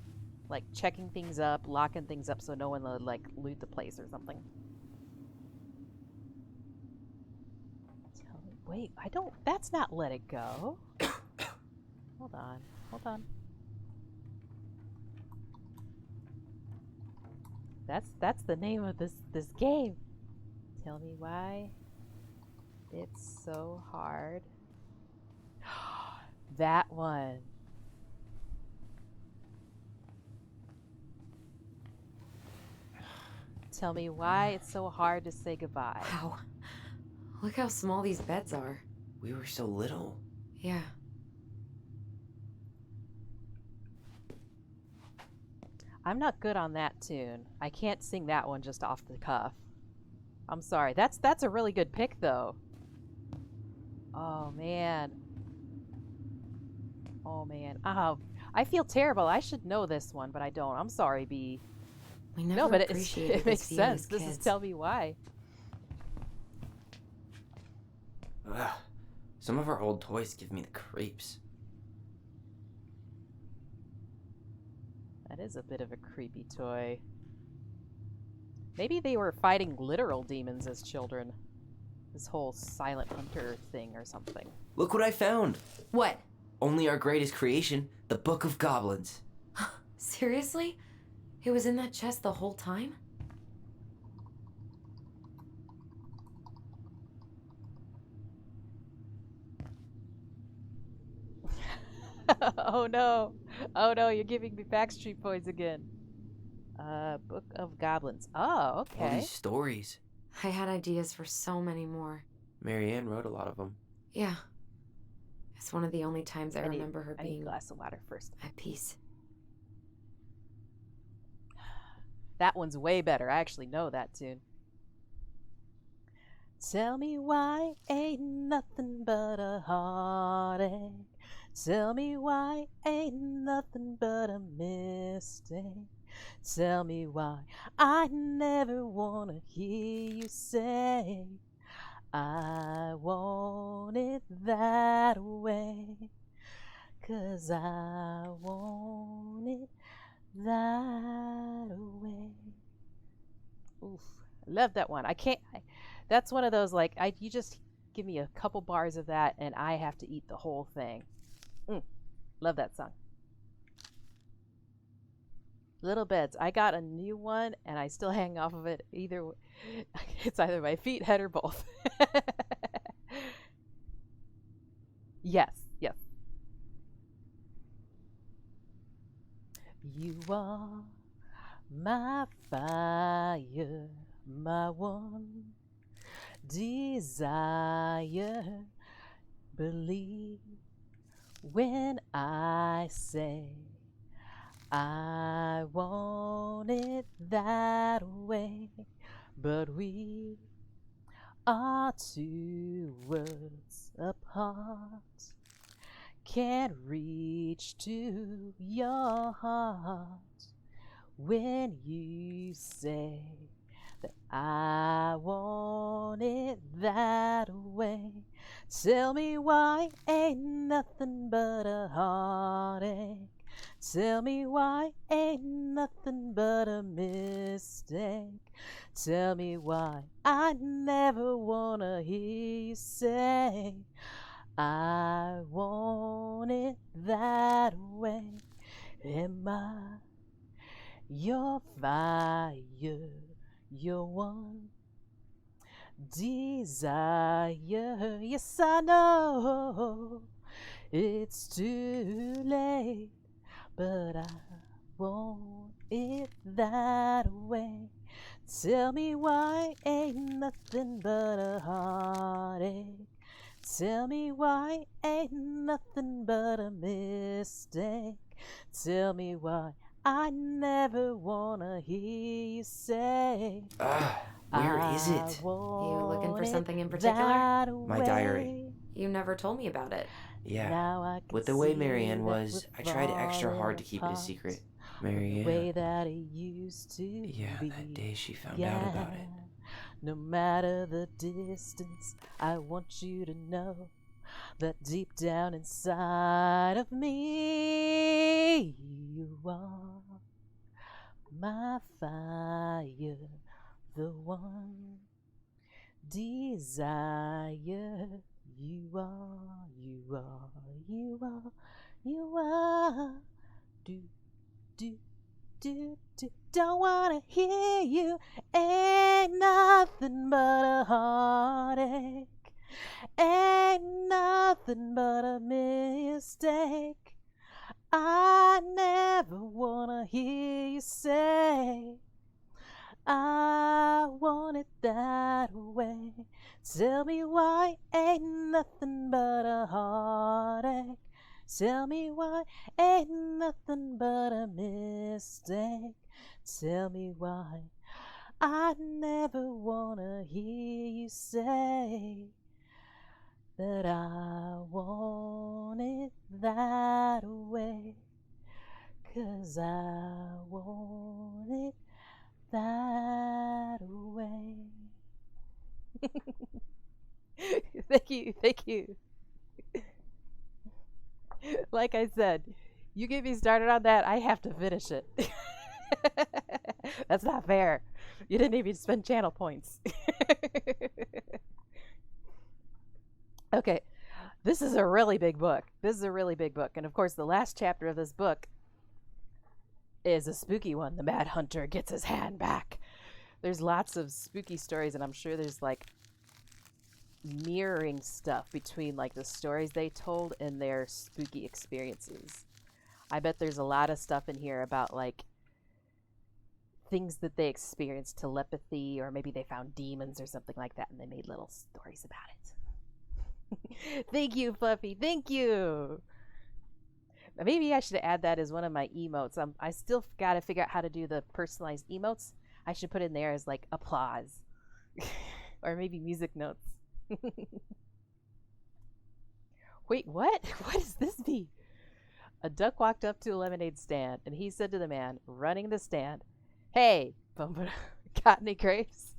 A: Like checking things up, locking things up so no one would like loot the place or something. Wait, I don't... That's not Let It Go. Hold on. Hold on. That's the name of this game. Tell me why it's so hard. That one. Tell me why it's so hard to say goodbye.
D: Wow. Look how small these beds are.
E: We were so little.
D: Yeah.
A: I'm not good on that tune. I can't sing that one just off the cuff. I'm sorry. That's a really good pick though. Oh man. Oh man. Oh, I feel terrible. I should know this one, but I don't. I'm sorry, B.
D: We never
A: No, but
D: appreciated
A: it makes
D: this view
A: sense.
D: as
A: This is
D: kids.
A: Tell Me Why.
E: Ugh. Some of our old toys give me the creeps.
A: That is a bit of a creepy toy. Maybe they were fighting literal demons as children. This whole silent hunter thing or something.
E: Look what I found.
D: What?
E: Only our greatest creation, the Book of Goblins.
D: Seriously? It was in that chest the whole time?
A: Oh no. Oh no, you're giving me Backstreet Boys again. Book of Goblins. Oh,
E: All
A: okay.
E: these stories.
D: I had ideas for so many more.
E: Marianne wrote a lot of them.
D: Yeah. It's one of the only times I remember her
A: I need a
D: being
A: glass of water first.
D: at peace.
A: That one's way better. I actually know that tune. Tell me why ain't nothing but a heartache. Tell me why ain't nothing but a mistake. Tell me why I never wanna hear you say I want it that way. 'Cause I want it that way. Oof. I love that one. I can't... that's one of those, like, you just give me a couple bars of that and I have to eat the whole thing. Love that song. Little Beds. I got a new one and I still hang off of it. It's either my feet, head, or both. Yes, yes. You are my fire, my one desire. Believe when I say I want it that way, but we are two worlds apart. Can't reach to your heart when you say that I want it that way. Tell me why ain't nothing but a heartache. Tell me why ain't nothing but a mistake. Tell me why I never wanna hear you say I want it that way. Am I your fire, your one desire? Yes, I know it's too late, but I want it that way. Tell me why ain't nothing but a heartache. Tell me why ain't nothing but a mistake. Tell me why I never wanna hear you say
E: Where is it?
D: You looking for
A: want
D: something in
A: it
D: particular?
A: that
E: My diary.
A: way.
D: You never told me about it.
E: Yeah.
A: Now I can
E: With the way
A: see
E: Marianne
A: that
E: was,
A: we're
E: I tried extra
A: falling
E: hard to keep it a
A: apart
E: secret.
A: from the way
E: Marianne.
A: that it used to
E: Yeah,
A: be.
E: that day she found out about it.
A: No matter the distance, I want you to know that deep down inside of me, you are my fire, the one desire. You are, you are, you are, you are. Do, do, do, do. Don't wanna hear you. Ain't nothing but a heartache. Ain't nothing but a mistake. I never wanna hear you say I want it that way. Tell me why ain't nothing but a heartache. Tell me why ain't nothing but a mistake. Tell me why I never wanna hear you say that I want it that way. 'Cause I want it that way. Thank you, thank you. Like I said, you get me started on that, I have to finish it. That's not fair. You didn't even spend channel points. Okay, this is a really big book. This is a really big book. And of course, the last chapter of this book is a spooky one. The Mad Hunter gets his hand back. There's lots of spooky stories, and I'm sure there's like mirroring stuff between like the stories they told and their spooky experiences. I bet there's a lot of stuff in here about like things that they experienced, telepathy, or maybe they found demons or something like that, and they made little stories about it. Thank you, Fluffy. Thank you. Maybe I should add that as one of my emotes. I still got to figure out how to do the personalized emotes. I should put in there as like applause or maybe music notes. Wait, what? What does this mean? A duck walked up to a lemonade stand, and he said to the man running the stand, "Hey, got any grapes?"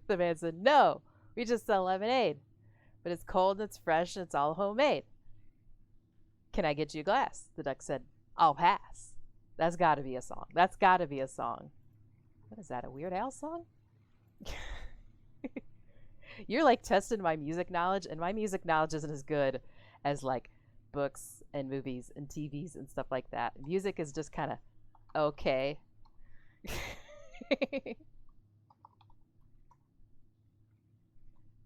A: The man said, "No, we just sell lemonade. But it's cold and it's fresh and it's all homemade. Can I get you a glass?" The duck said, "I'll pass." That's got to be a song. That's got to be a song. What is that, a Weird Al song? You're like testing my music knowledge, and my music knowledge isn't as good as like books and movies and TVs and stuff like that. Music is just kind of okay.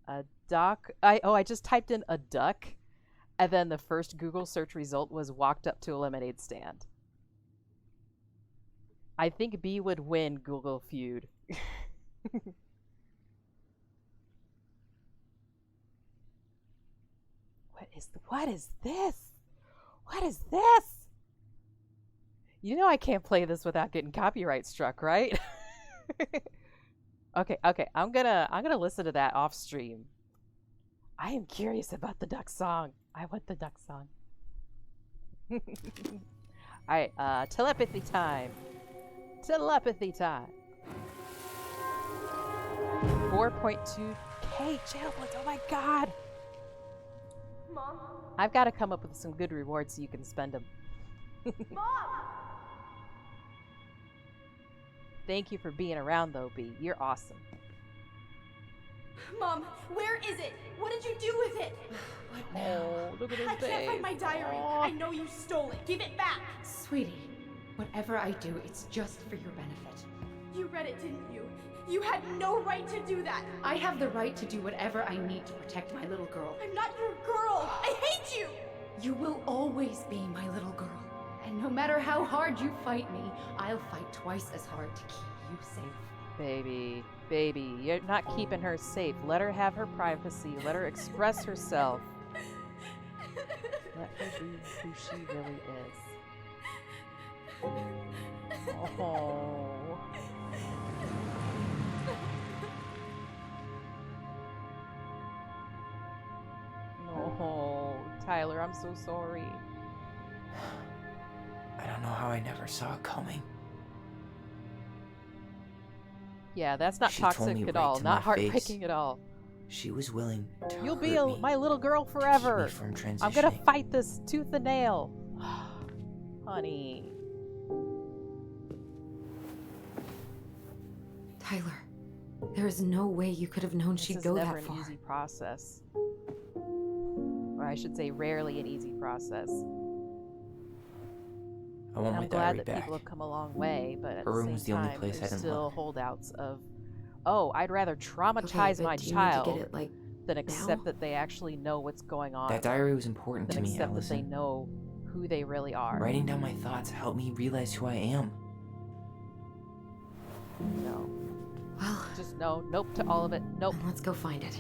A: A duck. I just typed in a duck, and then the first Google search result was walked up to a lemonade stand. I think B would win Google feud. What is this? What is this? You know I can't play this without getting copyright struck, right? Okay, I'm gonna listen to that off stream. I am curious about the duck song. I want the duck song. Alright, telepathy time. Telepathy time. 4.2k channel points. Oh my god.
C: Mom?
A: I've got to come up with some good rewards so you can spend them. Thank you for being around, though, B. You're awesome.
C: Mom, where is it? What did you do with it?
D: What now?
A: Oh, look at his
C: I can't find my
A: face.
C: diary.
A: Aw.
C: I know you stole it. Give it back.
H: Sweetie, whatever I do, it's just for your benefit.
C: You read it, didn't you? You had no right to do that.
H: I have the right to do whatever I need to protect my little girl.
C: I'm not your girl. I hate you.
H: You will always be my little girl. And no matter how hard you fight me, I'll fight twice as hard to keep you safe.
A: Baby, you're not keeping her safe. Let her have her privacy. Let her express herself. Let her be who she really is. Oh. No, Tyler, I'm so sorry.
E: I don't know how I never saw it coming.
A: Yeah, that's not
E: She told
A: toxic
E: me
A: at
E: right
A: all.
E: to
A: Not
E: my face.
A: heartbreaking at all.
E: She was willing to
A: You'll
E: hurt
A: be
E: me,
A: my little girl
E: to keep me
A: forever.
E: from transitioning.
A: I'm gonna fight this tooth and nail. Honey.
D: Tyler, there is no way you could have known
A: This
D: she'd
A: is
D: go
A: never
D: that
A: an
D: far.
A: easy process. Or I should say rarely an easy process.
E: I want
A: And
E: my
A: I'm glad
E: diary
A: that
E: back.
A: people have come a long way, but at
E: Her
A: the
E: room
A: same
E: was the only
A: time,
E: place I
A: there's
E: didn't
A: still
E: look.
A: holdouts of, oh, I'd rather
D: Okay,
A: traumatize
D: but
A: my
D: do you need to
A: child
D: get it, like,
A: than accept
D: now?
A: that they actually know what's going on.
E: That diary was important
A: Than
E: to me,
A: accept that they
E: Allison.
A: know who they really are.
E: Writing down my thoughts helped me realize who I am.
A: No.
D: Well,
A: Just no. Nope to all of it. Nope.
D: then let's go find it.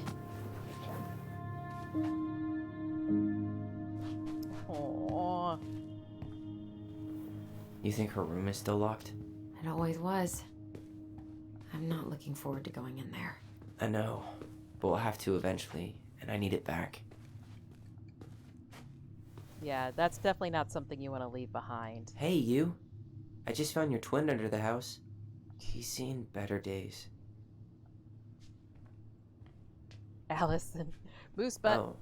A: Aww.
E: You think her room is still locked?
D: It always was. I'm not looking forward to going in there.
E: I know, but we'll have to eventually, and I need it back.
A: Yeah, that's definitely not something you want to leave behind.
E: Hey, you! I just found your twin under the house. He's seen better days.
A: Allison. Moose butt.
E: Oh,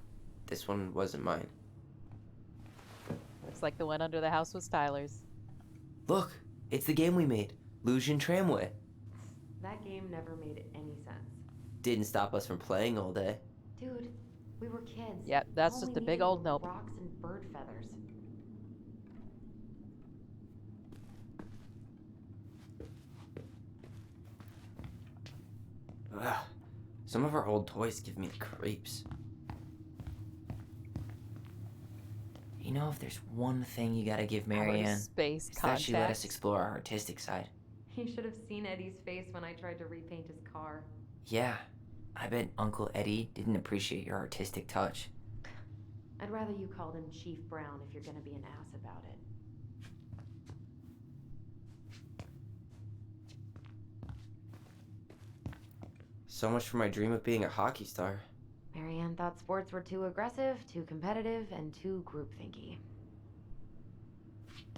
E: this one wasn't mine.
A: Looks like the one under the house was Tyler's.
E: Look, it's the game we made, Lucian Tramway.
D: That game never made any sense.
E: Didn't stop us from playing all day.
D: Dude, we were kids.
A: Yep, that's
D: All
A: just
D: we
A: a big
D: needed
A: old
D: were
A: nope.
D: Rocks and bird feathers.
E: Ugh, some of our old toys give me the creeps. You know, if there's one thing you gotta give
A: Outer
E: Marianne,
A: space
E: it's that she let us
A: contact.
E: explore our artistic side.
D: You should have seen Eddie's face when I tried to repaint his car.
E: Yeah, I bet Uncle Eddie didn't appreciate your artistic touch.
D: I'd rather you called him Chief Brown if you're gonna be an ass about it.
E: So much for my dream of being a hockey star.
D: Marianne thought sports were too aggressive, too competitive, and too groupthinky.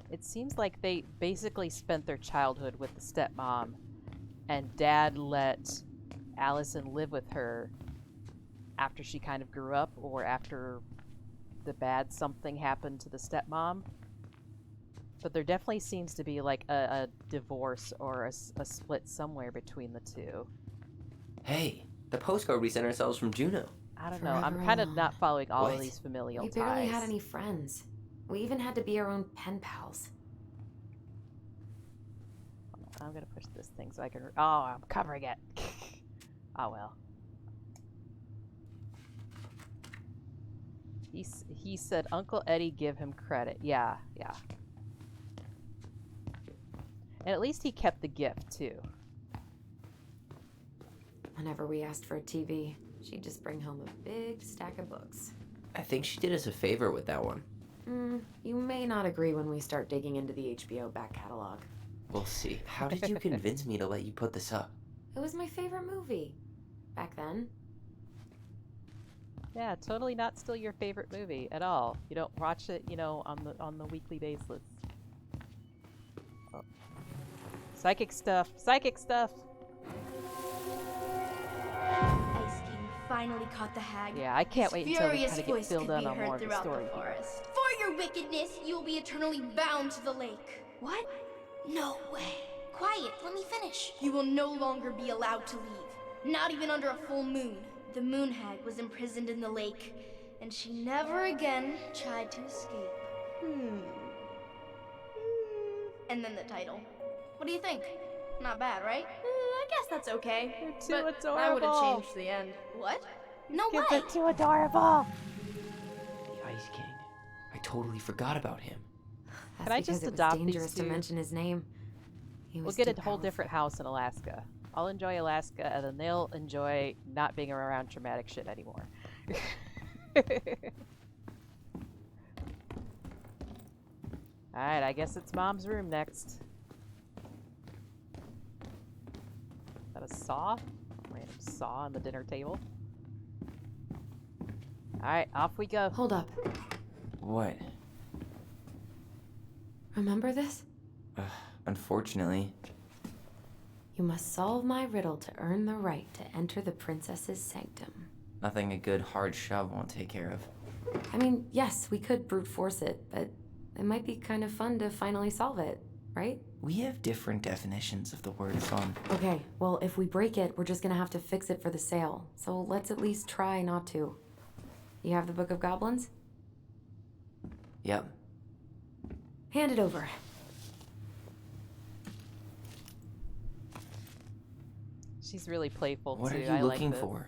A: It seems like they basically spent their childhood with the stepmom, and dad let Allison live with her after she kind of grew up, or after the bad something happened to the stepmom. But there definitely seems to be like a divorce or a split somewhere between the two.
E: Hey, the postcard we sent ourselves from Juneau.
A: I don't know. I'm
D: Forever
A: kind of
D: alone.
A: not following all of
E: What?
A: these familial
D: We
A: ties.
D: barely had any friends. We even had to be our own pen pals.
A: I'm gonna push this thing so I can. Oh, I'm covering it. Oh well. He said Uncle Eddie give him credit. Yeah, yeah. And at least he kept the gift too.
D: Whenever we asked for a TV, she'd just bring home a big stack of books.
E: I think she did us a favor with that one.
D: You may not agree when we start digging into the HBO back catalog.
E: We'll see. How did you convince me to let you put this up?
D: It was my favorite movie. Back then.
A: Yeah, totally not still your favorite movie at all. You don't watch it, you know, on the weekly basis. Oh. Psychic stuff. Psychic stuff.
G: Ice King finally caught the hag.
A: Yeah, I can't
G: His
A: wait until we
G: furious
A: kind of get
G: voice
A: filled
G: could
A: in
G: be
A: on
G: heard
A: more of the
G: throughout
A: story
G: the
A: here.
G: forest. For your wickedness, you will be eternally bound to the lake.
C: What?
G: No way. Quiet, let me finish. You will no longer be allowed to leave. Not even under a full moon. The moon hag was imprisoned in the lake, and she never again tried to escape. And then the title. What do you think? Not bad, right?
C: I guess that's okay.
A: They're too
C: But I would have
A: adorable.
C: changed the end.
G: What? No
A: Kids
G: way!
A: are too adorable.
E: The Ice King. I totally forgot about him.
D: That's
A: Can I
D: because
A: just
D: it was
A: adopt these
D: dangerous to
A: two?
D: mention his name. He
A: We'll
D: was
A: get
D: too
A: a whole different
D: powerful.
A: house in Alaska. I'll enjoy Alaska, and then they'll enjoy not being around traumatic shit anymore. Alright, I guess it's Mom's room next. Is that a saw? Random saw on the dinner table. Alright, off we go.
D: Hold up.
E: What?
D: Remember this?
E: Unfortunately.
D: You must solve my riddle to earn the right to enter the princess's sanctum.
E: Nothing a good hard shove won't take care of.
D: I mean, yes, we could brute force it, but it might be kind of fun to finally solve it, right?
E: We have different definitions of the word fun.
D: Okay, well, if we break it, we're just gonna have to fix it for the sale. So let's at least try not to. You have the Book of Goblins?
E: Yep.
D: Hand it over.
A: She's really playful
E: What
A: too.
E: are you
A: I
E: looking
A: like this.
E: for?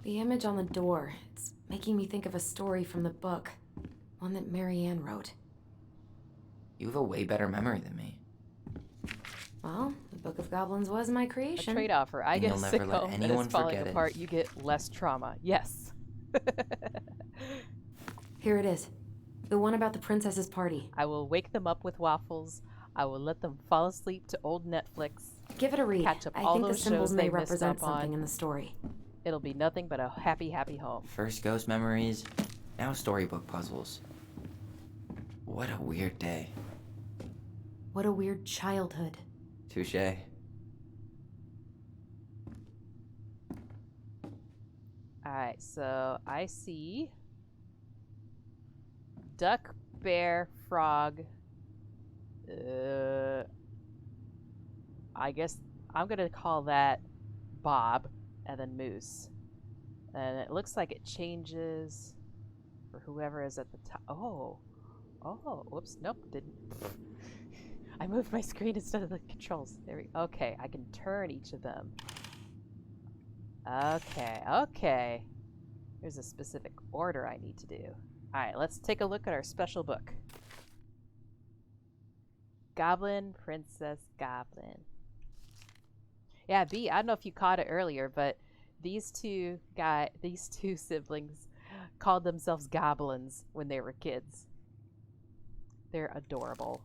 D: The image on the door. It's making me think of a story from the book. One that Marianne wrote.
E: You have a way better memory than me.
D: Well, the Book of Goblins was my
A: A
D: creation.
A: trade offer. I
E: And
A: get
E: you'll
A: a
E: never
A: sick
E: let
A: home and
E: anyone
A: it's falling
E: forget it.
A: apart. You get less trauma. Yes.
D: Here it is. The one about the princess's party.
A: I will wake them up with waffles. I will let them fall asleep to old Netflix.
D: Give it a read.
A: Catch up
D: I
A: all
D: think the
A: those
D: symbols
A: shows
D: may
A: they missed
D: represent
A: up on.
D: something in the story.
A: It'll be nothing but a happy, happy home.
E: First ghost memories, now storybook puzzles. What a weird day.
D: What a weird childhood.
E: Touche.
A: Alright, so I see duck, bear, frog. I guess I'm gonna call that Bob, and then moose. And it looks like it changes for whoever is at the top. Oh, whoops, nope, didn't. I moved my screen instead of the controls. There we. Okay, I can turn each of them. Okay. There's a specific order I need to do. Alright, let's take a look at our special book. Goblin, Princess, Goblin. Yeah, B, I don't know if you caught it earlier, but these two siblings called themselves goblins when they were kids. They're adorable.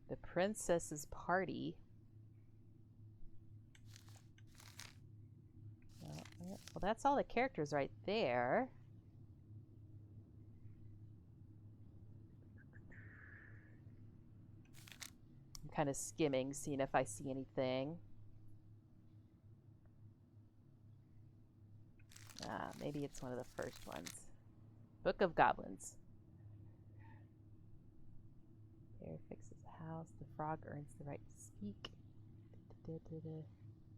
A: The princess's party. Well, that's all the characters right there. I'm kind of skimming, seeing if I see anything. Maybe it's one of the first ones. Book of Goblins. Bear fixes a house. The frog earns the right to speak.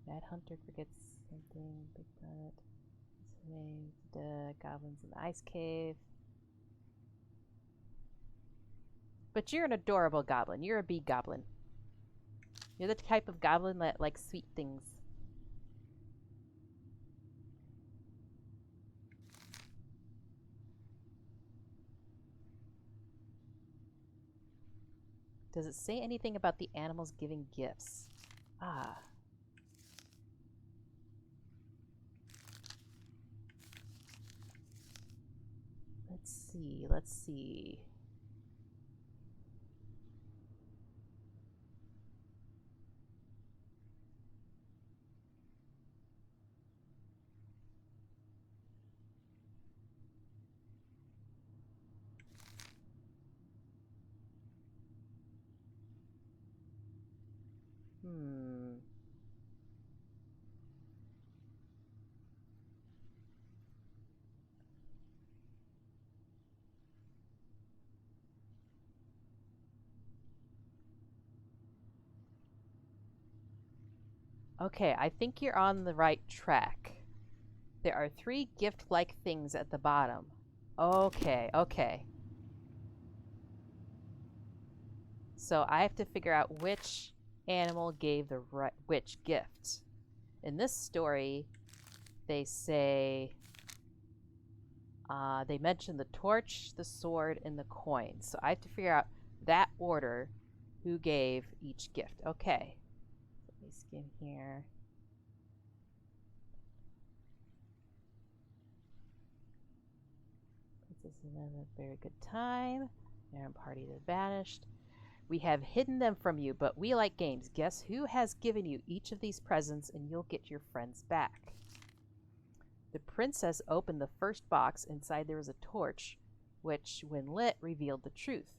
A: Mad Hunter forgets something. Big Nut. The goblins in the ice cave. But you're an adorable goblin. You're a bee goblin. You're the type of goblin that likes sweet things. Does it say anything about the animals giving gifts? Ah. Let's see. Okay, I think you're on the right track. There are 3 gift-like things at the bottom. Okay, okay. So I have to figure out which animal gave the which gift. In this story, they say they mention the torch, the sword, and the coin. So I have to figure out that order, who gave each gift. Okay. Let me skim here. This is a very good time. Aaron party that vanished. We have hidden them from you, but we like games. Guess who has given you each of these presents, and you'll get your friends back. The princess opened the first box. Inside there was a torch, which, when lit, revealed the truth.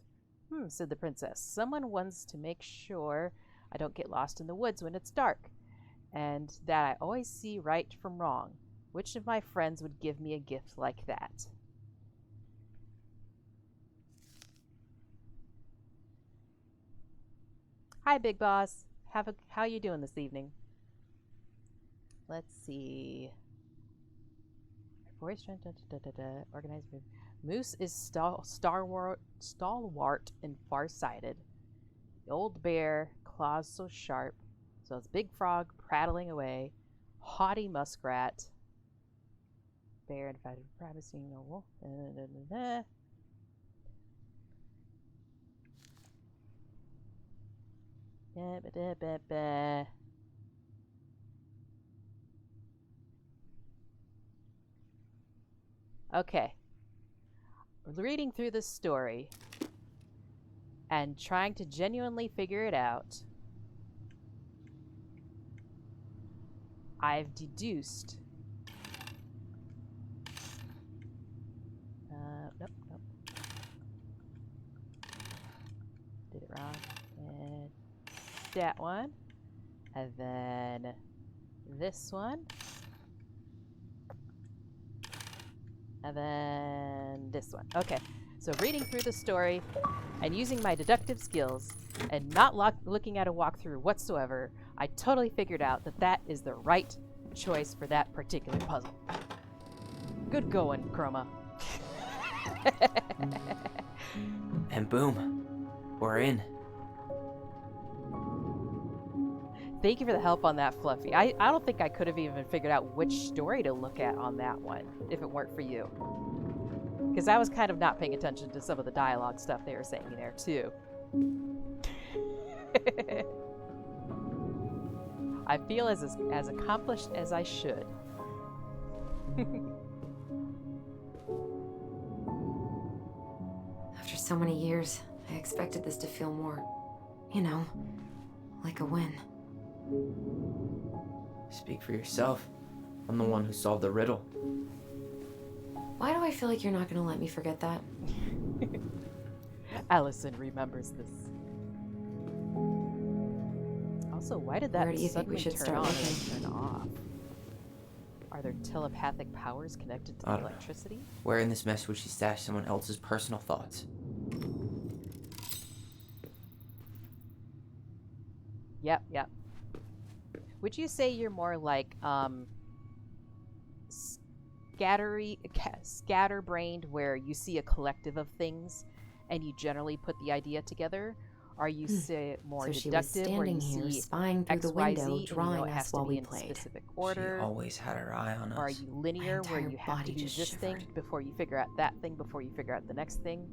A: Said the princess. Someone wants to make sure I don't get lost in the woods when it's dark, and that I always see right from wrong. Which of my friends would give me a gift like that? Hi, Big Boss. How you doing this evening? Let's see. Voice organized. Moose is stalwart and farsighted. The old bear, claws so sharp. So it's Big Frog prattling away. Haughty muskrat. Bear and fatted privacy, no wolf. Okay. Reading through this story and trying to genuinely figure it out, I've deduced. Nope. Did it wrong. And that one. And then this one. And then this one. Okay, so reading through the story and using my deductive skills and not looking at a walkthrough whatsoever, I totally figured out that that is the right choice for that particular puzzle. Good going, Chroma.
E: And boom, we're in.
A: Thank you for the help on that, Fluffy. I don't think I could have even figured out which story to look at on that one if it weren't for you. Because I was kind of not paying attention to some of the dialogue stuff they were saying there, too. I feel as accomplished as I should.
D: After so many years, I expected this to feel more, like a win.
E: Speak for yourself. I'm the one who solved the riddle.
D: Why do I feel like you're not going to let me forget that?
A: Allison remembers this. Also, why did that
D: Where do you think we
A: suddenly
D: should
A: turn
D: start
A: on
D: looking?
A: and turn off? Are there telepathic powers connected to
E: I
A: the
E: don't know.
A: electricity?
E: Where in this mess would she stash someone else's personal thoughts?
A: Yep. Would you say you're more like scatterbrained, where you see a collective of things and you generally put the idea together? Are you say more
D: So she was
A: deductive, where you
D: standing here,
A: see
D: spying through
A: X,
D: the
A: Y,
D: window,
A: Z, and you know
D: drawing
A: it has
D: us
A: to
D: while
A: be
D: we
A: in a
D: played.
A: specific
E: She
A: order?
E: always had her eye on us.
A: Or are you linear, where
D: entire
A: you have to
D: body
A: do
D: just
A: this thing
D: shivered.
A: before you figure out that thing, before you figure out the next thing?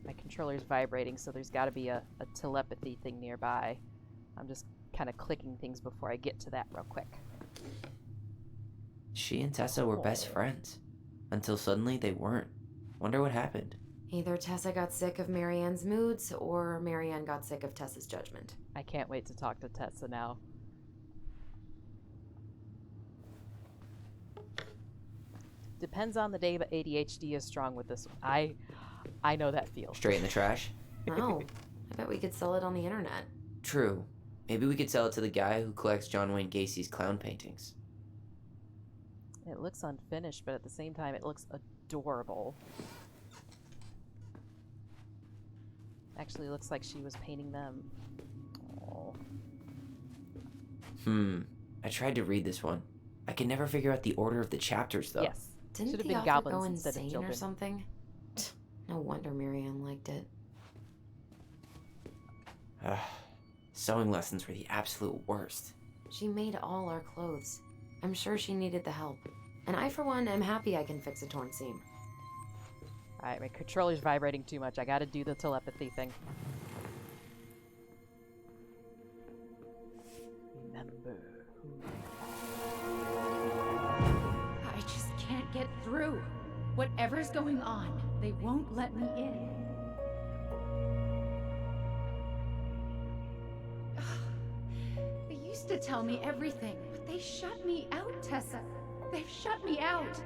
A: My controller's vibrating, so there's got to be a telepathy thing nearby. I'm just kind of clicking things before I get to that real quick.
E: She and Tessa were best friends. Until suddenly they weren't. Wonder what happened.
D: Either Tessa got sick of Marianne's moods, or Marianne got sick of Tessa's judgment.
A: I can't wait to talk to Tessa now. Depends on the day, but ADHD is strong with this one. I know that feel.
E: Straight in the trash?
D: Oh, I bet we could sell it on the internet.
E: True. Maybe we could sell it to the guy who collects John Wayne Gacy's clown paintings.
A: It looks unfinished, but at the same time, it looks adorable. Actually, looks like she was painting them. Oh.
E: I tried to read this one. I can never figure out the order of the chapters, though.
A: Yes.
D: Didn't
A: Should have
D: the
A: been
D: author
A: goblins
D: go
A: instead of
D: insane
A: children.
D: or something? No wonder Marianne liked it.
E: Sewing lessons were the absolute worst.
D: She made all our clothes. I'm sure she needed the help. And I, for one, am happy I can fix a torn seam.
A: Alright, my controller's vibrating too much. I gotta do the telepathy thing. Remember
H: I just can't get through. Whatever's going on, they won't let me in. They used to tell me everything, but they shut me out, Tessa. They've shut me out.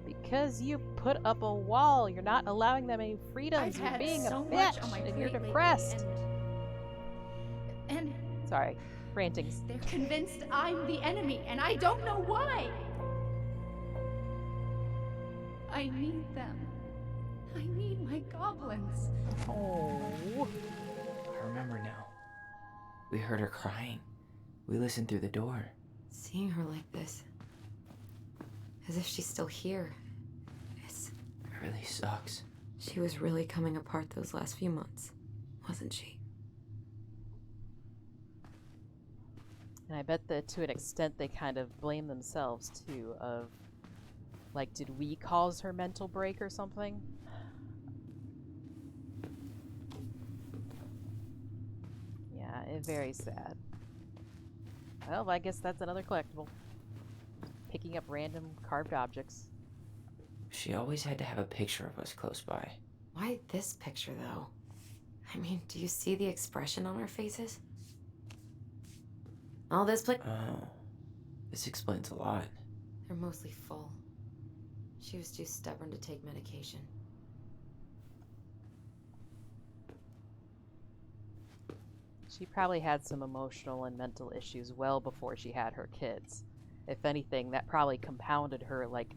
A: because you put up a wall. You're not allowing them any freedoms.
H: I've
A: You're
H: had
A: being
H: so
A: a
H: much
A: bitch
H: on my
A: and you're
H: plate lately,
A: depressed.
H: And
A: Sorry, rantings.
H: they're convinced I'm the enemy, and I don't know why. I need them. I need my goblins.
A: Oh.
E: I remember now. We heard her crying. We listened through the door.
D: Seeing her like this, as if she's still here,
E: It really sucks.
D: she was really coming apart those last few months, wasn't she?
A: And I bet that to an extent they kind of blame themselves too of, like, did we cause her mental break or something? Yeah, it's very sad. Well, I guess that's another collectible. Picking up random carved objects.
E: She always had to have a picture of us close by.
D: Why this picture, though? I mean, do you see the expression on our faces? All this
E: Oh, this explains a lot.
D: they're mostly full. She was too stubborn to take medication.
A: She probably had some emotional and mental issues well before she had her kids. If anything, that probably compounded her, like,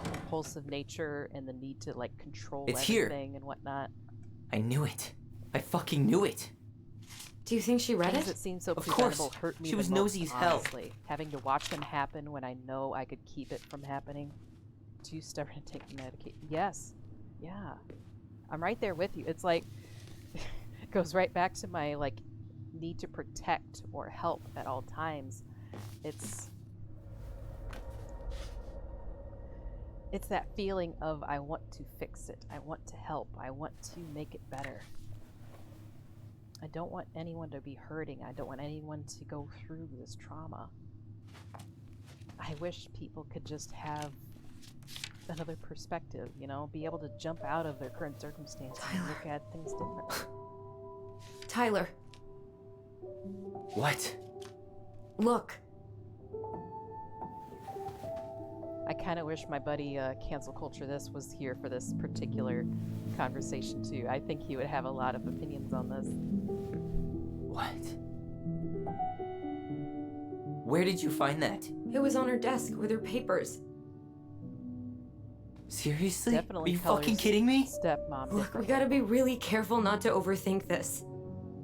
A: impulsive nature and the need to, like, control
E: It's here.
A: everything and whatnot.
E: I knew it. I fucking knew it.
D: Do you think she read
A: Things
D: it?
A: that seem so
E: Of
A: preventable
E: course.
A: hurt me
E: She
A: the
E: was
A: most,
E: nosy as hell.
A: honestly. Having to watch them happen when I know I could keep it from happening. Too stubborn to take the medication. Yes. Yeah. I'm right there with you. It's like, it goes right back to my, like, need to protect or help at all times. It's that feeling of I want to fix it. I want to help. I want to make it better. I don't want anyone to be hurting. I don't want anyone to go through this trauma. I wish people could just have another perspective, you know, be able to jump out of their current circumstances and look at things differently.
D: Tyler,
E: What?
D: look.
A: I kind of wish my buddy Cancel Culture This was here for this particular conversation too. I think he would have a lot of opinions on this.
E: What? Where did you find that?
D: It was on her desk with her papers.
E: Seriously?
A: Definitely
E: Are you
A: colors
E: fucking kidding me?
A: Stepmom.
D: Look, we gotta be really careful not to overthink this.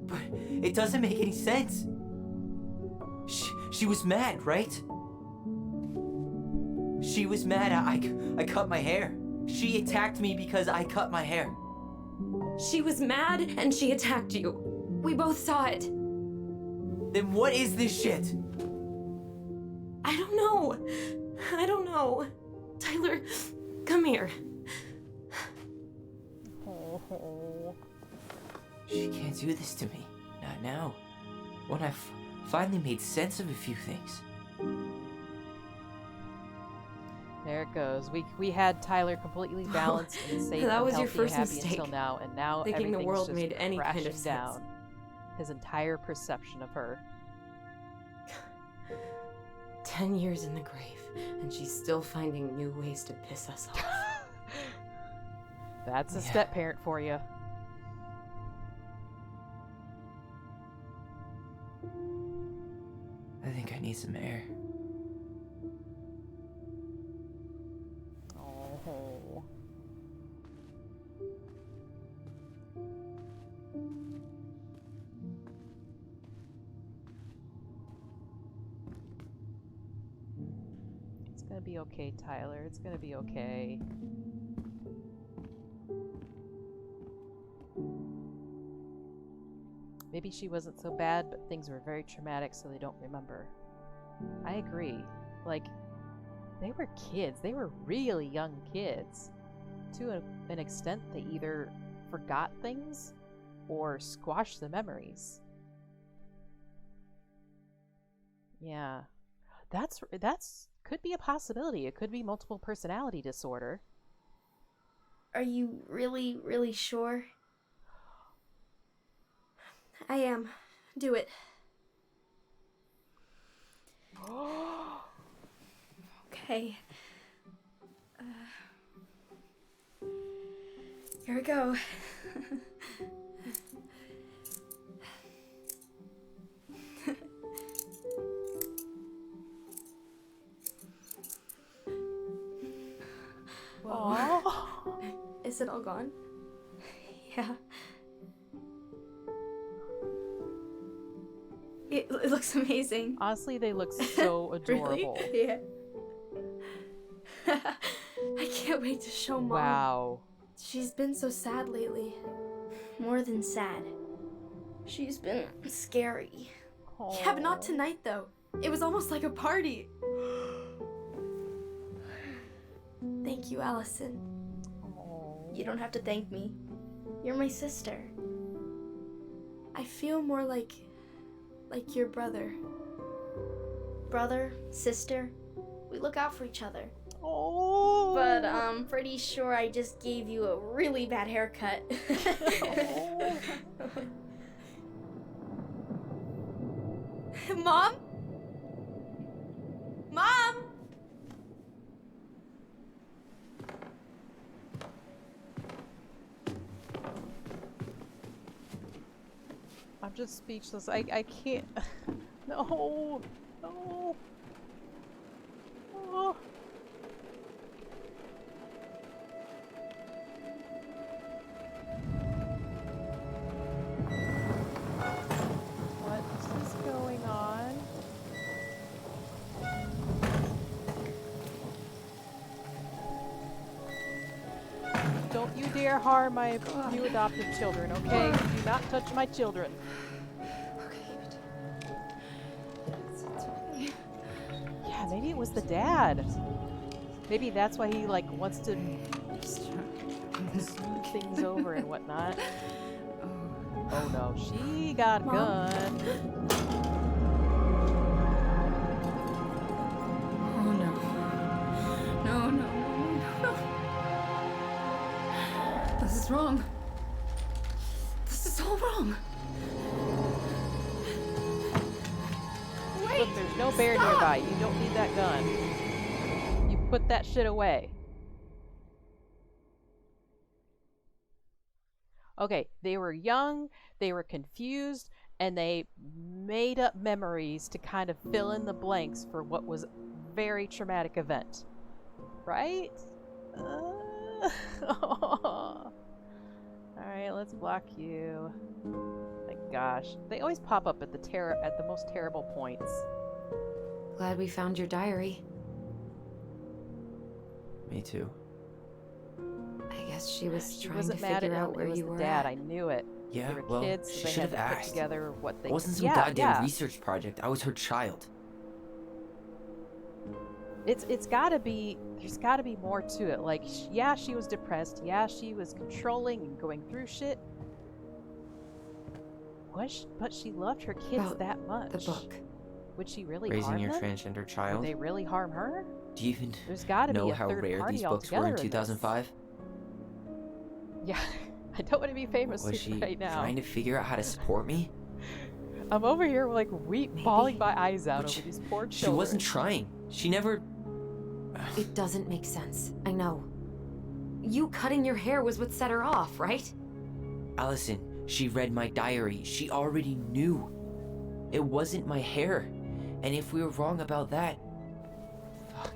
E: But it doesn't make any sense. She was mad, right? She was mad I cut my hair. She attacked me because I cut my hair.
D: She was mad and she attacked you. We both saw it.
E: Then what is this shit?
D: I don't know. I don't know. Tyler, come here.
A: Oh.
E: She can't do this to me. Not now. When I finally made sense of a few things.
A: There it goes. We had Tyler completely balanced and safe
D: That
A: and
D: was your
A: healthy
D: first
A: and happy
D: mistake.
A: until now, and now
D: Thinking the
A: everything's
D: world
A: just
D: made any kind of
A: crashing
D: sense.
A: down. His entire perception of her.
D: 10 years in the grave, and she's still finding new ways to piss us off.
A: That's a
E: Yeah.
A: step parent for you.
E: I think I need some air.
A: Oh. gonna be okay, Tyler. It's gonna be okay. Maybe she wasn't so bad, but things were very traumatic, so they don't remember. I agree. Like, they were kids. They were really young kids. To an extent, they either forgot things or squashed the memories. Yeah. That's could be a possibility. It could be multiple personality disorder.
G: Are you really, really sure? I am. Do it. Okay. Here we go.
A: Aww.
G: Is it all gone? Yeah. It looks amazing.
A: Honestly, they look so adorable.
G: Really? Yeah. I can't wait to show Mom.
A: Wow.
G: She's been so sad lately. More than sad. She's been scary.
A: Aww.
G: Yeah, but not tonight though. It was almost like a party. Thank you, Allison.
A: Aww.
G: You don't have to thank me. You're my sister. I feel more like your brother. Brother, sister, we look out for each other.
A: Oh.
G: But I'm pretty sure I just gave you a really bad haircut. Mom? Mom?
A: I'm just speechless. I can't. No. No. Oh. What is going on? Don't you dare harm my new adopted children, okay? Do not touch my children. Yeah, maybe it was the dad. Maybe that's why he like wants to smooth things over and whatnot. Oh no, she got a gun.
H: Oh no. No, no, no, no, no. This is wrong. This is all wrong.
G: Wait!
A: Look, there's no bear
G: stop!
A: nearby. You don't need that gun. You put that shit away. Okay, they were young, they were confused, and they made up memories to kind of fill in the blanks for what was a very traumatic event. Right? Alright, let's block you. My gosh. They always pop up at the most terrible points.
D: Glad we found your diary.
E: Me too.
D: I guess she was
A: She
D: trying to
A: wasn't mad at
D: figure
A: him,
D: out where
A: it was
D: you
A: the
D: were
A: dad.
D: at.
A: I knew it.
E: Yeah,
A: They were
E: well,
A: kids,
E: she
A: so they
E: should
A: had
E: have
A: to put
E: asked.
A: together what they
E: It wasn't some
A: yeah,
E: goddamn
A: yeah.
E: research project. I was her child.
A: It's gotta be, there's gotta be more to it. Like, yeah, she was depressed. Yeah, she was controlling and going through shit. But she loved her kids
D: About
A: that much.
D: The book.
A: Would she really
E: Raising
A: harm
E: your
A: them?
E: transgender
A: Would
E: child.
A: they really harm her?
E: Do you even
A: There's gotta
E: know
A: be a
E: how
A: third
E: rare
A: party
E: these books were in
A: altogether this.
E: 2005?
A: Yeah, I don't want to be famous
E: Was she
A: right now.
E: trying to figure out how to support me?
A: I'm over here like bawling my eyes out
E: But
A: over these poor
E: She
A: children.
E: wasn't trying. She never...
D: It doesn't make sense. I know. You cutting your hair was what set her off, right?
E: Allison, she read my diary. She already knew. It wasn't my hair. And if we were wrong about that... Fuck.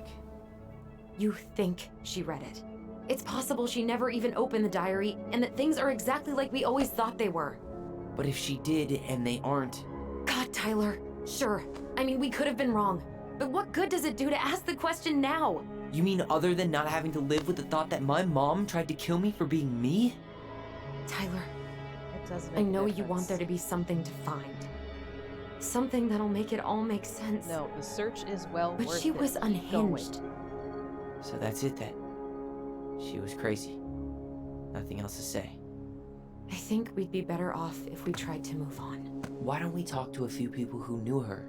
D: You think she read it. It's possible she never even opened the diary, and that things are exactly like we always thought they were.
E: But if she did, and they aren't...
D: God, Tyler. Sure. I mean, we could have been wrong. But what good does it do to ask the question now?
E: You mean other than not having to live with the thought that my mom tried to kill me for being me?
D: Tyler,
A: It does
D: I
A: make a
D: know you want
A: difference.
D: there to be something to find. Something that'll make it all make sense.
A: No, the search is well
D: But
A: worth
D: she
A: it.
D: was
A: Keep
D: unhinged.
A: going.
E: So that's it then. She was crazy. Nothing else to say.
D: I think we'd be better off if we tried to move on.
E: Why don't we talk to a few people who knew her?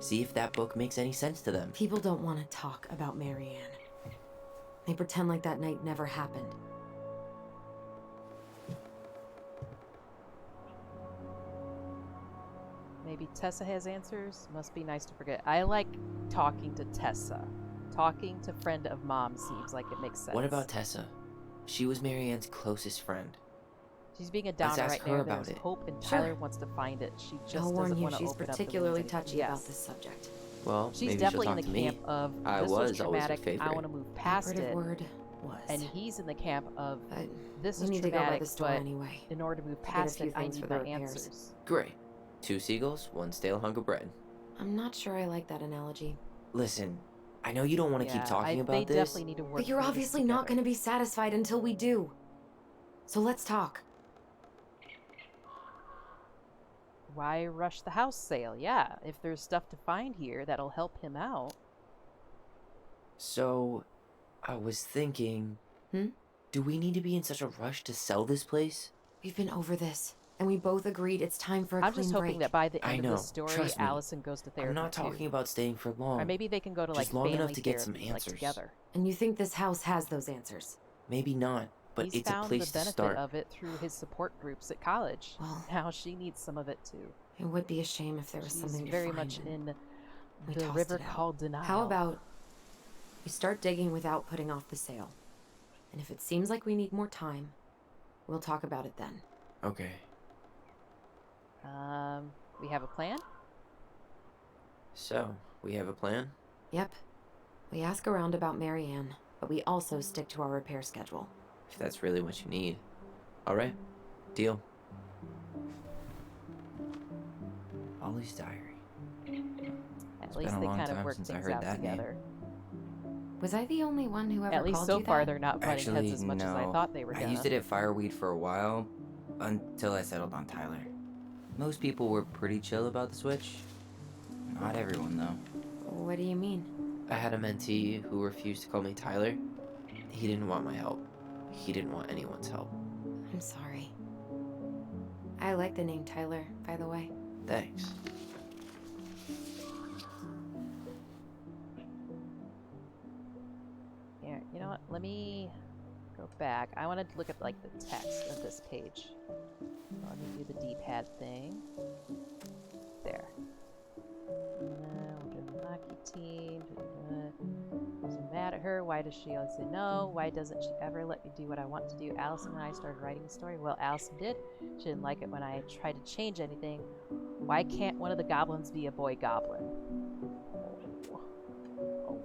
E: See if that book makes any sense to them.
D: People don't want to talk about Marianne. They pretend like that night never happened.
A: Maybe Tessa has answers. Must be nice to forget. I like talking to Tessa. Talking to friend of mom seems like it makes sense.
E: What about Tessa? She was Marianne's closest friend.
A: She's being a
E: Let's
A: downer
E: ask
A: right
E: her
A: now.
E: about
A: There's
E: it.
A: hope, and
D: Sure.
A: Tyler wants to find it. She just
D: I'll warn
A: doesn't
D: you,
A: want to
D: she's
A: open
D: particularly
A: up the wounds
D: touchy
A: anymore.
D: about this subject.
E: Well,
A: She's
E: maybe
A: definitely
E: she'll
A: in
E: talk
A: the
E: to me.
A: camp of
E: I
A: this
E: was
A: was
E: always her
A: traumatic. I
E: favorite.
A: want to move past
D: Operative
A: it.
D: word was.
A: And he's in the camp of
D: But
A: this
D: we
A: is
D: need to go by
A: traumatic,
D: the store
A: but
D: anyway.
A: in order to move
D: get a
A: past
D: few
A: it, I
D: things for
A: need
D: the
A: my
D: repairs.
A: answers.
E: Great. 2 seagulls, 1 stale hunk of bread.
D: I'm not sure I like that analogy.
E: Listen, I know you don't want to keep talking
A: they
E: about this.
A: definitely need to work.
D: But you're
A: through this
D: obviously not
A: together.
D: going to be satisfied until we do. So let's talk.
A: Why rush the house sale? Yeah, if there's stuff to find here that'll help him out.
E: So, I was thinking...
D: Hmm?
E: Do we need to be in such a rush to sell this place?
D: We've been over this, and we both agreed it's time for a
A: I'm
D: clean
A: just hoping
D: break.
A: that by the
E: I
A: end
E: know,
A: of the story,
E: trust me.
A: Allison goes to therapy
E: I'm not
A: too.
E: talking about staying for long.
A: Or maybe they can go to like
E: Just long
A: family
E: enough to get some
A: therapy, like,
E: answers.
A: together.
D: And you think this house has those answers?
E: Maybe not, but
A: He's
E: it's a
A: found
E: place
A: the
E: to
A: benefit
E: start.
A: of it through his support groups at college.
D: Well-
A: Now she needs some of it too.
D: It would be a shame if there was
A: She's
D: something to
A: very
D: find
A: much
D: and
A: in
D: we
A: the
D: tossed
A: river
D: it out.
A: called denial.
D: How about we start digging without putting off the sale? And if it seems like we need more time, we'll talk about it then.
E: Okay.
A: We have a plan?
E: So, we have a plan?
D: Yep. We ask around about Marianne, but we also stick to our repair schedule.
E: If that's really what you need. Alright. Deal. Ollie's diary.
A: At
E: It's
A: least
E: been a
A: they
E: long
A: kind of
E: time
A: work
E: since I
A: things
E: heard
A: out
E: that name.
A: together.
D: Was I the only one who ever
A: At least
D: called
A: so
D: you
A: far
D: that?
A: they're not butting
I: Actually,
A: heads as much as I
I: no.
A: thought they were
I: I
A: gonna.
I: used it at Fireweed for a while, until I settled on Tyler. Most people were pretty chill about the switch. Not everyone, though.
D: What do you mean?
E: I had a mentee who refused to call me Tyler. He didn't want my help. He didn't want anyone's help.
D: I'm sorry. I like the name Tyler, by the way.
E: Thanks.
A: Here, you know what? Let me go back. I wanted to look at like the text of this page. Let me do the D-pad thing. There. We're doing the hockey team. Was I mad at her? Why does she always say no? Why doesn't she ever let me do what I want to do? Allison and I started writing the story. Well, Allison did. She didn't like it when I tried to change anything. Why can't one of the goblins be a boy goblin? Oh.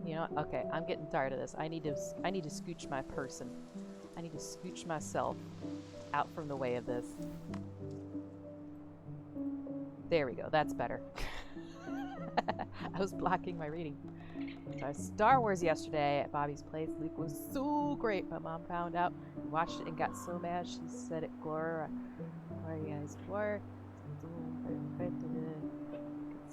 A: You know what? Okay, I'm getting tired of this. I need to scooch my person. I need to scooch myself out from the way of this. There we go. That's better. I was blocking my reading. So I Star Wars yesterday at Bobby's place. Luke was so great. My mom found out, watched it, and got so mad. She said it, Gloria. Where you guys were.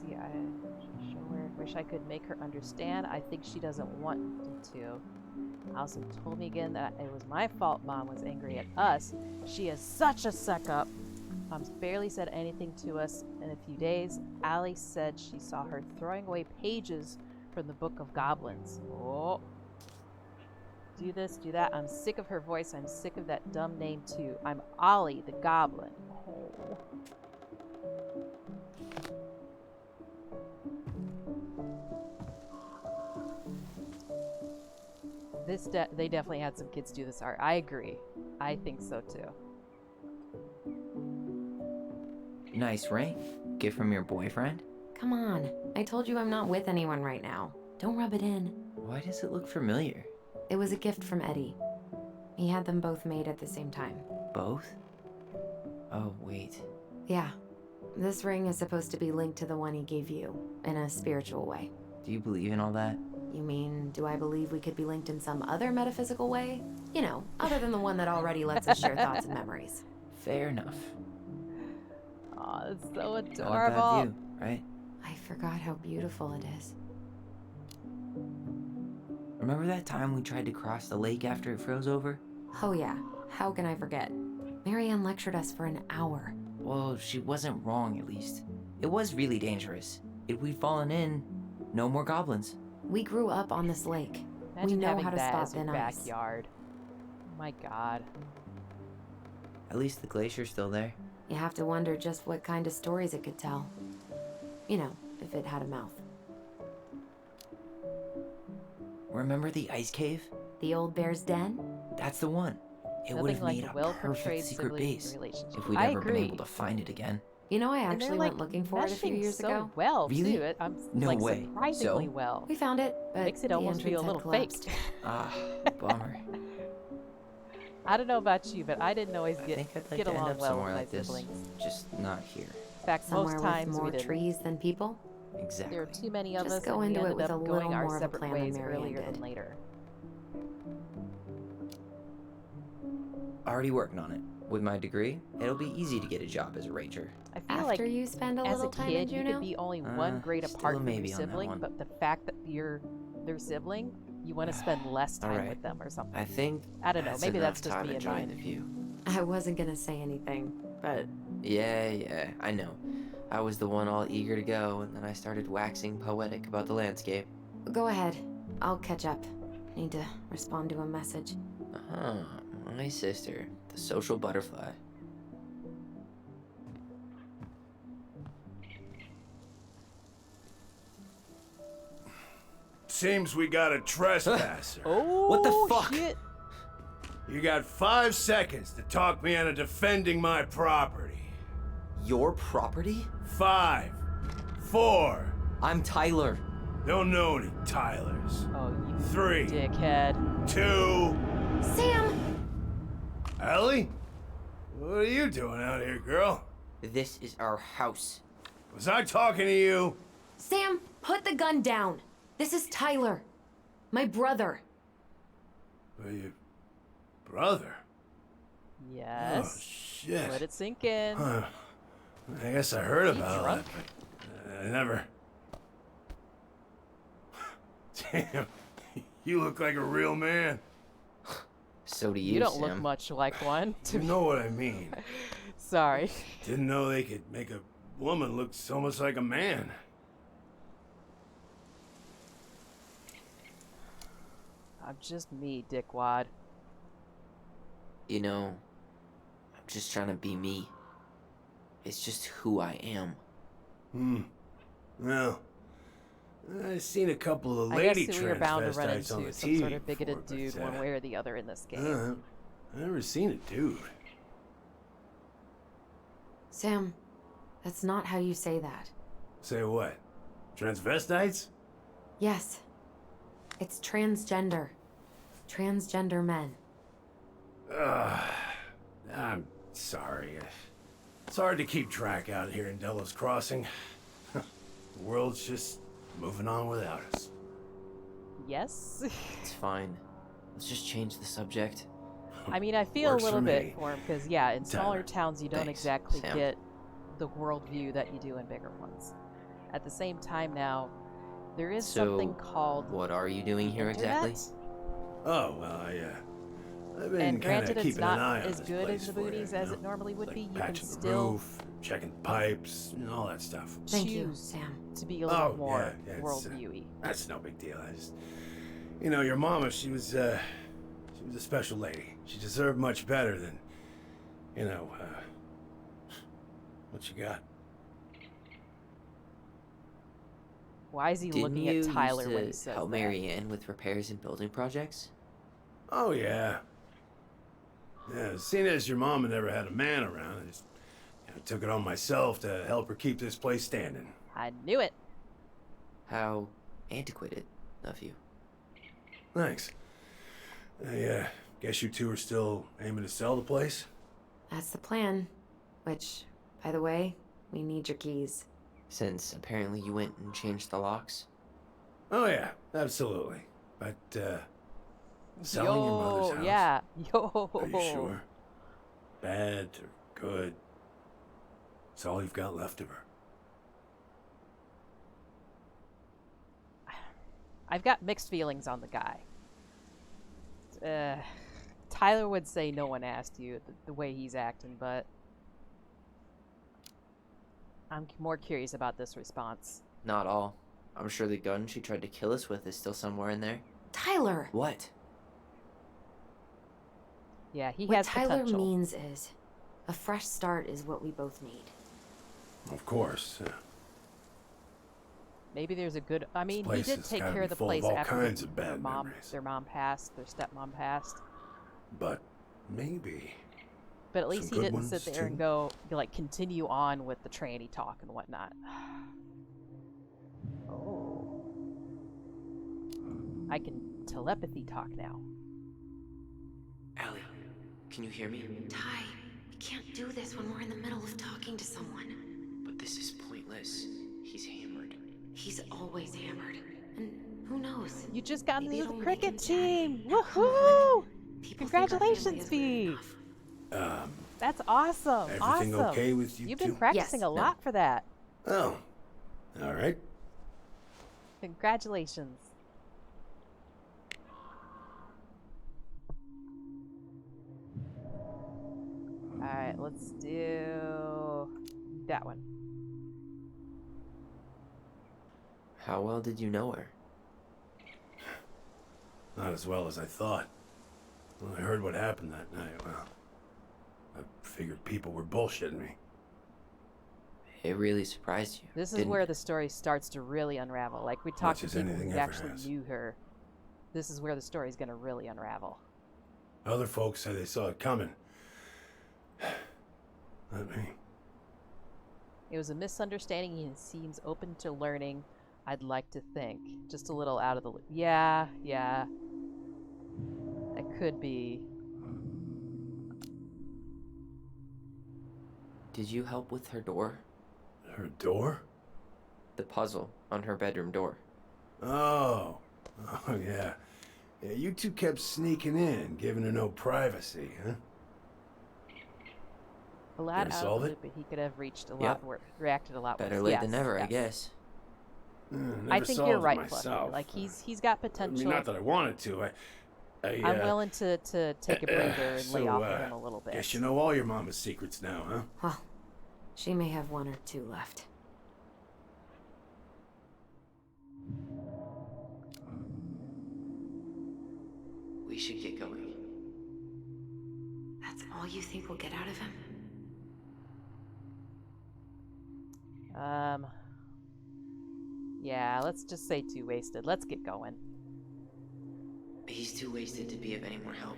A: See, I show her. Wish I could make her understand. I think she doesn't want me to. Allison told me again that it was my fault Mom was angry at us. She is such a suck-up. Mom's barely said anything to us in a few days. Allie said she saw her throwing away pages from the Book of Goblins. Oh. Do this, do that. I'm sick of her voice. I'm sick of that dumb name too. I'm Ollie the Goblin. Oh. They definitely had some kids do this art. I agree. I think so too.
I: Nice ring. Gift from your boyfriend?
D: Come on. I told you I'm not with anyone right now. Don't rub it in.
E: Why does it look familiar?
D: It was a gift from Eddie. He had them both made at the same time.
E: Both? Oh, wait.
D: Yeah. This ring is supposed to be linked to the one he gave you, in a spiritual way.
E: Do you believe in all that?
D: You mean, do I believe we could be linked in some other metaphysical way? You know, other than the one that already lets us share thoughts and memories.
E: Fair enough.
A: Oh, it's so
E: Not a
A: adorable.
E: bad view, right?
D: I forgot how beautiful it is.
E: Remember that time we tried to cross the lake after it froze over?
D: Oh yeah, how can I forget? Marianne lectured us for an hour.
E: Well, she wasn't wrong, at least. It was really dangerous. If we'd fallen in, no more goblins.
D: We grew up on this lake.
A: Imagine
D: we know
A: having
D: how to
A: that
D: spot
A: as your
D: thin ice.
A: backyard. My God.
E: At least the glacier's still there.
D: You have to wonder just what kind of stories it could tell. You know, if it had a mouth.
E: Remember the ice cave?
D: The old bear's den?
E: That's the one. It would
A: Nothing
E: have
A: like
E: made
A: a
E: a
A: well-portrayed
E: perfect secret
A: sibling
E: base
A: relationship.
E: if we'd
A: I
E: ever been
A: agree.
E: able to find it again.
D: You know, I
A: And
D: actually
A: they're,
D: went
A: like,
D: looking for it a few
A: meshing
D: years
A: so
D: ago.
A: well,
E: Really?
A: too. I'm
E: No
A: like
E: way.
A: surprisingly
E: So?
A: well.
D: We found it, but
A: Makes it
D: the
A: almost feel a
D: entrance had
A: little fake.
D: collapsed.
E: Ah, bummer.
A: I don't know about you, but I didn't always
E: I
A: get
E: think I'd like
A: get
E: to end
A: along
E: up
A: well with
E: somewhere
A: my
E: like this,
A: siblings.
E: just not here.
A: In fact,
D: Somewhere
A: most times
D: with
A: we
D: more
A: didn't.
D: trees than people?
E: Exactly.
A: There were too many of
D: Just
A: us,
D: go
A: and we
D: into it
A: ended
D: with a
A: up
D: little
A: going our
D: more of a
A: separate
D: plan than
A: ways
D: Marianne
A: earlier
D: did.
A: than later.
E: Already working on it. With my degree, it'll be easy to get a job as a ranger.
A: I feel
D: After
A: like
D: you spend a
A: as
D: little
A: a
D: time in
A: kid, you
D: Juneau?
A: could be only one grade
E: still
A: apart
E: a
A: from your
E: maybe on that
A: sibling,
E: one.
A: but the fact that you're their sibling, you want to spend less time
E: Alright.
A: with them or something.
E: I think
A: I don't know. Maybe
E: enough
A: that's just
E: time
A: me and
E: enjoying
A: mine.
E: the view.
D: I wasn't gonna say anything, but
E: Yeah, I know. I was the one all eager to go, and then I started waxing poetic about the landscape.
D: go ahead. I'll catch up. Need to respond to a message.
E: Ah, my sister, the social butterfly.
F: Seems we got a trespasser.
A: Oh,
E: What the fuck?
A: Shit.
F: You got 5 seconds to talk me into defending my property.
E: Your property?
F: 5, 4,
E: I'm Tyler.
F: don't know any Tylers.
A: Oh, you
F: 3,
A: dickhead.
F: 2,
D: Sam!
F: Ellie? What are you doing out here, girl?
E: This is our house.
F: Was I talking to you?
D: Sam, put the gun down. This is Tyler. My brother.
F: Your brother? Oh,
A: Yes.
F: shit.
A: Let it sink in.
F: Huh. I guess I heard
A: Is he
F: about
A: drunk?
F: it, but I never... Damn, you look like a real man.
E: So do you,
A: You don't
E: Sam.
A: look much like one.
F: You know what I mean.
A: Sorry.
F: Didn't know they could make a woman look so much like a man.
A: I'm just me, dickwad.
E: You know, I'm just trying to be me. It's just who I am.
F: Well, I've seen a couple of
A: I
F: lady
A: guess we were bound to run
F: transvestites on
A: into
F: the
A: some
F: TV
A: sort of bigoted
F: before,
A: dude
F: but,
A: one way or the other in this game.
F: I've never seen a dude.
D: Sam, that's not how you say that.
F: Say what? Transvestites?
D: Yes. It's transgender. Transgender men.
F: I'm sorry. It's hard to keep track out here in Delos Crossing. The world's just moving on without us.
A: Yes.
E: It's fine. Let's just change the subject.
A: I mean, I feel
F: Works
A: a little
F: for
A: bit
F: me.
A: for him because, yeah, in smaller
F: Tyler.
A: towns you don't
E: Thanks,
A: exactly
E: Sam.
A: get the worldview that you do in bigger ones. At the same time, now there is
E: So,
A: something called
E: What are you doing here
A: internet.
E: exactly?
F: Oh, well, I've been
A: And
F: kind
A: granted,
F: of
A: it's
F: keeping an eye
A: not
F: on
A: as
F: this
A: good
F: place
A: as the
F: for you,
A: booties
F: you
A: as
F: know?
A: it normally would
F: Like
A: be. You can
F: patching the
A: still
F: roof, checking pipes, and all that stuff.
D: Thank you,
A: choose
D: Sam.
A: to be a little
F: Oh,
A: more
F: yeah, it's,
A: worldviewy.
F: That's no big deal. I just, you know, your mama, she was a special lady. She deserved much better than, you know, what you got.
A: Why is he
E: Didn't
A: looking
E: you
A: at Tyler
E: used
A: when
E: to
A: he says
E: help
A: that?
E: Marianne with repairs and building projects?
F: Oh, yeah. Yeah, seeing as your mama never had a man around, I just took it on myself to help her keep this place standing.
A: I knew it.
E: How antiquated of you.
F: Thanks. I guess you two are still aiming to sell the place?
D: That's the plan. Which, by the way, we need your keys.
E: Since apparently you went and changed the locks.
F: Oh yeah, absolutely. But, selling your mother's house?
A: Yeah. Yo.
F: Are you sure? Bad or good? It's all you've got left of her.
A: I've got mixed feelings on the guy. Tyler would say no one asked you the way he's acting, but I'm more curious about this response.
E: Not all. I'm sure the gun she tried to kill us with is still somewhere in there.
D: Tyler!
E: What?
A: Yeah, he
D: What
A: has
D: Tyler
A: potential.
D: means is, a fresh start is what we both need.
F: Of course.
A: Maybe there's a good. I mean, he
F: place
A: did
F: has
A: take
F: gotta
A: care
F: be
A: of the
F: full of
A: place
F: all
A: after
F: kinds of
A: their
F: bad
A: mom,
F: memories.
A: their mom passed, their stepmom passed.
F: But maybe.
A: But at least
F: Some
A: he
F: good
A: didn't sit
F: ones,
A: there and
F: too.
A: go like continue on with the tranny talk and whatnot. Oh, I can telepathy talk now.
E: Allie, can you hear me?
D: Ty, we can't do this when we're in the middle of talking to someone.
E: But this is pointless. He's hammered.
D: He's always hammered. And who knows?
A: You just got
D: Maybe
A: into the
D: it'll make him
A: cricket team.
D: chatty. Now, come
A: Woohoo!
D: on. People think our family
A: Congratulations,
D: is weird
A: V.
D: enough.
A: That's awesome.
F: Everything
A: awesome.
F: okay with you
A: You've been
F: two?
A: practicing
D: Yes.
A: a lot for that.
F: Oh. All right.
A: Congratulations. Alright, let's do that one.
E: How well did you know her?
F: Not as well as I thought. When I heard what happened that night, well, I figured people were bullshitting me.
E: It really surprised you.
A: This is
E: didn't
A: where
E: it?
A: the story starts to really unravel. Like we talked to
F: as
A: people
F: anything
A: who
F: ever
A: actually
F: has.
A: knew her. This is where the story's gonna really unravel.
F: Other folks say they saw it coming. Not me.
A: It was a misunderstanding. He seems open to learning. I'd like to think. Just a little out of the loop. Yeah. That could be.
E: Did you help with her door?
F: Her door?
E: The puzzle on her bedroom door.
F: Oh. Oh, yeah. Yeah, you two kept sneaking in, giving her no privacy, huh?
A: A lot
F: Ever
A: out
F: solve
A: of
F: it?
A: it, but he could have reached a
E: Yep.
A: lot worse, reacted a lot
E: Better
A: worse.
E: late
A: Yes,
E: than never, I
A: yes.
E: guess.
F: Never
A: I think
F: solved
A: you're
F: it
A: right,
F: myself.
A: Fluffy. Like he's got
F: I
A: potential.
F: mean, not that I wanted to.
A: I'm willing to take a breather and lay
F: so,
A: off of him a little bit.
F: Guess you know all your mama's secrets now, huh?
D: Well, she may have one or two left.
E: We should get going.
D: That's all you think we'll get out of him?
A: Yeah, let's just say too wasted. Let's get going.
E: He's too wasted to be of any more help.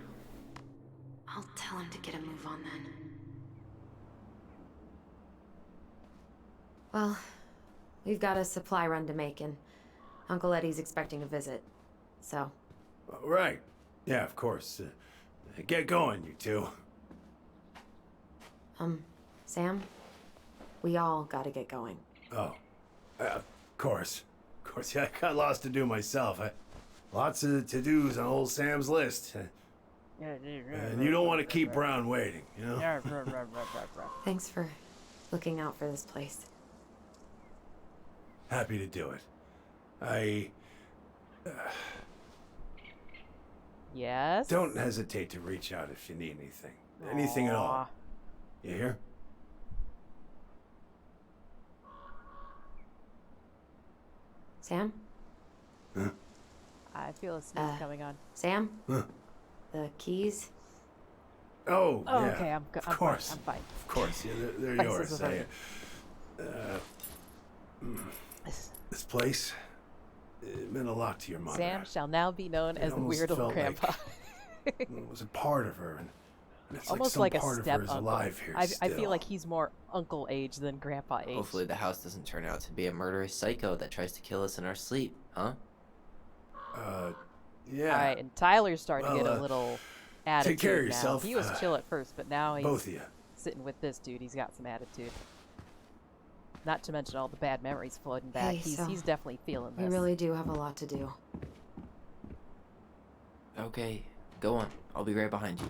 D: I'll tell him to get a move on then. Well, we've got a supply run to make, and Uncle Eddie's expecting a visit. So,
F: Right. Yeah, of course. Get going, you two.
D: Sam, we all gotta get going.
F: Oh. Of course. Of course, yeah, I got lots to do myself. Lots of to-dos on old Sam's list. And you don't want to keep Brown waiting, you know?
D: Thanks for looking out for this place.
F: Happy to do it.
A: Yes.
F: Don't hesitate to reach out if you need anything. Anything at all.
A: Aw.
F: You hear?
D: Sam?
F: Huh?
A: I feel a sneeze coming on.
D: Sam?
F: Huh?
D: The keys?
F: Oh,
A: Oh,
F: yeah.
A: okay, I'm
F: Of course.
A: I'm fine.
F: Of course, yeah, they're
A: Prices
F: yours.
A: of everything.
F: This place, it meant a lot to your mother.
A: Sam shall now be known
F: It
A: as the
F: almost
A: weird old
F: felt like
A: grandpa.
F: It was a part of her, and it's
A: Almost
F: like
A: like
F: some
A: a
F: part
A: step
F: of her is
A: uncle.
F: alive here
A: I
F: still.
A: feel like he's more uncle age than grandpa age.
E: Hopefully the house doesn't turn out to be a murderous psycho that tries to kill us in our sleep, huh?
F: Yeah.
A: All right, and Tyler's starting to get
F: Well,
A: a little attitude
F: care of
A: now.
F: yourself.
A: He was chill at first, but now he's
F: Both of you.
A: sitting with this dude, he's got some attitude. Not to mention all the bad memories floating back.
D: Hey,
A: He's definitely feeling
D: We
A: this.
D: really do have a lot to do.
E: Okay, go on. I'll be right behind you.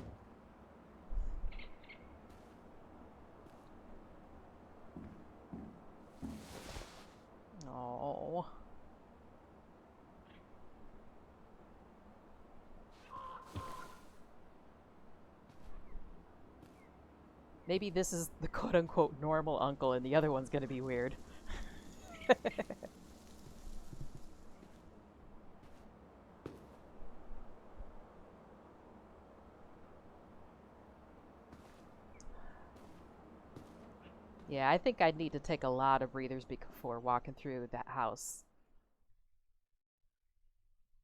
A: Oh. Maybe this is the quote-unquote normal uncle and the other one's gonna be weird. Yeah, I think I'd need to take a lot of breathers before walking through that house.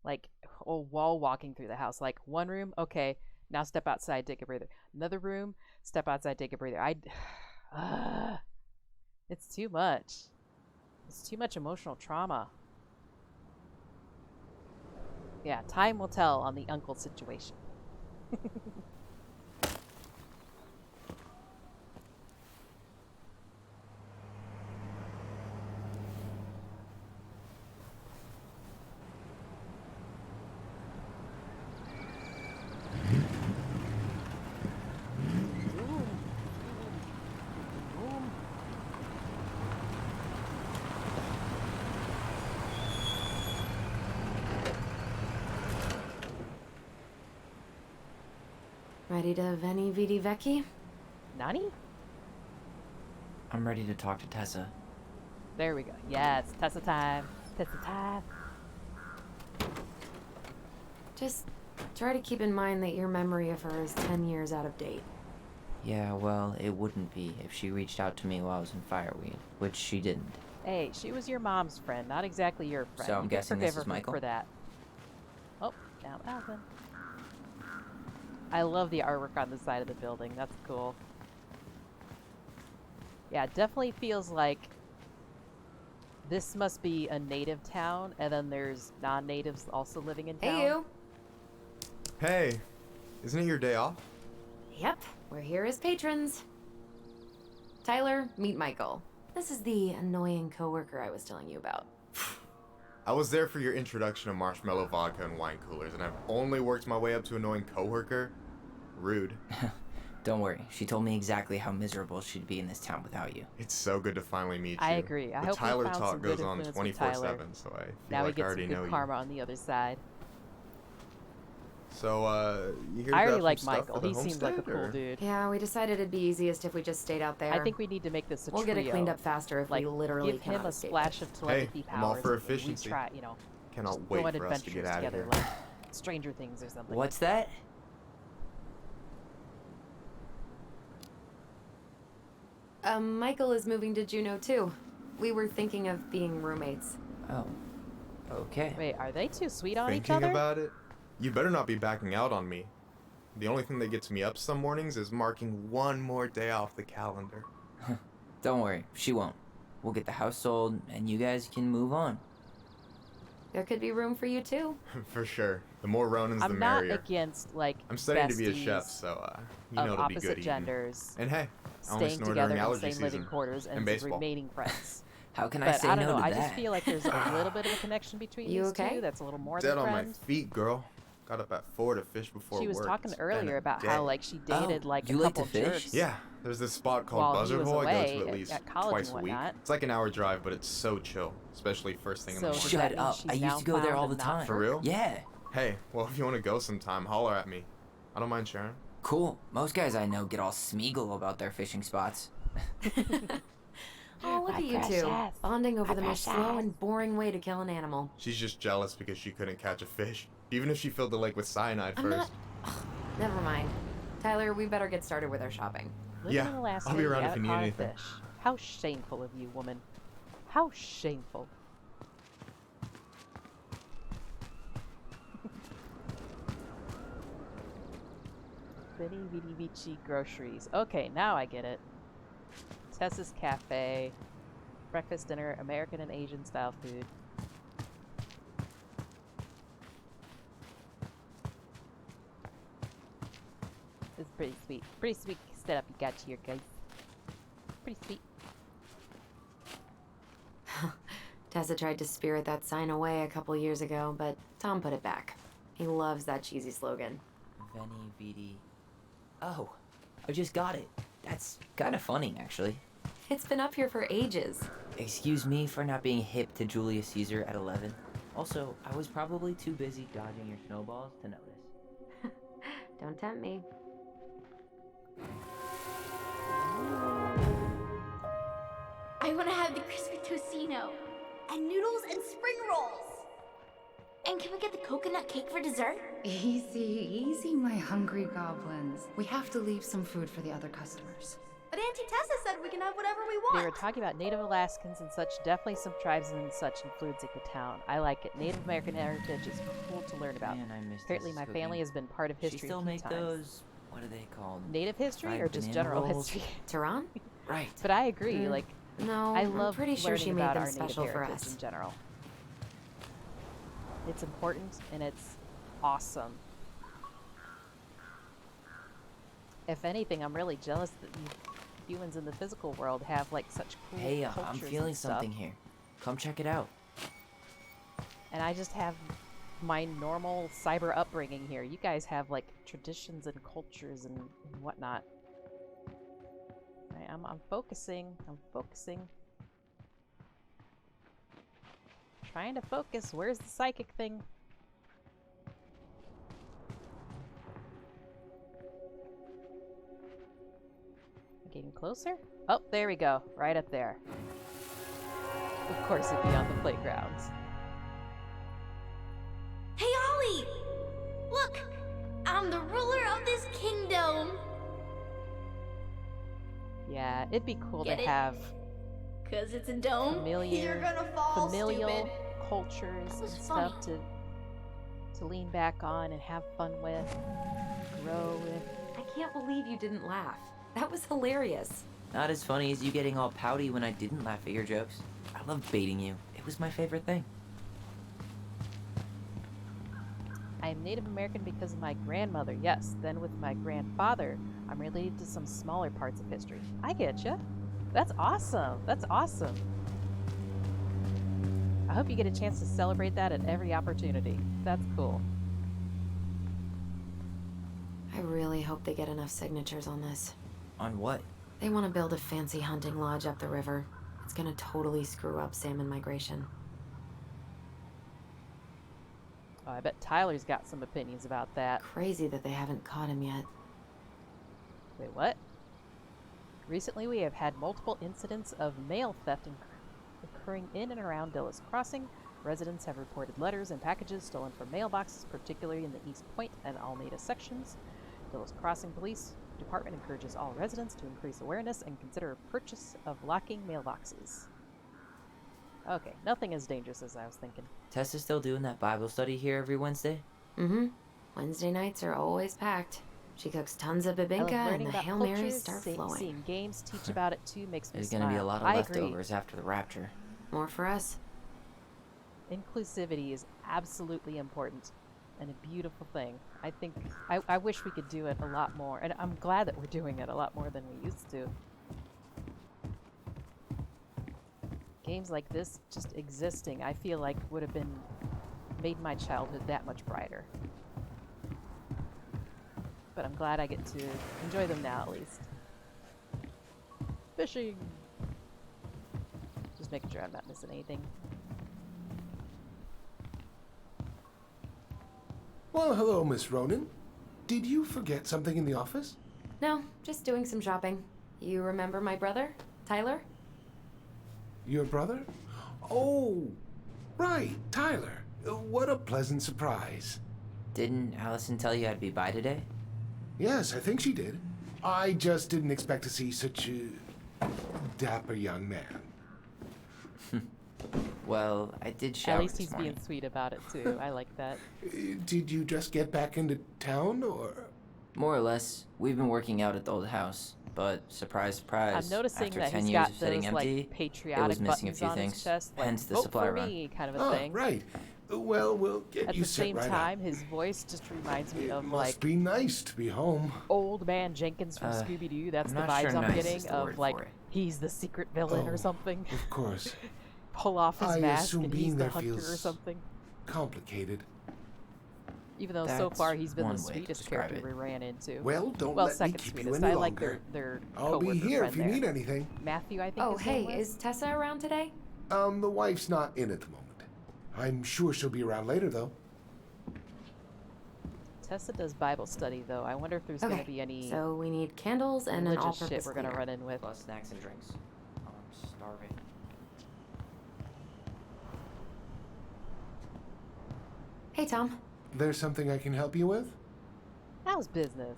A: Like, while walking through the house. Like, one room, okay, now step outside, take a breather. Another room, step outside, take a breather. It's too much. It's too much emotional trauma. Yeah, time will tell on the uncle situation.
D: Ready to Veni Vidi Vecchi?
A: Nani?
E: I'm ready to talk to Tessa.
A: There we go. Yes, Tessa time. Tessa time.
D: Just try to keep in mind that your memory of her is 10 years out of date.
E: Yeah, well, it wouldn't be if she reached out to me while I was in Fireweed, which she didn't.
A: Hey, she was your mom's friend, not exactly your friend.
E: So I'm
A: You can
E: guessing
A: forgive
E: this is
A: her
E: Michael?
A: for that. Oh, now Alvin. I love the artwork on the side of the building. That's cool. Yeah, it definitely feels like this must be a native town, and then there's non-natives also living in town.
D: Hey, you!
J: Hey, isn't it your day off?
D: Yep, we're here as patrons. Tyler, meet Michael. This is the annoying coworker I was telling you about.
J: I was there for your introduction of marshmallow vodka and wine coolers, and I've only worked my way up to annoying coworker. Rude.
E: Don't worry, she told me exactly how miserable she'd be in this town without you.
J: It's so good to finally meet you.
A: I agree. I
J: The
A: hope we
J: Tyler
A: found some
J: talk
A: good
J: goes on
A: influence with Tyler.
J: 24/7, so I feel
A: Now we
J: like I
A: get some
J: already know
A: good
J: you.
A: karma on the other side.
J: So, you here to
A: I
J: grab
A: already
J: some
A: like
J: stuff
A: Michael.
J: for the
A: He seems like a
J: homestead,
A: cool
J: or-
A: dude.
D: Yeah, we decided it'd be easiest if we just stayed out there.
A: I think we need to make this a
D: We'll
A: trio.
D: get it cleaned up faster if
A: Like,
D: we literally
A: give him
D: cannot
A: a
D: escape
A: splash
D: it.
A: of telepathy
J: I'm all
A: powers.
J: for
A: and we
J: efficiency.
A: try,
J: Cannot
A: just
J: wait
A: go on
J: for us to
A: adventures
J: get out of
A: together,
J: here.
A: like Stranger Things or something.
E: What's that?
D: Michael is moving to Juneau too. We were thinking of being roommates.
E: Oh, okay.
A: Wait, are they too sweet on each
J: Thinking
A: other?
J: about it? You better not be backing out on me. The only thing that gets me up some mornings is marking one more day off the calendar.
E: Don't worry, she won't. We'll get the house sold, and you guys can move on.
D: There could be room for you too.
J: For sure. The more Ronins, the
A: I'm not
J: merrier.
A: against like
J: I'm studying to be a
A: besties
J: chef, so you
A: of
J: know it'll be
A: opposite
J: good eating.
A: genders
J: And hey, I only
A: staying
J: snore
A: together
J: during
A: in the
J: allergy
A: same living
J: season.
A: quarters
J: And
A: and
J: baseball.
A: remaining friends.
E: How can I
A: But
E: say
A: I don't
E: no
A: know.
E: to
A: I
E: that?
A: just feel like there's a little bit of a connection between
D: You
A: these
D: okay?
A: two. That's a little more
J: Dead
A: than
J: on my
A: friend.
J: feet, girl. Got up at 4 to fish before
A: She was
J: work.
A: talking
J: It's been
A: earlier
J: a
A: about
J: day.
A: how like she dated
E: Oh,
A: like
E: you
A: a
E: like to
A: couple
E: fish?
A: jerks.
J: Yeah, there's this spot called
A: While he was
J: Buzzardville I go to
A: away
J: at least
A: at college
J: twice
A: and
J: a week.
A: whatnot.
J: It's like an hour drive, but it's so chill, especially first thing in the
A: So
J: morning.
A: does
E: Shut
A: that mean
E: up.
A: she's
E: I
A: now
E: used to go there
A: found
E: all
A: and
E: the
A: not
E: time.
J: For real?
E: Yeah.
J: Hey, well, if you want to go sometime, holler at me. I don't mind sharing.
E: Cool. Most guys I know get all smeagol about their fishing spots.
D: Oh, look
A: My
D: at you two.
A: precious.
D: Bonding over
A: My
D: the most slow
A: precious.
D: and boring way to kill an animal.
J: She's just jealous because she couldn't catch a fish, even if she filled the lake with cyanide
D: I'm
J: first.
D: not. Ugh, never mind. Tyler, we better get started with our shopping.
A: Living
J: Yeah,
A: in Alaska,
J: I'll be around if
A: haven't
J: you need
A: caught a
J: anything.
A: fish. How shameful of you, woman. How shameful. Vinny Vidi Vici Groceries. Okay, now I get it. Tessa's Cafe. Breakfast, dinner, American and Asian style food. It's pretty sweet. Pretty sweet setup. got here, guys. Pretty sweet.
D: Tessa tried to spirit that sign away a couple years ago, but Tom put it back. He loves that cheesy slogan.
E: Veni Vidi. Oh, I just got it. That's kind of funny, actually.
D: It's been up here for ages.
E: Excuse me for not being hip to Julius Caesar at 11. Also, I was probably too busy dodging your snowballs to notice.
D: Don't tempt me.
G: I want to have the crispy tocino, and noodles and spring rolls. And can we get the coconut cake for dessert?
H: Easy, easy, my hungry goblins. We have to leave some food for the other customers.
G: But Auntie Tessa said we can have whatever we want.
A: They were talking about Native Alaskans and such. Definitely some tribes and such influencing the town. I like it. Native American heritage is cool to learn about.
E: Man, I miss
A: Apparently,
E: this
A: my
E: cooking.
A: family has been part of
E: She
A: history
E: still
A: a few
E: make
A: times.
E: those, what are they called?
A: Native history
E: Fried
A: or just
E: banana
A: general
E: rolls?
A: history?
D: Tehran?
E: Right.
A: But I agree. Like,
D: No,
A: I love
D: I'm pretty sure
A: learning
D: she made
A: about
D: them
A: our native
D: special for
A: heritage
D: us.
A: in general. It's important and it's awesome. If anything, I'm really jealous that you humans in the physical world have like such cool
E: Hey,
A: cultures
E: I'm feeling
A: and stuff.
E: something here. Come check it out.
A: And I just have my normal cyber upbringing here. You guys have like traditions and cultures and whatnot. I'm focusing. I'm focusing. Trying to focus. Where's the psychic thing? Getting closer? Oh, there we go. Right up there. Of course it'd be on the playgrounds.
G: Hey, Ollie! Look! I'm the ruler of this kingdom!
A: Yeah, it'd be cool
G: Get
A: to
G: it?
A: have
G: Cause it's a dome? You're gonna fall,
A: familial
G: stupid.
A: cultures
G: That
A: and
G: was
A: stuff
G: funny.
A: to lean back on and have fun with, grow with.
D: I can't believe you didn't laugh. That was hilarious.
E: Not as funny as you getting all pouty when I didn't laugh at your jokes. I loved baiting you. It was my favorite thing.
A: I am Native American because of my grandmother, yes. Then with my grandfather, I'm related to some smaller parts of history. I get ya. That's awesome. That's awesome. I hope you get a chance to celebrate that at every opportunity. That's cool.
D: I really hope they get enough signatures on this.
E: On what?
D: They want to build a fancy hunting lodge up the river. It's gonna totally screw up salmon migration.
A: Oh, I bet Tyler's got some opinions about that.
D: Crazy that they haven't caught him yet.
A: Wait, what? Recently, we have had multiple incidents of mail theft occurring in and around Dillis Crossing. Residents have reported letters and packages stolen from mailboxes, particularly in the East Point and Almeida sections. Dillis Crossing Police Department encourages all residents to increase awareness and consider purchase of locking mailboxes. Okay, nothing as dangerous as I was thinking.
E: Tessa's still doing that Bible study here every Wednesday?
D: Mm-hmm. Wednesday nights are always packed. She cooks tons of
A: I love
D: bibinka and
A: learning
D: the
A: about
D: Hail
A: cultures,
D: Marys start flowing.
A: seeing games teach about it too makes me
E: There's
A: smile.
E: gonna be a lot of
A: I agree.
E: leftovers after the rapture.
D: More for us.
A: Inclusivity is absolutely important and a beautiful thing. I wish we could do it a lot more, and I'm glad that we're doing it a lot more than we used to. Games like this just existing, I feel like would have made my childhood that much brighter. But I'm glad I get to enjoy them now, at least. Fishing! Just making sure I'm not missing anything.
K: Well, hello, Miss Ronan. Did you forget something in the office?
D: No, just doing some shopping. You remember my brother, Tyler?
K: Your brother? Oh, right, Tyler. What a pleasant surprise.
E: Didn't Allison tell you I'd be by today?
K: Yes, I think she did. I just didn't expect to see such a dapper young man.
E: Well, I did shower
A: At least
E: this
A: he's
E: morning.
A: being sweet about it too. I like that.
K: Did you just get back into town, or?
E: More or less. We've been working out at the old house, but surprise, surprise.
A: I'm noticing
E: after
A: that
E: 10
A: he's
E: years
A: got
E: of sitting
A: those
E: empty,
A: like patriotic
E: it was missing a
A: buttons
E: few
A: on
E: things.
A: his chest, like
E: Hence the
A: vote
E: supply
A: for
E: run.
A: me kind of a
K: Oh,
A: thing.
K: right. Well, we'll get
A: At
K: you
A: the
K: set
A: same
K: right
A: time, his voice just reminds me
K: up.
A: of
K: It
A: like
K: must be nice to be home.
A: Old Man Jenkins from Scooby Doo. That's
E: I'm
A: the
E: not
A: vibes
E: sure
A: I'm
E: nice
A: getting
E: is the
A: of
E: word
A: like
E: for it.
A: he's the secret villain or something.
K: Of course.
A: Pull off his
K: I
A: mask
K: assume
A: and
K: being
A: he's the
K: there
A: hunter or
K: feels
A: something.
K: complicated.
A: Even though so
E: That's
A: far he's been the
E: one way to
A: sweetest
E: describe
A: character
E: it.
A: we ran into.
K: Well, don't
A: Well,
K: let me
A: second
K: keep you
A: sweetest.
K: any
A: I like
K: longer.
A: their
K: I'll be
A: coworker
K: here
A: friend
K: if you
A: there.
K: need anything.
A: Matthew, I think.
D: Oh,
A: his
D: hey,
A: name was.
D: is Tessa around today?
K: The wife's not in at the moment. I'm sure she'll be around later, though.
A: Tessa does Bible study though. I wonder if there's gonna be any
D: So we need candles and an
A: religious
D: all-purpose
A: shit we're gonna
D: cleaner.
A: run in with.
E: Plus snacks and drinks. Oh, I'm starving.
D: Hey, Tom.
K: There's something I can help you with?
A: How's business?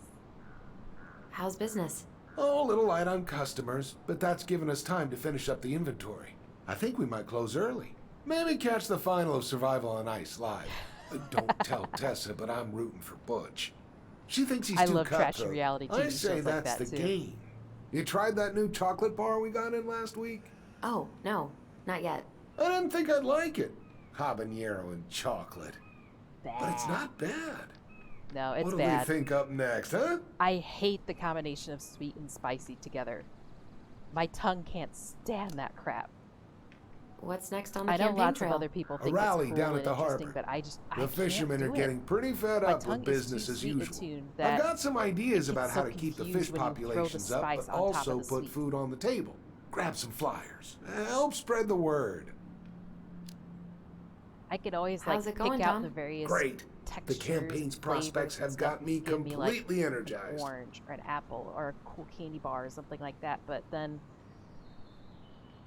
D: How's business?
K: Oh, a little light on customers, but that's given us time to finish up the inventory. I think we might close early. Maybe catch the final of Survival on Ice live. Don't tell Tessa, but I'm rooting for Butch. She thinks he's
A: I
K: too
A: love trashy
K: cutthroat.
A: reality
K: I
A: TV
K: say
A: shows like
K: that's
A: that
K: the
A: too.
K: game. You tried that new chocolate bar we got in last week?
D: Oh, no, not yet.
K: I didn't think I'd like it. Habanero and chocolate. But it's not bad.
A: No, it's
K: what do
A: bad.
K: we think up next, huh?
A: I hate the combination of sweet and spicy together. My tongue can't stand that crap.
D: What's next on the
A: I know
D: campaign
A: lots
D: trail?
A: of other people
K: A
A: think
K: rally
A: it's cool
K: down
A: and
K: at the
A: interesting,
K: harbor.
A: but I just I
K: The
A: can't
K: fishermen
A: do
K: are
A: it.
K: getting pretty fed
A: My
K: up
A: tongue
K: with
A: is
K: business
A: too
K: as
A: sweet and
K: usual.
A: tuned
K: I've
A: that
K: got some ideas
A: it
K: about
A: gets
K: how
A: so
K: to keep the
A: confused
K: fish
A: when you throw the
K: populations up,
A: spice
K: but
A: on top of
K: also
A: the
K: put
A: sweet.
K: food on the table. Grab some flyers. Help spread the word.
A: I can always
D: How's
A: like
D: it going,
A: pick out
D: Tom?
A: the various
K: Great. The
A: textures,
K: campaign's
A: and
K: prospects
A: flavors and
K: have
A: stuff
K: got me
A: that give me, like,
K: completely
A: an
K: energized.
A: orange or an apple or a cool candy bar or something like that. But then,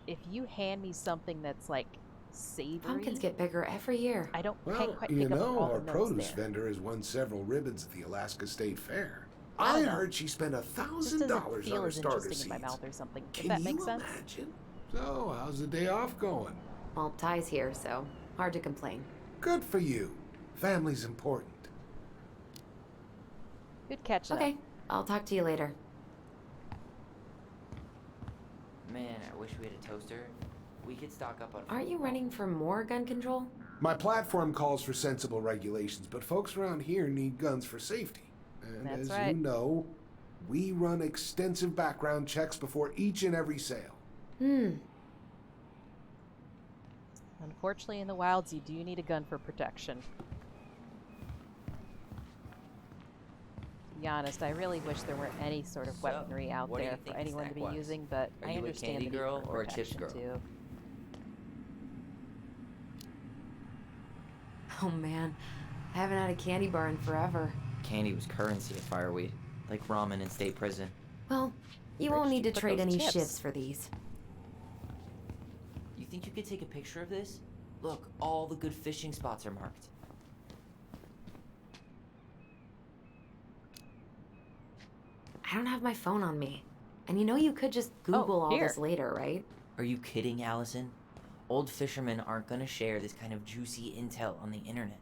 A: if you hand me something that's like savory,
D: Pumpkins get bigger every year.
A: I don't
K: Well,
A: quite
K: you
A: pick up
K: know,
A: all
K: our
A: the notes
K: produce
A: there.
K: vendor has won several ribbons at the Alaska State Fair.
A: I
K: I
A: don't know.
K: heard she spent
A: Just
K: $1,000
A: doesn't
K: on
A: feel
K: her
A: as
K: starter
A: interesting in my
K: seeds.
A: mouth or something. If
K: Can
A: that
K: you
A: makes sense.
K: imagine? So, how's the day off going?
D: Well, Ty's here, so hard to complain.
K: Good for you. Family's important.
A: Good catching up.
D: Okay, I'll talk to you later.
E: Man, I wish we had a toaster. We could stock up on.
D: Aren't you running for more gun control?
K: My platform calls for sensible regulations, but folks around here need guns for safety. And
A: That's
K: as
A: right.
K: you know, we run extensive background checks before each and every sale.
A: Unfortunately, in the wilds, you do need a gun for protection. To be honest, I really wish there were any sort of
E: So,
A: weaponry out
E: what do you
A: there for
E: think
A: anyone to be
E: snack-wise?
A: using, but
E: Are
A: I
E: you a
A: understand
E: candy
A: the need
E: girl
A: for
E: or a chips
A: protection,
E: girl?
A: too.
D: Oh man, I haven't had a candy bar in forever.
E: Candy was currency at Fireweed, like ramen in state prison.
D: Well, you
A: Where'd
D: won't
A: you
D: need to
A: put
D: trade
A: those
D: any
A: chips?
D: shifts for these.
E: You think you could take a picture of this? Look, all the good fishing spots are marked.
D: I don't have my phone on me. And you know you could just Google all
A: here.
D: this later, right?
E: Are you kidding, Allison? Old fishermen aren't gonna share this kind of juicy intel on the internet.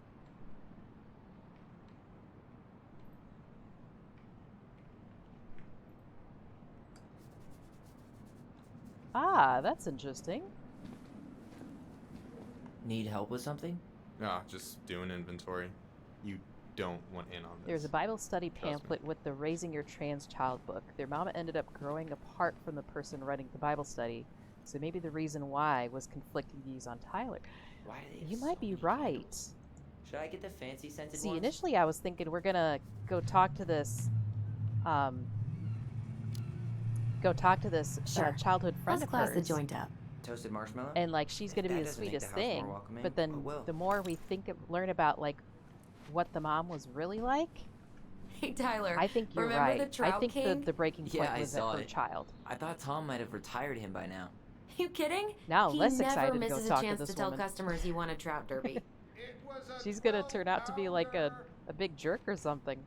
A: Ah, that's interesting.
E: Need help with something?
J: Nah, just doing inventory. You don't want in on this.
A: There's a Bible study
J: Trust me.
A: pamphlet with the Raising Your Trans Child book. Their mama ended up growing apart from the person writing the Bible study, so maybe the reason why was conflicting views on Tyler.
E: Why do they have
A: You
E: so
A: might be
E: many
A: right.
E: candles? Should I get the fancy scented
A: See,
E: ones?
A: initially I was thinking we're gonna go talk to this,
D: Sure.
A: childhood friend
D: Let's
A: of
D: class the
A: hers,
D: joint up.
E: Toasted marshmallow?
A: and like she's
E: If
A: gonna be
E: that
A: the
E: doesn't make
A: sweetest
E: the house more
A: thing.
E: welcoming,
A: But then
E: what will?
A: the more we learn about like what the mom was really like,
D: Hey Tyler,
A: I think you're
D: remember
A: right.
D: the Trout
A: I think
D: King?
A: the breaking point
E: Yeah, I
A: was at
E: saw
A: her
E: it.
A: child.
E: I thought Tom might have retired him by now.
D: You kidding?
A: Now I'm
D: He
A: less
D: never
A: excited to go
D: misses
A: talk
D: a
A: to
D: chance
A: this
D: to tell
A: woman.
D: customers he won a trout derby.
A: She's gonna turn out to be like a big jerk or something.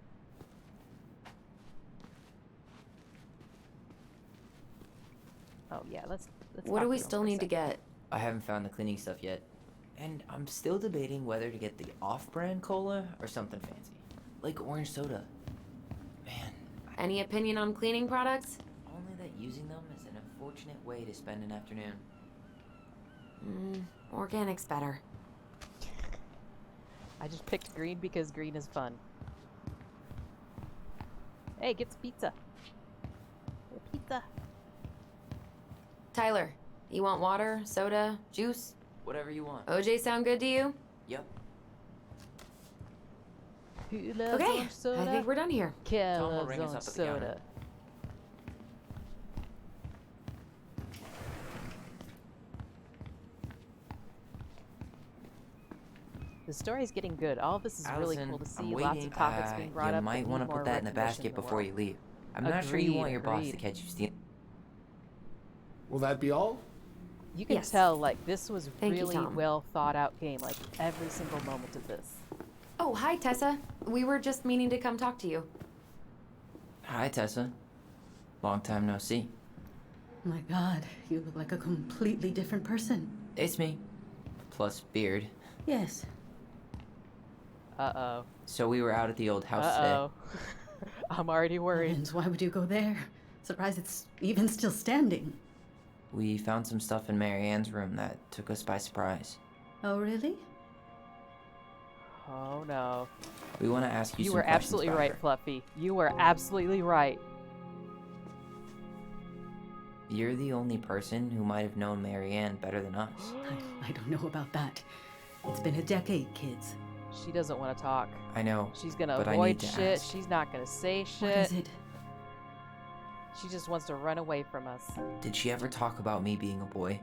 A: Oh yeah, let's
D: What
A: talk
D: do we
A: to him
D: still
A: for a
D: need to
A: second.
D: get?
E: I haven't found the cleaning stuff yet. And I'm still debating whether to get the off-brand cola or something fancy. Like orange soda. Man,
D: Any opinion on cleaning products?
E: only that using them is an unfortunate way to spend an afternoon.
D: Organic's better.
A: I just picked green because green is fun. Hey, get some pizza. Get a pizza.
D: Tyler, you want water, soda, juice?
E: Whatever you want.
D: OJ sound good to you?
E: Yep.
A: Who loves
D: Okay,
A: orange soda?
D: I think we're done here.
A: Kel
E: Tom will
A: loves
E: ring us
A: orange
E: up at the counter.
A: soda. The story's getting good. All of this is really
E: Allison,
A: cool to see.
E: I'm
A: Lots
E: waiting.
A: of topics being brought
E: You
A: up.
E: might
A: want to
E: put that in the basket before you leave. I'm not sure you want your boss to catch you stealing.
K: Will that be all?
A: You can
D: Yes.
A: tell, like, this was
D: Thank you,
A: really
D: Tom.
A: well thought out game. Like, every single moment of this.
D: Oh, hi, Tessa. We were just meaning to come talk to you.
E: Hi, Tessa. Long time no see.
H: My God, you look like a completely different person.
E: It's me. Plus beard.
H: Yes.
A: Uh-oh.
E: So we were out at the old house today.
A: Uh-oh. I'm already worried.
H: And why would you go there? Surprised it's even still standing.
E: We found some stuff in Mary Ann's room that took us by surprise.
H: Oh, really?
A: Oh, no.
E: We want to ask you
A: You
E: some
A: were
E: questions
A: absolutely
E: about
A: right,
E: her.
A: Fluffy. You were absolutely right.
E: You're the only person who might have known Mary Ann better than us.
H: I don't know about that. It's been a decade, kids.
A: She doesn't want to talk.
E: I know.
A: She's gonna
E: but I
A: avoid
E: need to
A: shit.
E: ask.
A: She's not gonna say
H: What
A: shit.
H: is it?
A: She just wants to run away from us.
E: Did she ever talk about me being a boy?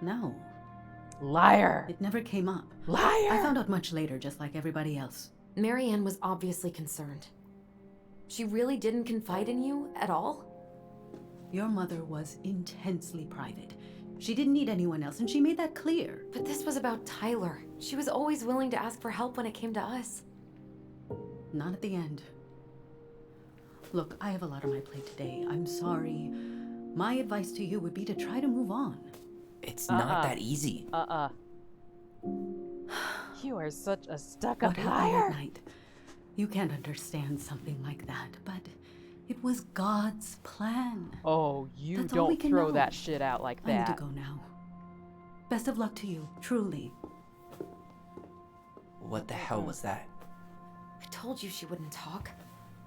H: No.
A: Liar!
H: It never came up.
A: Liar!
H: I found out much later, just like everybody else.
D: Mary Ann was obviously concerned. She really didn't confide in you at all?
H: Your mother was intensely private. She didn't need anyone else, and she made that clear.
D: But this was about Tyler. She was always willing to ask for help when it came to us.
H: Not at the end. Look, I have a lot on my plate today. I'm sorry. My advice to you would be to try to move on.
E: It's not that easy.
A: You are such a stuck-up
H: What happened
A: liar.
H: at night? You can't understand something like that, but it was God's plan.
A: Oh, you
H: That's all we
A: don't
H: can
A: throw
H: know.
A: that shit out like
H: I need
A: that.
H: to go now. Best of luck to you, truly.
E: What the hell was that?
D: I told you she wouldn't talk.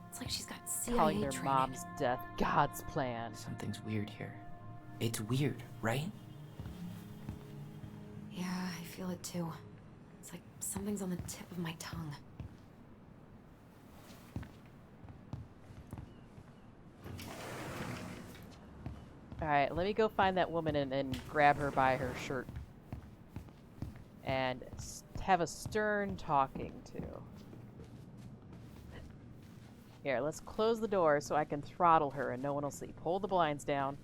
D: It's like she's got CIA
A: Calling their
D: training.
A: mom's death God's plan.
E: Something's weird here. It's weird, right?
D: Yeah, I feel it too. It's like something's on the tip of my tongue.
A: Alright, let me go find that woman and grab her by her shirt. And have a stern talking to. Here, let's close the door so I can throttle her and no one will see. Pull the blinds down.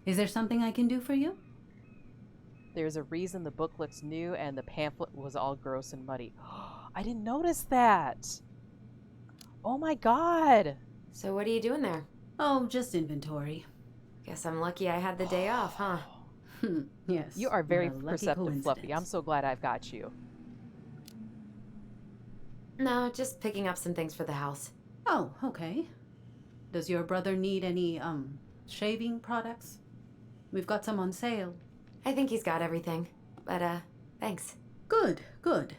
H: Is there something I can do for you?
A: There's a reason the book looks new and the pamphlet was all gross and muddy. I didn't notice that. Oh my god.
D: So what are you doing there?
H: Oh, just inventory.
D: Guess I'm lucky I had the day off, huh?
H: Yes.
A: You are very
H: what a lucky
A: perceptive, Fluffy.
H: coincidence.
A: I'm so glad I've got you.
D: No, just picking up some things for the house.
H: Oh, okay. Does your brother need any, shaving products? We've got some on sale.
D: I think he's got everything. But, thanks.
H: Good, good.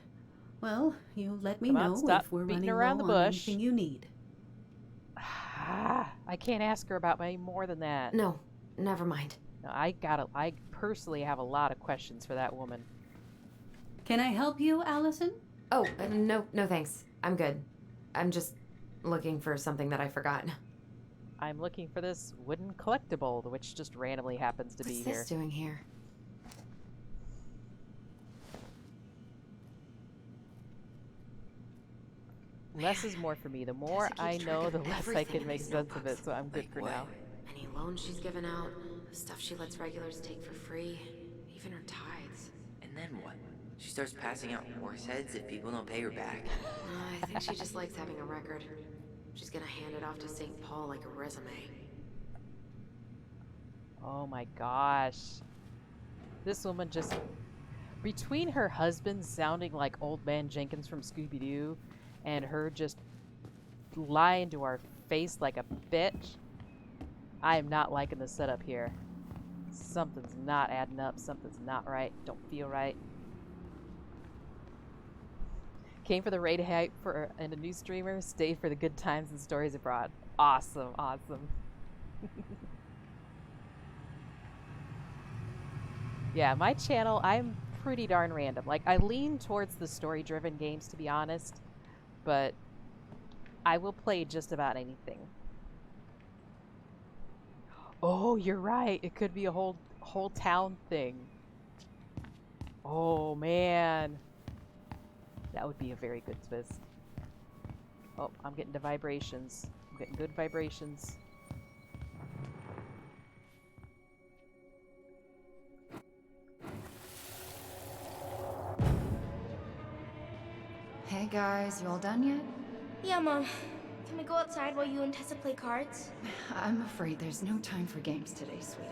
H: Well, you let me
A: Come on,
H: know
A: stop
H: if we're
A: beating
H: running
A: around
H: low
A: the
H: on
A: bush.
H: anything you need.
A: I can't ask her about any more than that.
D: No, never mind.
A: No, I personally have a lot of questions for that woman.
H: Can I help you, Allison?
D: Oh, no thanks. I'm good. I'm just looking for something that I forgot.
A: I'm looking for this wooden collectible, which just randomly happens to be
D: What's
A: here.
D: this doing here?
A: Less is more for me. The more
D: Tessa
A: I
D: keeps
A: know,
D: track
A: the
D: of
A: less I
D: everything
A: can
D: in
A: make
D: these
A: sense of it,
D: notebooks.
A: so I'm good for
E: what?
A: now.
D: Any loans she's given out, the stuff she lets regulars take for free, even her tithes.
E: And then what? She starts passing out horse heads if people don't pay her back.
D: I think she just likes having a record. She's gonna hand it off to St. Paul like a resume.
A: Oh my gosh. This woman just... Between her husband sounding like Old Man Jenkins from Scooby-Doo and her just lying to our face like a bitch, I am not liking the setup here. Something's not adding up. Something's not right. Don't feel right. Came for the raid hype and a new streamer. Stayed for the good times and stories abroad. Awesome, awesome. Yeah, my channel, I'm pretty darn random. Like, I lean towards the story-driven games, to be honest, but I will play just about anything. Oh, you're right. It could be a whole town thing. Oh, man. That would be a very good twist. Oh, I'm getting the vibrations. I'm getting good vibrations.
L: Hey guys, you all done yet?
G: Yeah, Mom. Can we go outside while you and Tessa play cards?
L: I'm afraid there's no time for games today, sweetie.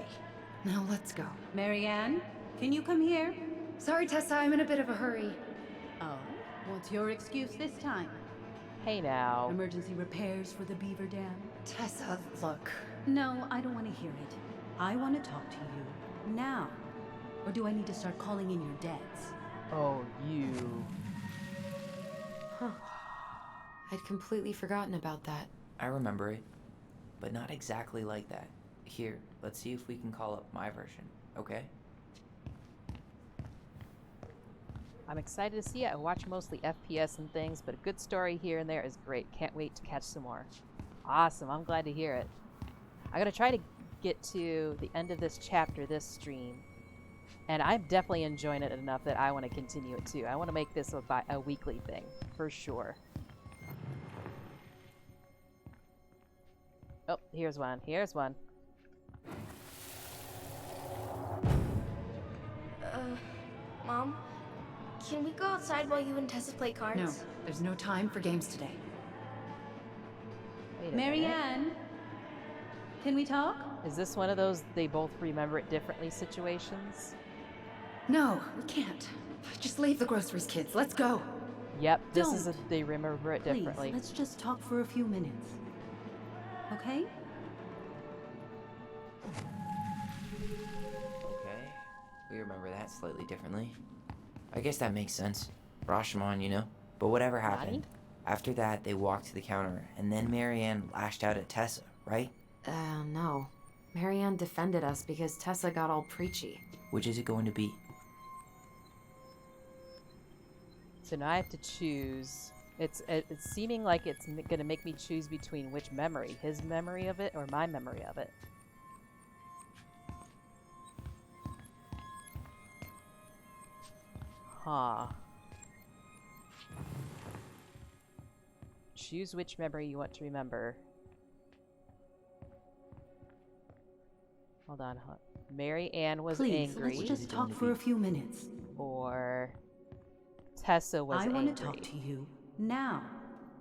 L: Now let's go.
H: Marianne, can you come here?
L: Sorry, Tessa, I'm in a bit of a hurry.
H: Oh, what's your excuse this time?
A: Hey now.
H: Emergency repairs for the beaver dam?
L: Tessa, look.
H: No, I don't want to hear it. I want to talk to you now. Or do I need to start calling in your debts?
A: Oh, you.
D: Huh. I'd completely forgotten about that.
E: I remember it, but not exactly like that. Here, let's see if we can call up my version, okay?
A: I'm excited to see it. I watch mostly FPS and things, but a good story here and there is great. Can't wait to catch some more. Awesome, I'm glad to hear it. I'm going to try to get to the end of this chapter, this stream, and I'm definitely enjoying it enough that I want to continue it too. I want to make this a weekly thing, for sure. Oh, here's one. Here's one.
G: Mom? Can we go outside while you and Tessa play cards?
L: No, there's no time for games today.
A: Wait a minute.
H: Marianne, can we talk?
A: Is this one of those they both remember it differently situations?
L: No, we can't. Just leave the groceries, kids. Let's go.
A: Yep, this
H: Don't.
A: is they remember it differently.
H: Please, let's just talk for a few minutes. Okay?
E: Okay, we remember that slightly differently. I guess that makes sense. Rashomon, you know? But whatever happened, after that they walked to the counter, and then Marianne lashed out at Tessa, right?
D: No. Marianne defended us because Tessa got all preachy.
E: Which is it going to be?
A: So now I have to choose. It's seeming like it's going to make me choose between which memory, his memory of it or my memory of it. Huh. Choose which memory you want to remember. Hold on. Mary Ann was
H: Please,
A: angry.
H: let's just talk for a few minutes.
A: Or Tessa was
H: I
A: angry.
H: want to talk to you now.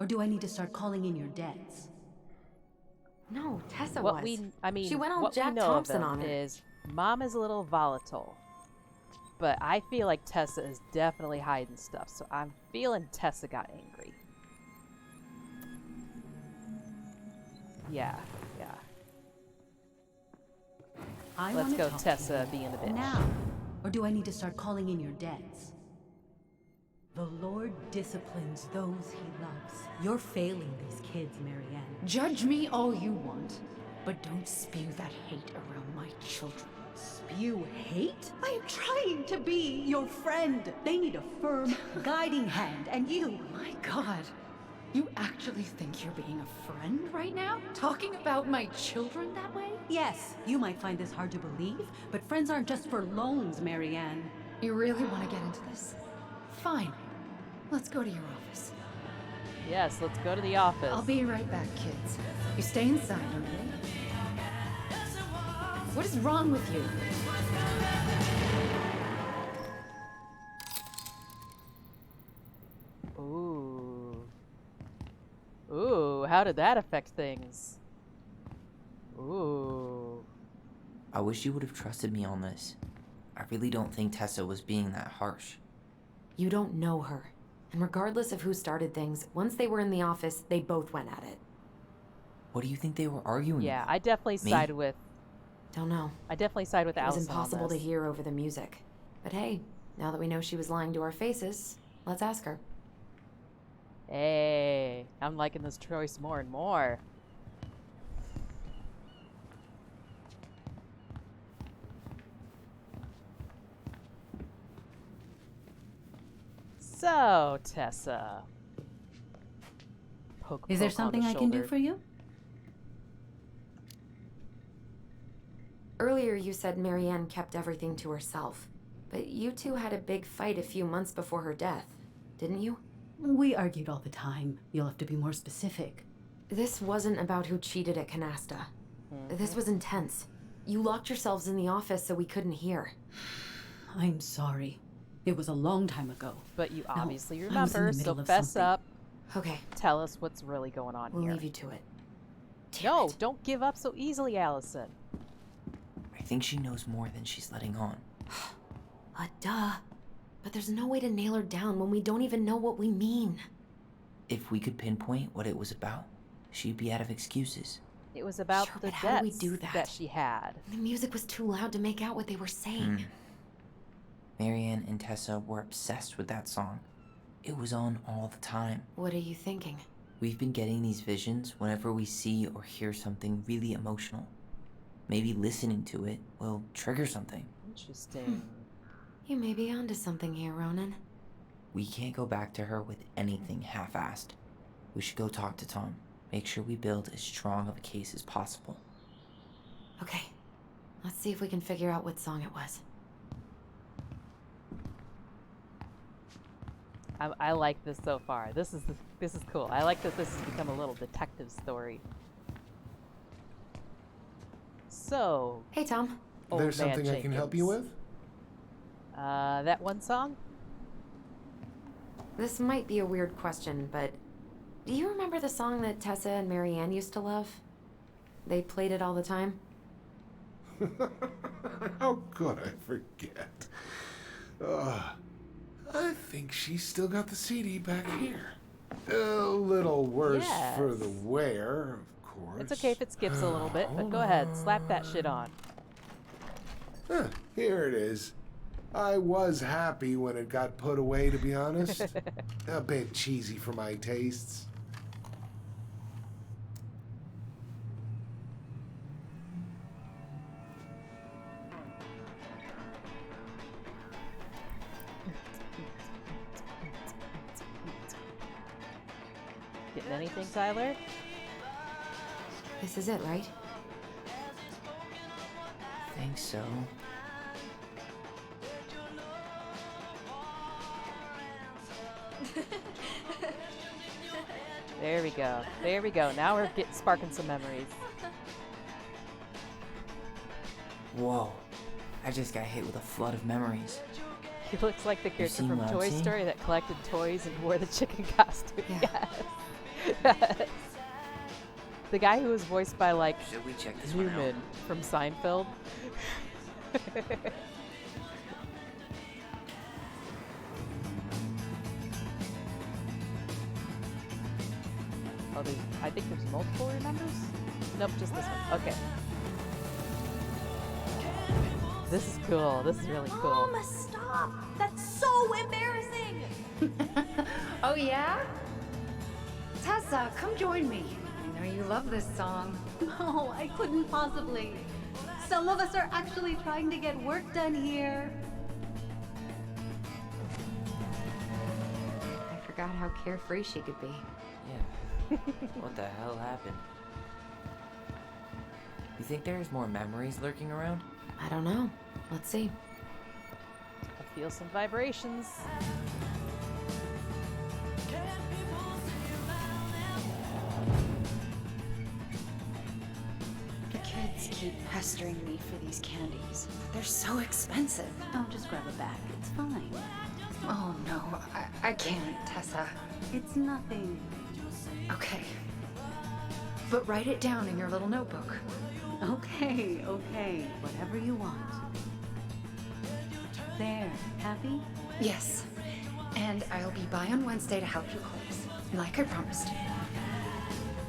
H: Or do I need to start calling in your debts?
D: No, Tessa
A: What
D: was.
A: I mean,
D: she went all
A: what
D: Jack
A: we know
D: Thompson
A: of them
D: on her.
A: is Mom is a little volatile, but I feel like Tessa is definitely hiding stuff. So I'm feeling Tessa got angry. Yeah. Let's go, Tessa being the bitch.
H: Now. Or do I need to start calling in your debts? The Lord disciplines those he loves. You're failing these kids, Marianne.
L: Judge me all you want, but don't spew that hate around my children.
H: Spew hate? I am trying to be your friend. They need a firm, guiding hand, and you...
L: My God. You actually think you're being a friend right now? Talking about my children that way?
H: Yes, you might find this hard to believe, but friends aren't just for loans, Marianne.
L: You really want to get into this? Fine. Let's go to your office.
A: Yes, let's go to the office.
L: I'll be right back, kids. You stay inside, okay? What is wrong with you?
A: Ooh, how did that affect things? Ooh.
E: I wish you would have trusted me on this. I really don't think Tessa was being that harsh.
D: You don't know her. And regardless of who started things, once they were in the office, they both went at it.
E: What do you think they were arguing
A: Yeah,
E: about?
A: I definitely
E: Me?
A: side with
D: Don't know.
A: I definitely side with
D: It was
A: Allison on
D: impossible to
A: this.
D: hear over the music. But hey, now that we know she was lying to our faces, let's ask her.
A: Hey, I'm liking this choice more and more. So, Tessa. Poke,
H: Is there
A: poke on
H: something
A: the
H: I can do
A: shoulder.
H: for you?
D: Earlier you said Marianne kept everything to herself. But you two had a big fight a few months before her death, didn't you?
H: We argued all the time. You'll have to be more specific.
D: This wasn't about who cheated at Canasta. This was intense. You locked yourselves in the office so we couldn't hear.
H: I'm sorry. It was a long time ago.
A: But you
H: Now,
A: obviously
H: I was in
A: remember,
H: the
A: so
H: middle of
A: fess
H: something.
A: up.
D: Okay.
A: Tell us what's really going on
D: We'll
A: here.
D: leave you to it.
A: No, don't give up so easily, Allison.
E: I think she knows more than she's letting on.
D: Duh. But there's no way to nail her down when we don't even know what we mean.
E: If we could pinpoint what it was about, she'd be out of excuses.
A: It was about
D: Sure,
A: the
D: but how do we
A: debts
D: do that?
A: she had.
D: The music was too loud to make out what they were saying.
E: Marianne and Tessa were obsessed with that song. It was on all the time.
D: What are you thinking?
E: We've been getting these visions whenever we see or hear something really emotional. Maybe listening to it will trigger something.
A: Interesting.
D: You may be onto something here, Ronan.
E: We can't go back to her with anything half-assed. We should go talk to Tom. Make sure we build as strong of a case as possible.
D: Okay. Let's see if we can figure out what song it was.
A: I like this so far. This is cool. I like that this has become a little detective story. So,
D: Hey, Tom.
A: Old
K: There's
A: Man
K: something I can help you
A: Jenkins.
K: with?
A: That one song?
D: This might be a weird question, but do you remember the song that Tessa and Marianne used to love? They played it all the time.
K: How could I forget? I think she's still got the CD back here. A little worse for the
A: Yes.
K: wear, of course.
A: It's okay if it skips a little bit, but go ahead, slap that shit on.
K: Here it is. I was happy when it got put away, to be honest. A bit cheesy for my tastes.
A: Getting anything, Tyler?
D: This is it, right?
E: Think so.
A: There we go. There we go. Now we're sparking some memories.
E: Whoa. I just got hit with a flood of memories.
A: He looks like the character
E: seen
A: from
E: what I'm
A: Toy
E: seeing?
A: Story that collected toys and wore the chicken costume.
D: Yeah.
A: Yes. The guy who was voiced by, like,
E: Should we check this one out?
A: Newman from Seinfeld. Oh, I think there's multiple remembers? Nope, just this one. Okay. This is cool. This is really cool.
G: Mama, stop! That's so embarrassing!
L: Oh, yeah? Tessa, come join me. I know you love this song.
H: No, I couldn't possibly. Some of us are actually trying to get work done here.
D: I forgot how carefree she could be.
E: Yeah. What the hell happened? You think there's more memories lurking around?
D: I don't know. Let's see.
A: I feel some vibrations.
L: The kids keep pestering me for these candies. They're so expensive.
H: I'll just grab a bag. It's fine.
L: Oh no, I can't, Tessa.
H: It's nothing.
L: Okay. But write it down in your little notebook.
H: Okay, okay. Whatever you want. There. Happy?
L: Yes. And I'll be by on Wednesday to help you close. Like I promised.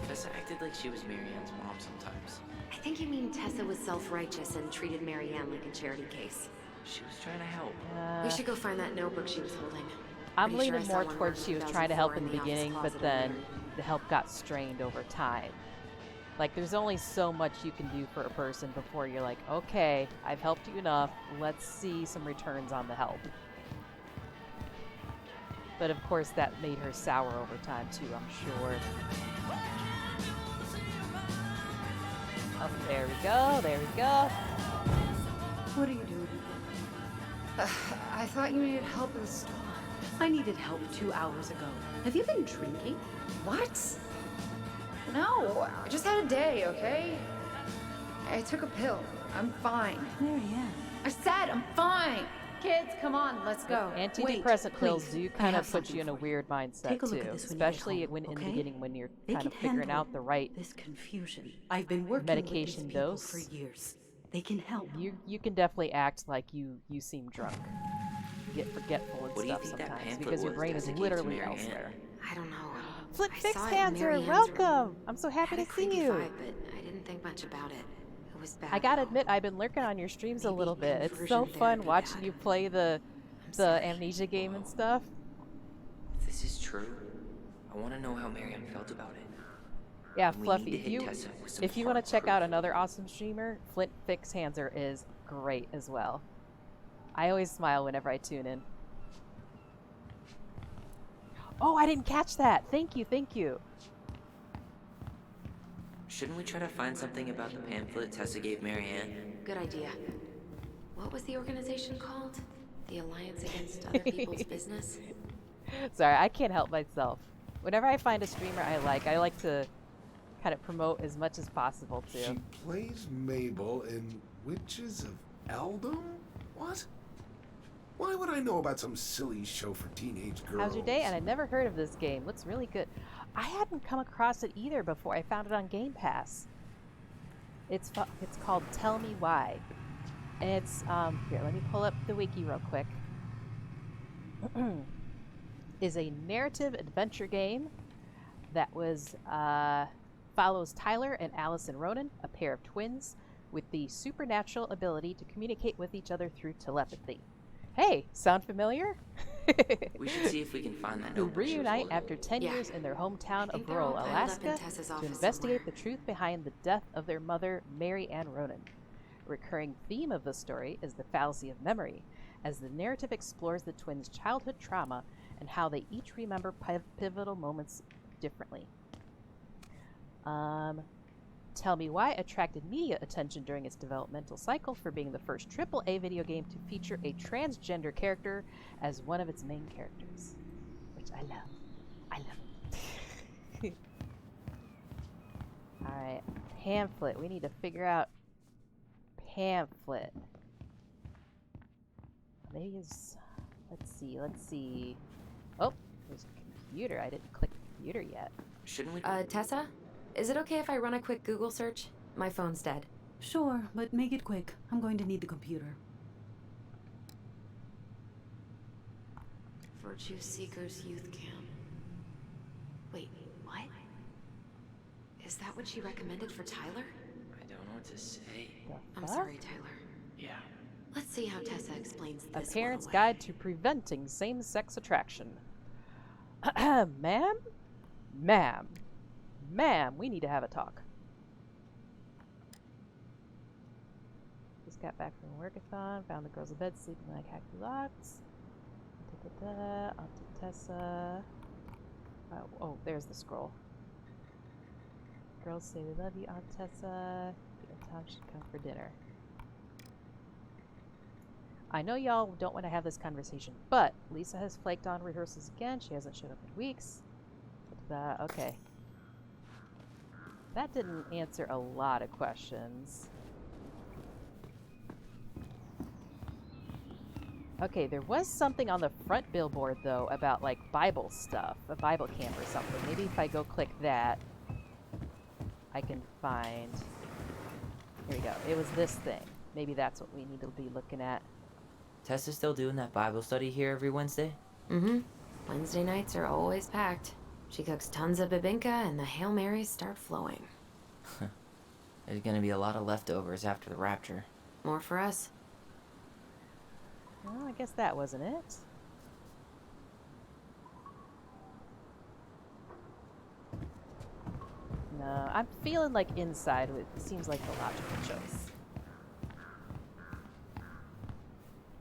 E: This acted acted like she was Marianne's mom sometimes.
D: I think you mean Tessa was self-righteous and treated Marianne like a charity case.
E: She was trying to help.
D: We should go find that notebook she was holding.
A: I'm
D: Pretty sure
A: leaning
D: I saw
A: more
D: one
A: towards
D: around
A: she was trying to help
D: 2004
A: in the
D: office
A: beginning, but
D: closet
A: then
D: over
A: the help got strained over time. Like, there's only so much you can do for a person before you're like, okay, I've helped you enough, let's see some returns on the help. But of course that made her sour over time too, I'm sure. Oh, there we go, there we go.
H: What are you doing?
L: I thought you needed help in the store.
H: I needed help 2 hours ago. Have you been drinking?
L: What? No, I just had a day, okay? I took a pill. I'm fine.
H: Marianne.
L: I said I'm fine. Kids, come on, let's go.
A: Antidepressant pills
H: please.
A: do
H: I
A: kind
H: have
A: of put you
H: something
A: in a
H: for you.
A: weird mindset
H: Take a look
A: too,
H: at this when you get
A: especially
H: home,
A: when in the
H: okay?
A: beginning when you're
H: They
A: kind of
H: can
A: figuring
H: handle
A: out the right
H: this confusion. I've been working
A: medication
H: with these people
A: dose.
H: for years. They can help.
A: You can definitely act like you seem drunk. You get forgetful and
E: What do you
A: stuff
E: think that
A: sometimes
E: pamphlet
A: because your
E: was
A: brain is
E: dedicated to
A: literally
E: Marianne?
A: elsewhere.
D: I don't know.
A: Flip
D: I
A: Fix
D: saw it in
A: Hanser,
D: Marianne's
A: welcome!
D: room.
A: I'm so happy
D: Had
A: to
D: a
A: see
D: creepy
A: you.
D: vibe, but I didn't think much about it. It was bad.
A: I gotta
D: though.
A: admit, I've been lurking on your streams a
D: Maybe
A: little bit. It's so
D: conversion
A: fun
D: therapy
A: watching
D: bad.
A: you play the
D: sorry.
A: amnesia game and stuff.
E: If this is true, I want to know how Marianne felt about it.
A: Yeah,
E: And we
A: Fluffy,
E: need to
A: if
E: hit
A: you
E: Tessa with some
A: if you want
E: hard
A: to check
E: proof.
A: out another awesome streamer, Flint Fix Hanser is great as well. I always smile whenever I tune in. Oh, I didn't catch that. Thank you, thank you.
E: Shouldn't we try to find something about the pamphlet Tessa gave Marianne?
D: Good idea. What was the organization called? The Alliance Against Other People's Business?
A: Sorry, I can't help myself. Whenever I find a streamer I like to kind of promote as much as possible too.
K: She plays Mabel in Witches of Eldom? What? Why would I know about some silly show for teenage girls?
A: How's your day? And I never heard of this game. Looks really good. I hadn't come across it either before I found it on Game Pass. It's called Tell Me Why. And it's, here, let me pull up the wiki real quick. Is a narrative adventure game that was, follows Tyler and Allison Ronan, a pair of twins, with the supernatural ability to communicate with each other through telepathy. Hey, sound familiar?
E: We should see if we can find that
A: Who
E: notebook she was
A: reunite
E: holding.
A: after 10 years in their hometown of
D: they're all
A: rural
D: piled up in
A: Alaska
D: Tessa's
A: to
D: office
A: investigate
D: somewhere.
A: the truth behind the death of their mother, Mary Ann Ronan. A recurring theme of the story is the fallacy of memory, as the narrative explores the twins' childhood trauma and how they each remember pivotal moments differently. Tell Me Why attracted media attention during its developmental cycle for being the first AAA video game to feature a transgender character as one of its main characters, which I love. I love it. Alright, pamphlet. We need to figure out pamphlet. Maybe it's... Let's see. Oh, there's a computer. I didn't click computer yet.
E: Shouldn't we?
D: Tessa? Is it okay if I run a quick Google search? My phone's dead.
H: Sure, but make it quick. I'm going to need the computer.
D: Virtue Seekers Youth Camp. Wait, what? Is that what she recommended for Tyler?
E: I don't know what to say.
D: I'm sorry, Tyler.
E: Yeah.
D: Let's see how Tessa explains
A: A
D: this
A: Parent's
D: one away.
A: Guide to Preventing Same-Sex Attraction. Ma'am? Ma'am. Ma'am, we need to have a talk. Just got back from workathon, found the girls in bed sleeping like happy lots. Aunt Tessa. Oh, there's the scroll. Girls say they love you, Aunt Tessa. Tom should come for dinner. I know y'all don't want to have this conversation, but Lisa has flaked on rehearsals again. She hasn't showed up in weeks. Okay. That didn't answer a lot of questions. Okay, there was something on the front billboard, though, about, like, Bible stuff. A Bible camp or something. Maybe if I go click that, I can find... Here we go. It was this thing. Maybe that's what we need to be looking at.
E: Tessa's still doing that Bible study here every Wednesday?
D: Mm-hmm. Wednesday nights are always packed. She cooks tons of bibinka and the Hail Marys start flowing.
E: There's gonna be a lot of leftovers after the rapture.
D: More for us.
A: Well, I guess that wasn't it. No, I'm feeling like inside it seems like the logical choice.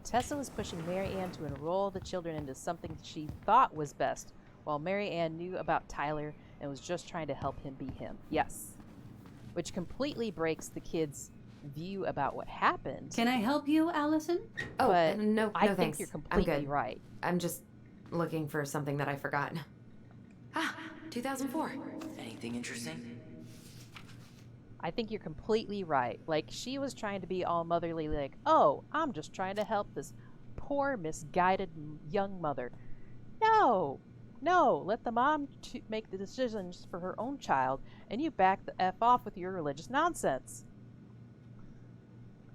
A: Tessa was pushing Mary Ann to enroll the children into something she thought was best, while Mary Ann knew about Tyler and was just trying to help him be him. Yes. Which completely breaks the kids' view about what happened.
H: Can I help you, Allison?
D: Oh,
A: but
D: no,
A: I
D: no
A: think
D: thanks.
A: you're
D: I'm
A: completely
D: good.
A: right.
D: I'm just looking for something that I forgot. Ah, 2004.
E: Anything interesting?
A: I think you're completely right. Like, she was trying to be all motherly, like, oh, I'm just trying to help this poor, misguided young mother. No! No! Let the mom make the decisions for her own child, and you back the F off with your religious nonsense.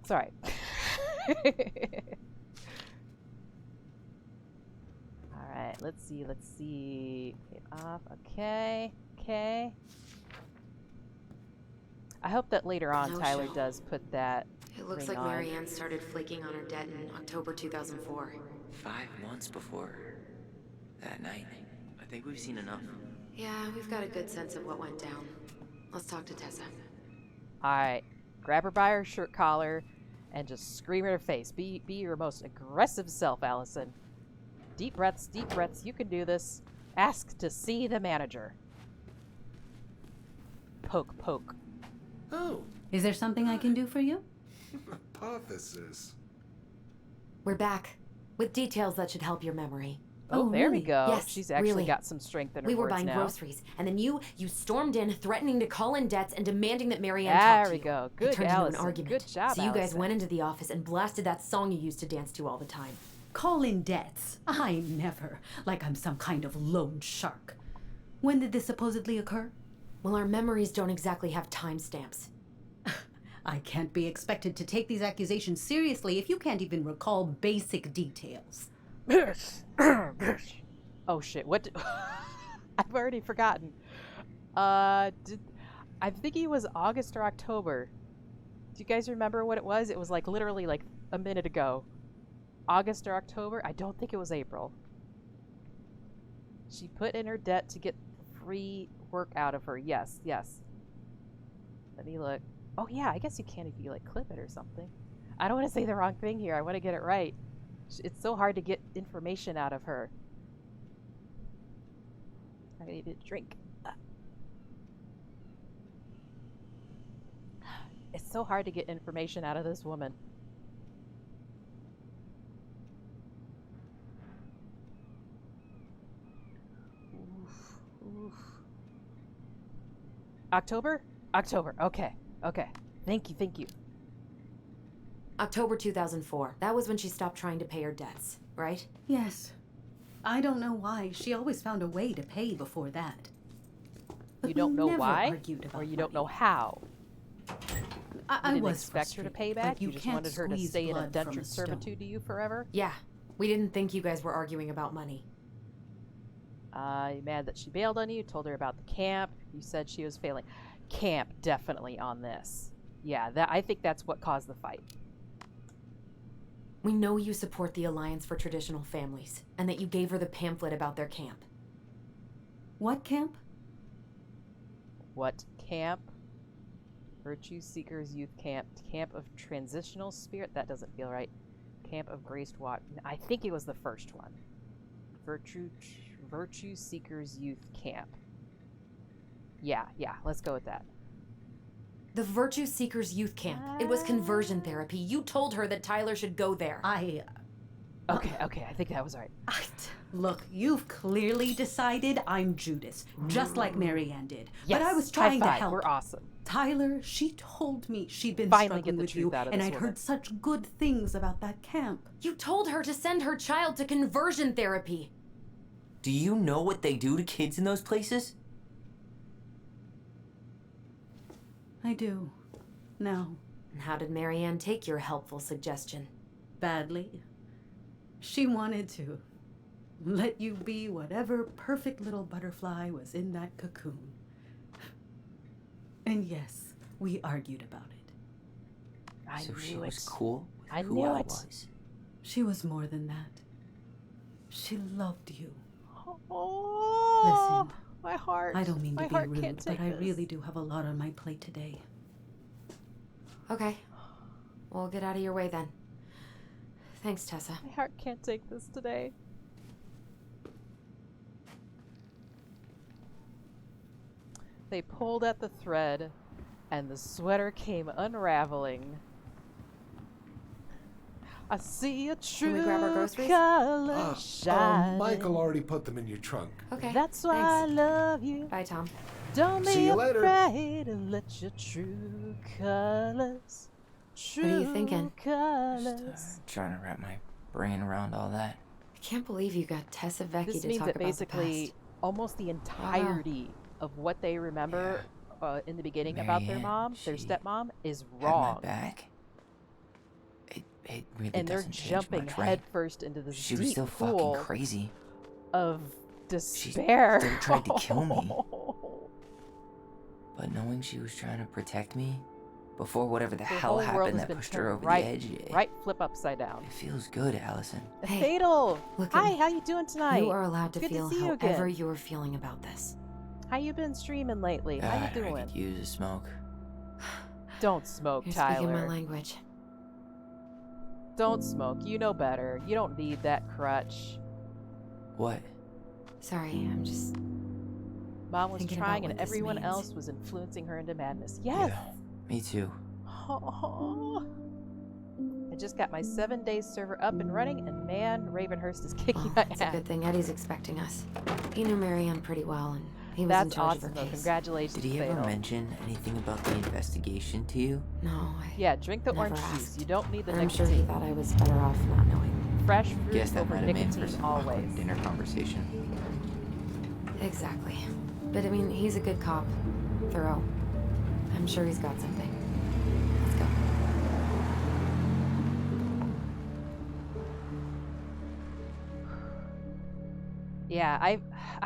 A: Sorry. Alright, let's see. Okay, off. Okay. I hope that later on
D: No
A: Tyler
D: show.
A: does put that
D: It looks
A: ring
D: like
A: on.
D: Mary Ann started flaking on her debt in October 2004.
E: 5 months before that night. I think we've seen enough.
D: Yeah, we've got a good sense of what went down. Let's talk to Tessa.
A: Alright, grab her by her shirt collar and just scream in her face. Be your most aggressive self, Allison. Deep breaths, you can do this. Ask to see the manager. Poke.
K: Oh,
H: Is there something I can do for you?
K: hypothesis.
D: We're back, with details that should help your memory.
A: Oh, there we
H: really?
A: go.
D: Yes,
A: She's actually
D: really.
A: got some strength in her
D: We were
A: words
D: buying
A: now.
D: groceries, and then you stormed in, threatening to call in debts and demanding that Mary Ann
A: There
D: talk to
A: we
D: you.
A: go.
D: It
A: Good,
D: turned into
A: Allison.
D: an argument.
A: Good job,
D: So you guys
A: Allison.
D: went into the office and blasted that song you used to dance to all the time.
H: Call in debts. I never. Like I'm some kind of loan shark. When did this supposedly occur?
D: Well, our memories don't exactly have timestamps.
H: I can't be expected to take these accusations seriously if you can't even recall basic details.
A: Oh shit, what I've already forgotten. I'm thinking it was August or October. Do you guys remember what it was? It was like literally like a minute ago. August or October? I don't think it was April. She put in her debt to get free work out of her. Yes. Let me look. Oh yeah, I guess you can if you like clip it or something. I don't want to say the wrong thing here. I want to get it right. It's so hard to get information out of her. I need a drink. It's so hard to get information out of this woman. Oof. October? Okay. Thank you.
D: October 2004. That was when she stopped trying to pay her debts, right?
H: Yes. I don't know why. She always found a way to pay before that. But
A: You don't
H: we
A: know
H: never
A: why?
H: argued about
A: Or you don't
H: money.
A: know how?
H: I
A: You didn't
H: was
A: expect her to
H: frustrated,
A: pay
H: but
A: back? You
H: you
A: just
H: can't
A: wanted her to
H: squeeze
A: stay in
H: blood from
A: indentured
H: a stone.
A: servitude to you forever?
D: Yeah. We didn't think you guys were arguing about money.
A: You mad that she bailed on you, told her about the camp. You said she was failing. Camp, definitely on this. Yeah, I think that's what caused the fight.
D: We know you support the Alliance for Traditional Families, and that you gave her the pamphlet about their camp.
H: What camp?
A: What camp? Virtue Seekers Youth Camp. Camp of Transitional Spirit? That doesn't feel right. Camp of Graced Water. I think it was the first one. Virtue Seekers Youth Camp. Yeah, let's go with that.
D: The Virtue Seekers Youth Camp. It was conversion therapy. You told her that Tyler should go there.
H: Okay,
A: I think that was right.
H: Look, you've clearly decided I'm Judas, just like Mary Ann did.
A: Yes,
H: but I was
A: high
H: trying to
A: five.
H: help.
A: We're awesome.
H: Tyler, she told me she'd been
A: Finally get
H: struggling
A: the
H: with
A: truth
H: you,
A: out of
H: and
A: this
H: I'd
A: woman.
H: heard such good things about that camp.
D: You told her to send her child to conversion therapy.
E: Do you know what they do to kids in those places?
H: I do. Now.
D: And how did Mary Ann take your helpful suggestion?
H: Badly. She wanted to. let you be whatever perfect little butterfly was in that cocoon. And yes, we argued about it.
A: I
E: So
A: knew
E: she
A: it.
E: was cool with
A: I
E: who
A: knew
E: I
A: it.
E: was.
H: She was more than that. She loved you.
A: Oh,
H: Listen,
A: my heart.
H: I don't mean to
A: My
H: be
A: heart
H: rude,
A: can't
H: but
A: take
H: I
A: this.
H: really do have a lot on my plate today.
D: Okay. We'll get out of your way then. Thanks, Tessa.
A: My heart can't take this today. They pulled at the thread, and the sweater came unraveling. I see a
D: Can we
A: true
D: grab our groceries?
A: color shining.
K: Michael already put them in your trunk.
D: Okay.
A: That's why I
D: thanks.
A: love you.
D: Bye, Tom.
A: Don't
K: See
A: be
K: you later.
A: afraid to let your true colors. True
D: What are you thinking?
A: colors.
E: Just trying to wrap my brain around all that.
D: I can't believe you got Tessa Vecchi
A: This
D: to
A: means
D: talk
A: that
D: about
A: basically
D: the
A: almost the entirety of what they remember in the beginning
E: Mary
A: about their
E: Ann,
A: mom, their
E: she
A: stepmom, is
E: Had my
A: wrong.
E: back. It really
A: And they're
E: doesn't change
A: jumping
E: much, right?
A: headfirst into this
E: She was
A: deep
E: still
A: pool
E: fucking crazy.
A: of
E: She
A: despair.
E: still tried to kill me. But knowing she was trying to protect me before whatever the
A: Her
E: hell
A: whole world
E: happened
A: has
E: that
A: been
E: pushed her
A: turned
E: over
A: right,
E: the edge,
A: right flip upside down.
E: it feels good, Allison.
D: Hey,
A: Fatal.
D: look at
A: Hi,
D: me.
A: how you doing tonight?
D: You are allowed to
A: Good
D: feel
A: to see you
D: however
A: again.
D: you're feeling about this.
A: How you been streaming lately? How you
E: God, I
A: doing?
E: could use a smoke.
A: Don't smoke,
D: You're
A: Tyler.
D: speaking my language.
A: Don't smoke. You know better. You don't need that crutch.
E: What?
D: Sorry, I'm just...
A: Mom was
D: thinking
A: trying
D: about
A: and
D: what this
A: everyone
D: means.
A: else was influencing her into madness. Yes!
E: Yeah, me too.
A: Oh. I just got my 7-day server up and running, and man, Ravenhurst is kicking
D: Well,
A: my
D: it's a
A: ass.
D: good thing Eddie's expecting us. He knew Mary Ann pretty well, and he was in
A: That's
D: charge
A: awesome,
D: of
A: though.
D: her case.
A: Congratulations,
E: Did he ever
A: Fatal.
E: mention anything about the investigation to you?
D: No, I
A: Yeah, drink the
D: never
A: orange juice.
D: asked.
A: You don't need the
D: I'm sure
A: nicotine.
D: he thought I was better off not knowing.
A: Fresh fruit
E: Guess that
A: over
E: might have made for
A: nicotine
E: some
A: always.
E: awkward dinner conversation.
D: Exactly. But I mean, he's a good cop. Thorough. I'm sure he's got something. Let's go.
A: Yeah, I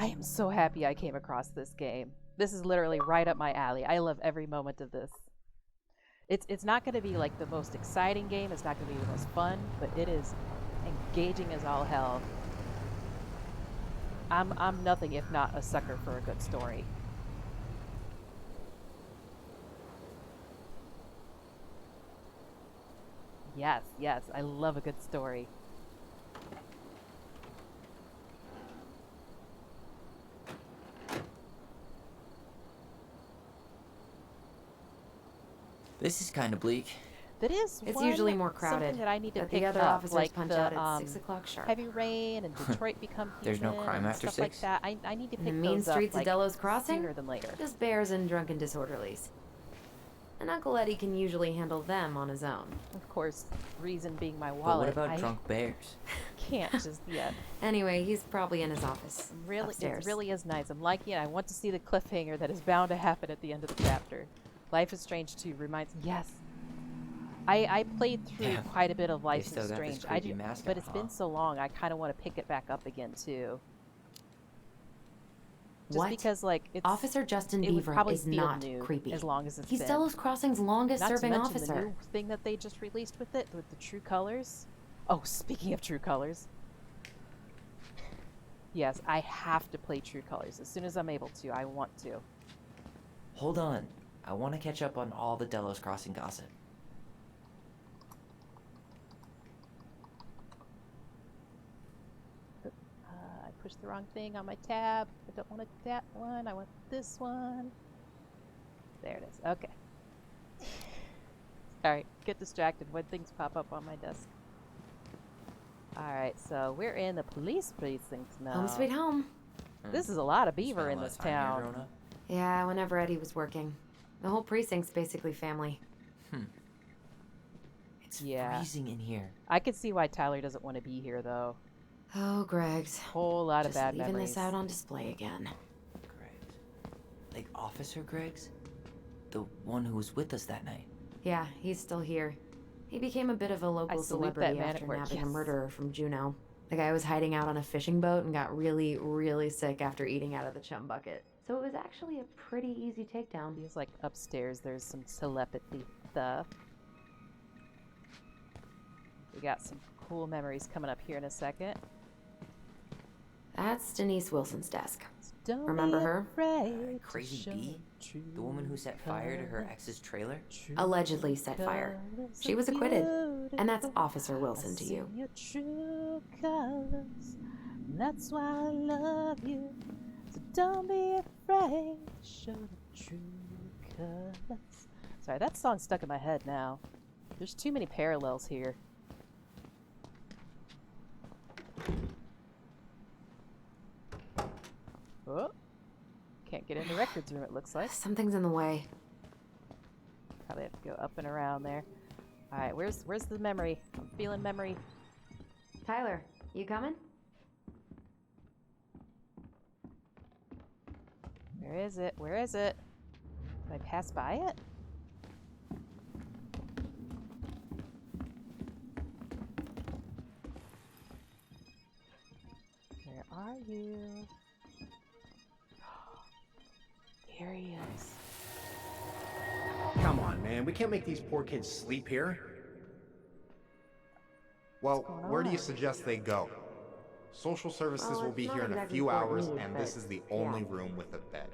A: am so happy I came across this game. This is literally right up my alley. I love every moment of this. It's not going to be like the most exciting game. It's not going to be the most fun, but it is engaging as all hell. I'm nothing if not a sucker for a good story. Yes, yes, I love a good story.
E: This is kind of bleak.
A: That is
D: It's
A: one
D: usually more crowded,
A: something that I need to
D: but
A: pick
D: the other
A: up,
D: officers
A: like
D: punch
A: the
D: out at 6 o'clock sharp.
A: Heavy Rain and Detroit Become Human.
E: There's no crime
A: and
E: after
A: stuff like
E: 6?
A: that. I need to
D: In
A: pick
D: the mean
A: those
D: streets
A: up,
D: of
A: like,
D: Delos Crossing?
A: sooner than later.
D: Just bears and drunken disorderlies. And Uncle Eddie can usually handle them on his own.
A: Of course, reason being my
E: But
A: wallet.
E: what about
A: I
E: drunk bears?
A: can't just yet.
D: Anyway, he's probably in his office.
A: Really,
D: upstairs.
A: it really is nice. I'm liking it. I want to see the cliffhanger that is bound to happen at the end of the chapter. Life is Strange 2 reminds me. Yes. I played through
E: Yeah.
A: quite a bit of Life
E: still
A: is
E: got this
A: Strange.
E: creepy mascot,
A: But it's
E: huh?
A: been so long. I kind of want to pick it back up again too. Just
D: What?
A: because, like, it's
D: Officer Justin
A: it would
D: Beaver
A: probably
D: is
A: feel
D: not
A: new
D: creepy.
A: as long as it's
D: He's
A: been.
D: Delos Crossing's longest
A: Not to
D: serving
A: mention
D: officer.
A: the new thing that they just released with it, with the True Colors. Oh, speaking of True Colors. Yes, I have to play True Colors as soon as I'm able to. I want to.
E: Hold on. I want to catch up on all the Delos Crossing gossip.
A: I pushed the wrong thing on my tab. I don't want that one. I want this one. There it is. Okay. Alright, get distracted when things pop up on my desk. Alright, so we're in the police precinct now.
D: Home sweet home.
A: This is a lot of
E: Spent
A: beaver
E: a
A: in
E: lot
A: this
E: of time here
A: town.
E: growing up.
D: Yeah, whenever Eddie was working. The whole precinct's basically family.
E: It's
A: Yeah.
E: freezing in here.
A: I could see why Tyler doesn't want to be here, though.
D: Oh, Greg's.
A: Whole lot of
D: Just
A: bad
D: leaving
A: memories.
D: this out on display again.
E: Greg's. Like Officer Greg's? The one who was with us that night.
D: Yeah, he's still here. He became a bit of a local
A: salute that
D: celebrity
A: man at
D: after
A: work,
D: nabbing a
A: yes.
D: murderer from Juneau. The guy was hiding out on a fishing boat and got really, really sick after eating out of the chum bucket. So it was actually a pretty easy takedown.
A: He's like upstairs. There's some telepathy stuff. We got some cool memories coming up here in a second.
D: That's Denise Wilson's desk.
A: Don't
D: Remember her?
E: Crazy Bee? The woman who set fire to her ex's trailer?
D: Allegedly set fire. She was acquitted. And that's Officer Wilson to you.
A: Your true colors. That's why I love you. So don't be afraid to show the true colors. Sorry, that song's stuck in my head now. There's too many parallels here. Oh, can't get in the records room, it looks like.
D: Something's in the way.
A: Probably have to go up and around there. Alright, where's the memory? I'm feeling memory.
D: Tyler, you coming?
A: Where is it? Where is it? Did I pass by it? Where are you? Here he is.
M: Come on, man. We can't make these poor kids sleep here.
J: Well, where do you suggest they go? Social services will be here in a few hours, and this is the only room with a bed.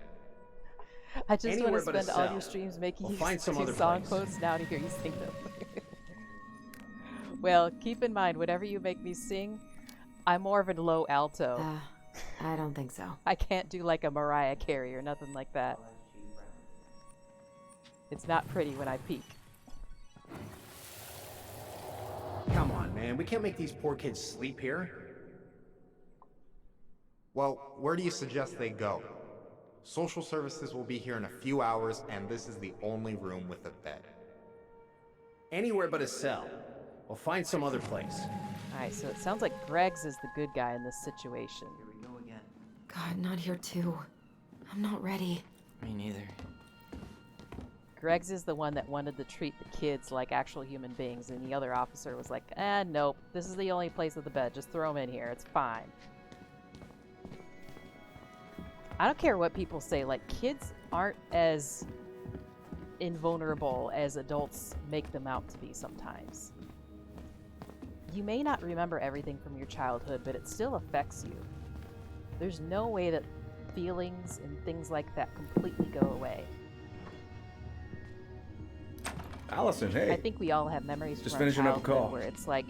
A: I just want
M: Anywhere
A: to
M: but a
A: spend all
M: cell.
A: your streams making
M: We'll
A: you
M: find some
A: do
M: other
A: song
M: place.
A: quotes now to hear you sing them. Well, keep in mind, whatever you make me sing, I'm more of a low alto.
D: I don't think so.
A: I can't do like a Mariah Carey or nothing like that. It's not pretty when I peak.
M: Come on, man. We can't make these poor kids sleep here.
J: Well, where do you suggest they go? Social services will be here in a few hours, and this is the only room with a bed.
M: Anywhere but a cell. We'll find some other place.
A: Alright, so it sounds like Greg's is the good guy in this situation.
E: Here we go again.
D: God, not here too. I'm not ready.
E: Me neither.
A: Greg's is the one that wanted to treat the kids like actual human beings, and the other officer was like, nope, this is the only place with the bed. Just throw them in here. It's fine. I don't care what people say. Like, kids aren't as invulnerable as adults make them out to be sometimes. You may not remember everything from your childhood, but it still affects you. There's no way that feelings and things like that completely go away.
B: Allison, hey.
A: I think we all have memories
B: Just
A: from our
B: finishing up a
A: childhood
B: call.
A: where it's like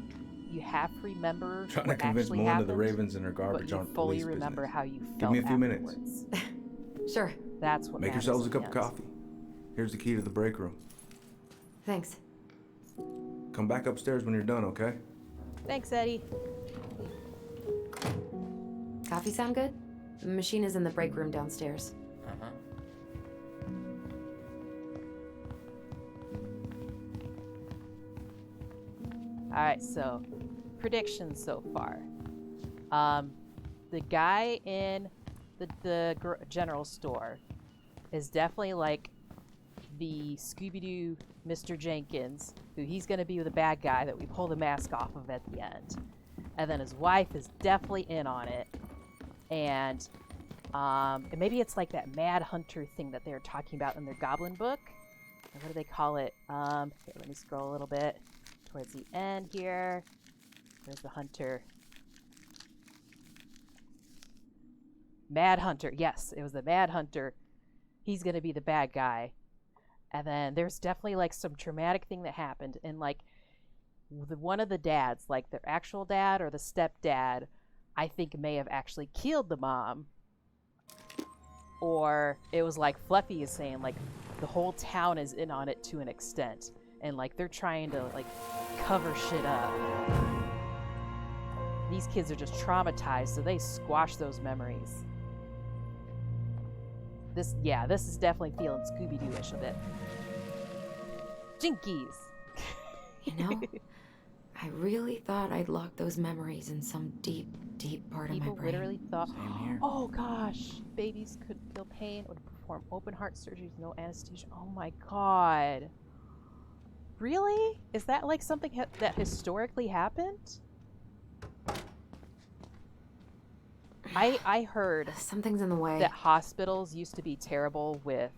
A: you half remember
B: Trying to
A: what
B: convince
A: actually
B: Melinda
A: happened,
B: the Ravens and her
A: but
B: garbage
A: you
B: aren't
A: fully
B: police
A: remember
B: business.
A: how you
B: Give
A: felt
B: me a few minutes.
A: afterwards.
D: Sure.
A: That's what
B: Make
A: matters
B: yourselves a
A: in
B: cup
A: the
B: of
A: end.
B: coffee. Here's the key to the break room.
D: Thanks.
B: Come back upstairs when you're done, okay?
A: Thanks, Eddie.
D: Coffee sound good? The machine is in the break room downstairs.
E: Uh-huh.
A: Alright, so predictions so far. The guy in the general store is definitely like the Scooby-Doo Mr. Jenkins, who he's going to be the bad guy that we pull the mask off of at the end. And then his wife is definitely in on it. And maybe it's like that Mad Hunter thing that they were talking about in their Goblin book. Or what do they call it? Here, let me scroll a little bit towards the end here. There's the hunter. Mad Hunter. Yes, it was the Mad Hunter. He's going to be the bad guy. And then there's definitely like some traumatic thing that happened. And like one of the dads, like their actual dad or the stepdad, I think may have actually killed the mom. Or it was like Fluffy is saying, like the whole town is in on it to an extent. And like they're trying to like cover shit up. These kids are just traumatized, so they squash those memories. This is definitely feeling Scooby-Doo-ish a bit. Jinkies!
D: You know, I really thought I'd locked those memories in some deep, deep part of my
A: People
D: brain.
A: literally thought,
E: Same here.
A: oh gosh, babies could feel pain or perform open heart surgery with no anesthesia. Oh my god. Really? Is that like something that historically happened? I heard
D: Something's in the way.
A: that hospitals used to be terrible with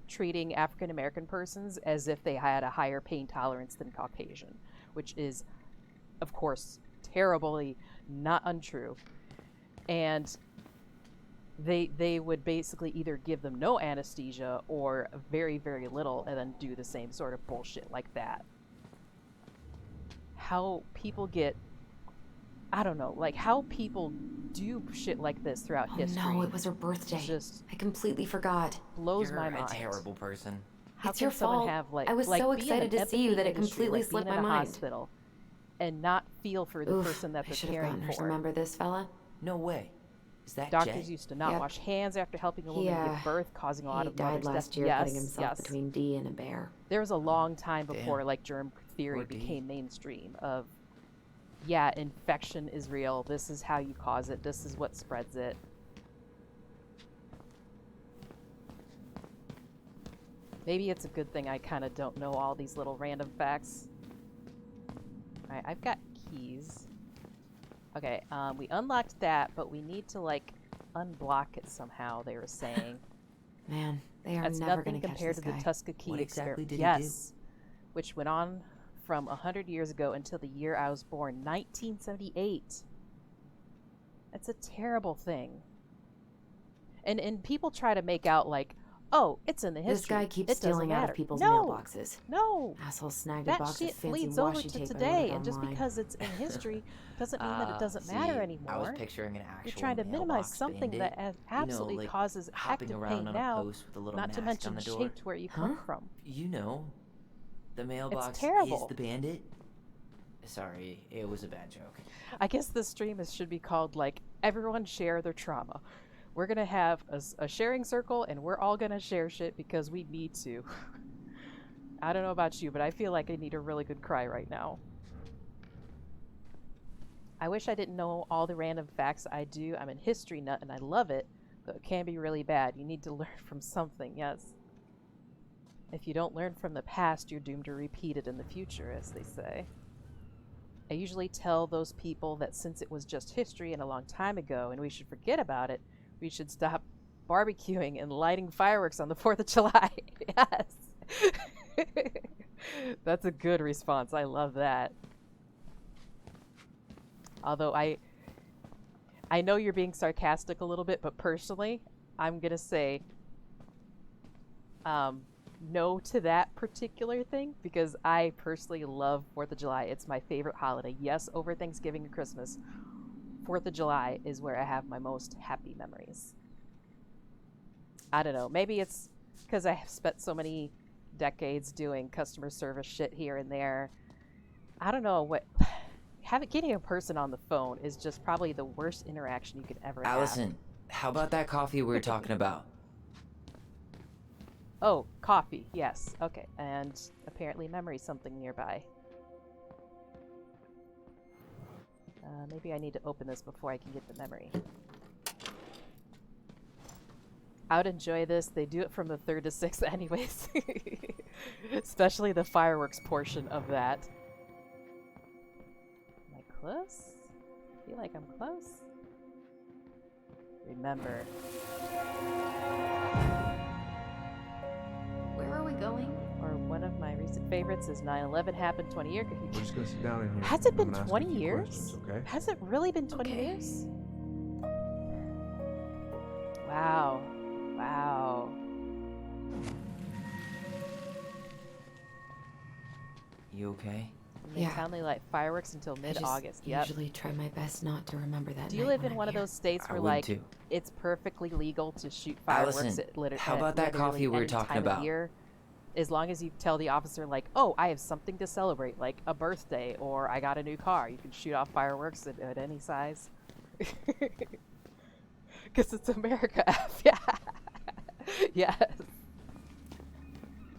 A: treating African American persons as if they had a higher pain tolerance than Caucasian, which is, of course, terribly not untrue. And they would basically either give them no anesthesia or very, very little and then do the same sort of bullshit like that. How people get, I don't know, like how people do shit like this throughout history.
D: No, it was her birthday.
A: Just
D: I completely forgot.
A: blows
E: You're
A: my
E: a
A: mind.
E: terrible person.
A: How
D: It's
A: can
D: your
A: someone
D: fault.
A: have like
D: I was
A: like
D: so
A: be in
D: excited
A: an
D: to see you
A: empathy
D: that it
A: industry,
D: completely
A: like
D: slipped
A: being
D: my
A: in a
D: mind.
A: hospital and not feel for the person that
D: I
A: they're
D: should have
A: caring
D: gotten her to
A: for.
D: remember this fella.
E: No way. Is that
A: Doctors
E: Jay?
A: used to not
D: Yep.
A: wash hands after helping a woman give birth, causing a lot
D: He
A: of
D: died
A: mothers'
D: last
A: deaths.
D: year,
A: Yes,
D: putting himself
A: yes.
D: between D and a bear.
A: There was a long time before
E: Damn.
A: like germ theory
E: Poor D.
A: became mainstream of, yeah, infection is real. This is how you cause it. This is what spreads it. Maybe it's a good thing I kind of don't know all these little random facts. Alright, I've got keys. Okay, we unlocked that, but we need to, like, unblock it somehow, they were saying.
D: Man, they are
A: That's
D: never
A: nothing
D: going to catch
A: compared
D: this
A: to
D: guy.
A: the Tuskegee
E: What exactly
A: experiment.
E: did he
A: Yes, which went on from 100 years ago until the year I was born, 1978. That's a terrible thing. And people try to make out like, oh, it's in the history.
D: This guy keeps
A: It doesn't
D: stealing out
A: matter.
D: of people's
A: No,
D: mailboxes.
A: No,
D: Asshole snagged a
A: that
D: box
A: shit
D: of fancy
A: bleeds over
D: washi
A: to
D: tape and
A: today,
D: ordered
A: and just
D: online.
A: because it's in history doesn't mean that it doesn't
E: See,
A: matter anymore.
E: I was picturing an actual
A: You're trying to minimize
E: mailbox
A: something
E: bandit.
A: that absolutely
E: like,
A: causes
E: hopping
A: active
E: around
A: pain
E: on a
A: now,
E: post with a little
A: not to
E: mask on
A: mention
E: the door.
A: shaped where you come from.
E: You know, the mailbox
A: terrible.
E: is the bandit. Sorry, it was a bad joke.
A: I guess this stream should be called, like, everyone share their trauma. We're gonna have a sharing circle, and we're all gonna share shit because we need to. I don't know about you, but I feel like I need a really good cry right now. I wish I didn't know all the random facts I do. I'm a history nut, and I love it, but it can be really bad. You need to learn from something, yes. If you don't learn from the past, you're doomed to repeat it in the future, as they say. I usually tell those people that since it was just history and a long time ago and we should forget about it, we should stop barbecuing and lighting fireworks on the 4th of July. Yes. That's a good response. I love that. Although I know you're being sarcastic a little bit, but personally, I'm going to say no to that particular thing because I personally love 4th of July. It's my favorite holiday. Yes, over Thanksgiving and Christmas, 4th of July is where I have my most happy memories. I don't know. Maybe it's because I have spent so many decades doing customer service shit here and there. I don't know what... Getting a person on the phone is just probably the worst interaction you could ever have.
E: Allison, how about that coffee we were talking about?
A: Oh, coffee. Yes. Okay. And apparently memory something nearby. Maybe I need to open this before I can get the memory. I would enjoy this. They do it from the 3rd to 6th anyways. Especially the fireworks portion of that. Am I close? I feel like I'm close. Remember.
G: Where are we going?
A: Or one of my recent favorites is 9/11 happened 20 years ago.
B: We're just gonna sit down in here.
A: Has it
B: I'm
A: been
B: gonna ask
A: 20
B: you a few
A: years?
B: questions, okay?
A: Has it really been 20
G: Okay.
A: years? Wow. Wow.
E: You okay?
A: They only light fireworks until mid-August.
D: I
A: Yep.
D: usually try my best not to remember that.
A: Do you
D: night
A: live
D: when
A: in
D: I'm
A: one of
D: here.
A: those states
E: I
A: where,
E: would
A: like,
E: too.
A: it's perfectly legal to shoot fireworks
E: Allison,
A: at
E: how about that
A: literally
E: coffee we were
A: any
E: talking
A: time of
E: about?
A: year, as long as you tell the officer, like, oh, I have something to celebrate, like a birthday or I got a new car. You can shoot off fireworks at any size. Because it's America. Yeah. Yes.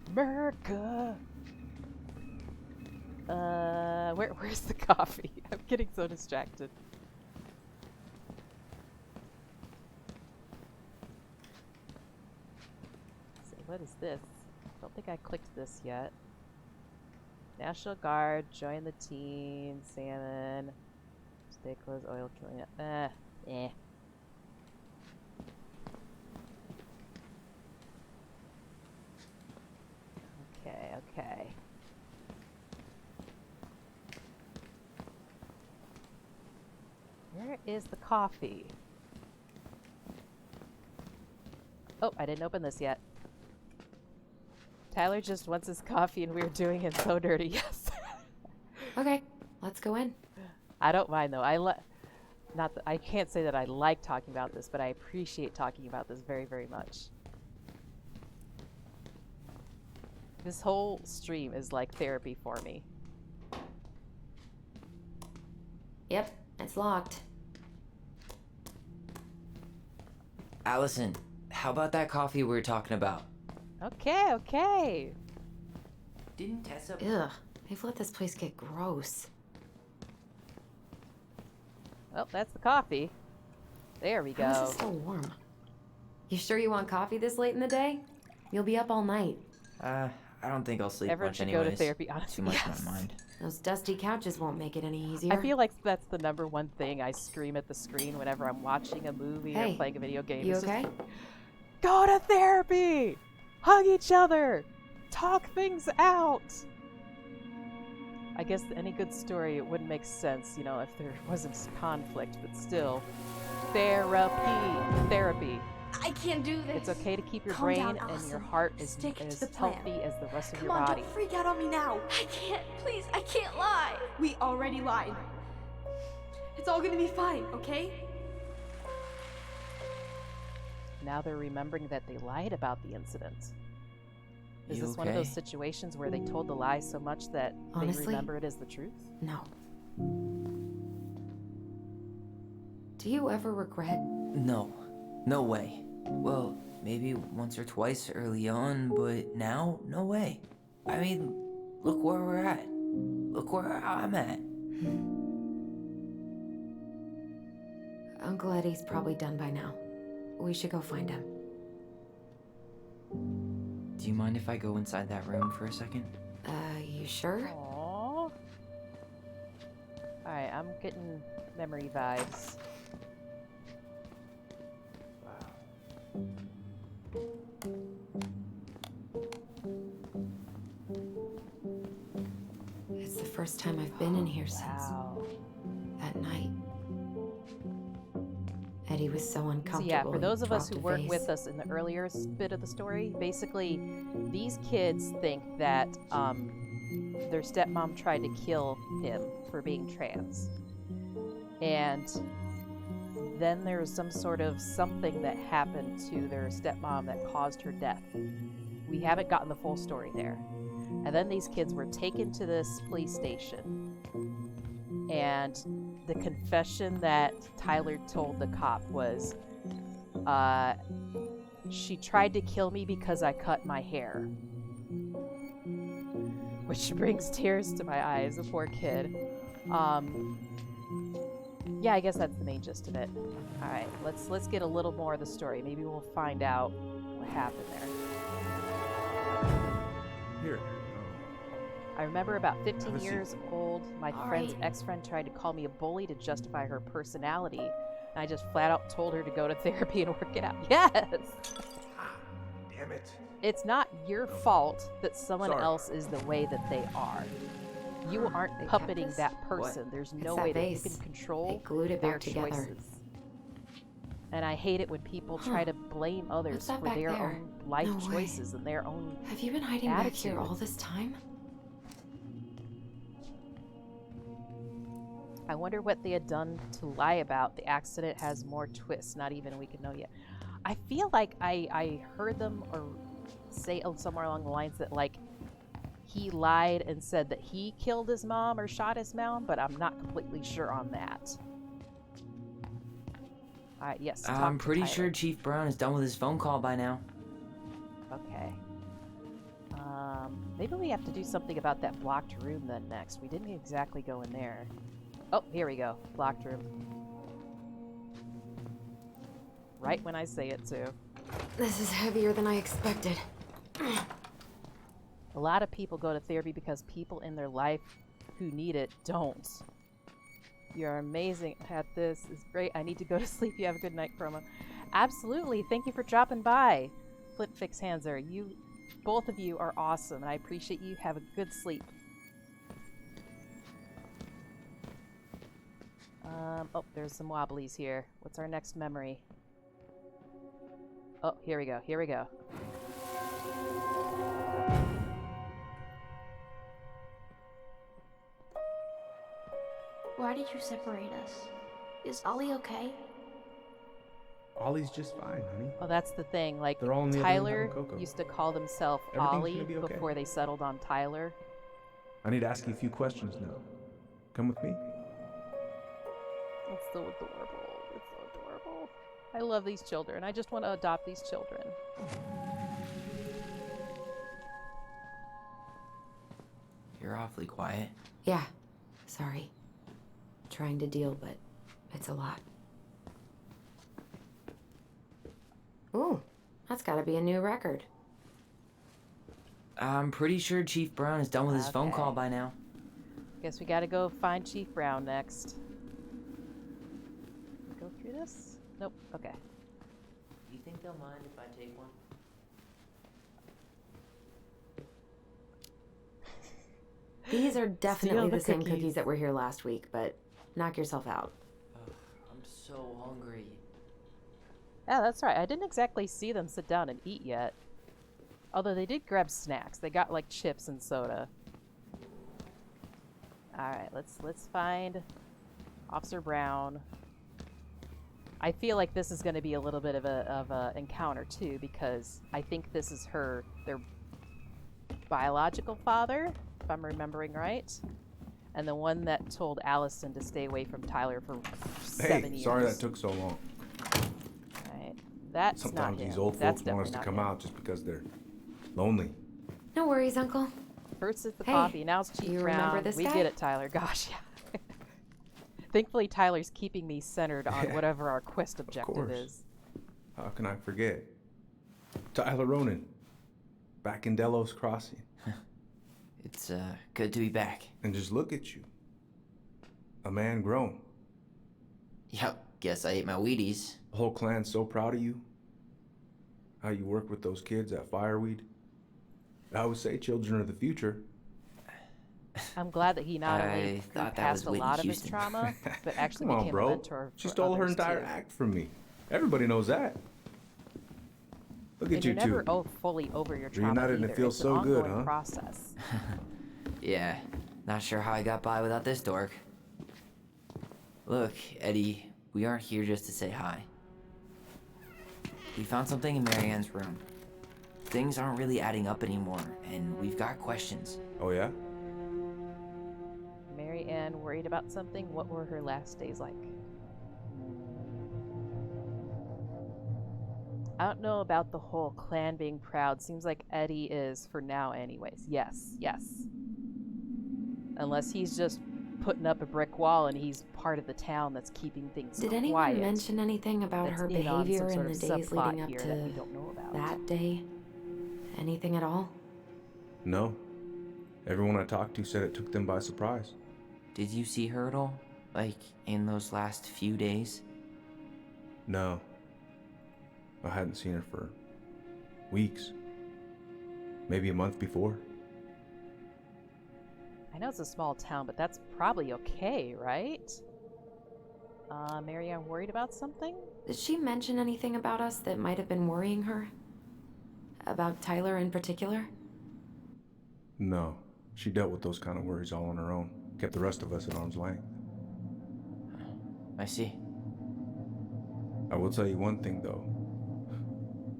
A: America. Where's the coffee? I'm getting so distracted. Let's see, what is this? Don't think I clicked this yet. National Guard, join the team, salmon. Day clothes, oil killing it. Eh. Okay. Where is the coffee? Oh, I didn't open this yet. Tyler just wants his coffee and we're doing it so dirty, yes.
D: Okay, let's go in.
A: I don't mind though. I can't say that I like talking about this, but I appreciate talking about this very, very much. This whole stream is like therapy for me.
D: Yep, it's locked.
E: Allison, how about that coffee we were talking about?
A: Okay.
E: Didn't Tessa...
D: Ugh, they've let this place get gross.
A: Well, that's the coffee. There we go.
D: How is this so warm? You sure you want coffee this late in the day? You'll be up all night.
E: I don't think I'll sleep
A: Everyone
E: much
A: should
E: anyways.
A: go to therapy, honestly.
E: Too much
A: Yes.
E: on my mind.
D: Those dusty couches won't make it any easier.
A: I feel like that's the #1 thing I scream at the screen whenever I'm watching a movie or playing a video game.
D: You
A: It's
D: okay?
A: just, go to therapy! Hug each other! Talk things out! I guess any good story, it wouldn't make sense, you know, if there wasn't conflict, but still. Therapy.
G: I can't do this.
A: It's okay to keep your
G: Calm
A: brain
G: down,
A: and
G: Allison.
A: your heart as
G: Stick to the plan.
A: healthy as the rest of
G: Come
A: your
G: on,
A: body.
G: don't freak out on me now. I can't. Please, I can't lie.
C: We already lied. It's all gonna be fine, okay?
A: Now they're remembering that they lied about the incident. Is
E: You
A: this one of those
E: okay?
A: situations where they told the lie so much that
D: Honestly?
A: they remember it as the truth?
D: No. Do you ever regret?
E: No. No way. Well, maybe once or twice early on, but now, no way. I mean, look where we're at. Look where I'm at.
D: Uncle Eddie's probably done by now. We should go find him.
E: Do you mind if I go inside that room for a second?
D: You sure?
A: Aww. Alright, I'm getting memory vibes.
D: It's the first time I've been in here since that night. Eddie was so
A: So
D: uncomfortable.
A: yeah, for
D: he
A: those of us
D: dropped
A: who
D: a
A: weren't
D: vase.
A: with us in the earlier bit of the story, basically, these kids think that their stepmom tried to kill him for being trans. And then there was some sort of something that happened to their stepmom that caused her death. We haven't gotten the full story there. And then these kids were taken to this police station. And the confession that Tyler told the cop was, she tried to kill me because I cut my hair. Which brings tears to my eyes, a poor kid. Yeah, I guess that's the main gist of it. Alright, let's get a little more of the story. Maybe we'll find out what happened there.
B: Here.
A: I remember about 15
B: Have a seat.
A: years old, my friend's ex-friend tried to call me a bully to justify her personality. And I just flat out told her to go to therapy and work it out. Yes!
K: Damn it.
A: It's not your fault that someone
B: Sorry.
A: else is the way that they are. You aren't
D: They kept
A: puppeting
D: this?
A: that person. There's
D: It's
A: no
D: that
A: way that you
D: vase.
A: can control
D: They glued it
A: their
D: back together.
A: choices. And I hate it when people try to blame others
D: What's that
A: for
D: back
A: their
D: there?
A: own life
D: No way.
A: choices and their own
D: Have you been hiding back here
A: attitude.
D: all this time?
A: I wonder what they had done to lie about. The accident has more twists, not even we can know yet. I feel like I heard them or say somewhere along the lines that like he lied and said that he killed his mom or shot his mom, but I'm not completely sure on that. Alright, yes. talk
E: I'm
A: to
E: pretty
A: Tyler.
E: sure Chief Brown is done with his phone call by now.
A: Okay. Maybe we have to do something about that blocked room then next. We didn't exactly go in there. Oh, here we go. Blocked room. Right when I say it, too.
D: This is heavier than I expected.
A: A lot of people go to therapy because people in their life who need it don't. You're amazing at this. It's great. I need to go to sleep. You have a good night, Chroma. Absolutely. Thank you for dropping by. Flip Fix Hanser. Both of you are awesome, and I appreciate you. Have a good sleep. Oh, there's some wobblies here. What's our next memory? Oh, here we go. Here we go.
G: Why did you separate us? Is Ollie okay?
B: Ollie's just fine, honey.
A: Well, that's the thing. Like,
B: They're all in the other room
A: Tyler
B: having cocoa.
A: used to call himself
B: Everything's
A: Ollie
B: gonna be okay.
A: before they settled on Tyler.
B: I need to ask you a few questions now. Come with me.
A: It's so adorable. It's so adorable. I love these children. I just want to adopt these children.
E: You're awfully quiet.
D: Yeah, sorry. Trying to deal, but it's a lot. Ooh, that's gotta be a new record.
E: I'm pretty sure Chief Brown is done with his phone call by now.
A: Guess we gotta go find Chief Brown next. Go through this? Nope. Okay.
E: Do you think they'll mind if I take one?
D: These are definitely
A: Steal the
D: the same
A: cookies.
D: cookies that were here last week, but knock yourself out.
E: I'm so hungry.
A: Yeah, that's right. I didn't exactly see them sit down and eat yet. Although they did grab snacks. They got like chips and soda. Alright, let's find Officer Brown. I feel like this is going to be a little bit of a encounter too, because I think this is their biological father, if I'm remembering right, and the one that told Allison to stay away from Tyler for 7 years.
B: Sorry that took so long.
A: Right, that's
B: Sometimes
A: not him.
B: these old
A: That's
B: folks want us to
A: definitely
B: come
A: not him.
B: out just because they're lonely.
D: No worries, Uncle.
A: First it's the
D: Hey,
A: coffee, now it's Chief
D: you
A: Brown.
D: remember this
A: we
D: guy?
A: get it, Tyler. Gosh, yeah. Thankfully, Tyler's keeping me centered on
B: Yeah,
A: whatever our quest objective
B: course.
A: is.
B: How can I forget? Tyler Ronan, back in Delos Crossing.
E: It's good to be back.
B: And just look at you. A man grown.
E: Yep, guess I ate my Wheaties.
B: The whole clan's so proud of you. How you work with those kids at Fireweed. I would say children are the future.
A: I'm glad that he not only
E: I
A: grew
E: thought that
A: past
E: was
A: a
E: Whitney
A: lot of his
E: Houston.
A: trauma, but actually
B: Come on,
A: became
B: bro.
A: a mentor
B: She
A: for
B: stole her
A: others,
B: entire
A: too.
B: act from me. Everybody knows that. Look
A: And
B: at you
A: you're never
B: two.
A: Fully over your trauma
B: Reunited and
A: either.
B: it feels
A: It's
B: so
A: an
B: good,
A: ongoing
B: huh?
A: process.
E: Yeah, not sure how I got by without this dork. Look, Eddie, we aren't here just to say hi. We found something in Marianne's room. Things aren't really adding up anymore, and we've got questions.
B: Oh, yeah?
A: Mary Ann worried about something. What were her last days like? I don't know about the whole clan being proud. Seems like Eddie is for now anyways. Yes, yes. Unless he's just putting up a brick wall and he's part of the town that's keeping things
D: Did
A: quiet.
D: anyone mention anything about
A: That's
D: her
A: in on some
D: behavior
A: sort
D: in
A: of
D: the days
A: subplot
D: leading up
A: here
D: to
A: that we don't know about.
D: that day? Anything at all?
B: No. Everyone I talked to said it took them by surprise.
E: Did you see her at all? Like, in those last few days?
B: No. I hadn't seen her for weeks. Maybe a month before.
A: I know it's a small town, but that's probably okay, right? Mary Ann worried about something?
D: Did she mention anything about us that might have been worrying her? About Tyler in particular?
B: No. She dealt with those kind of worries all on her own. Kept the rest of us at arm's length.
E: I see.
B: I will tell you one thing, though.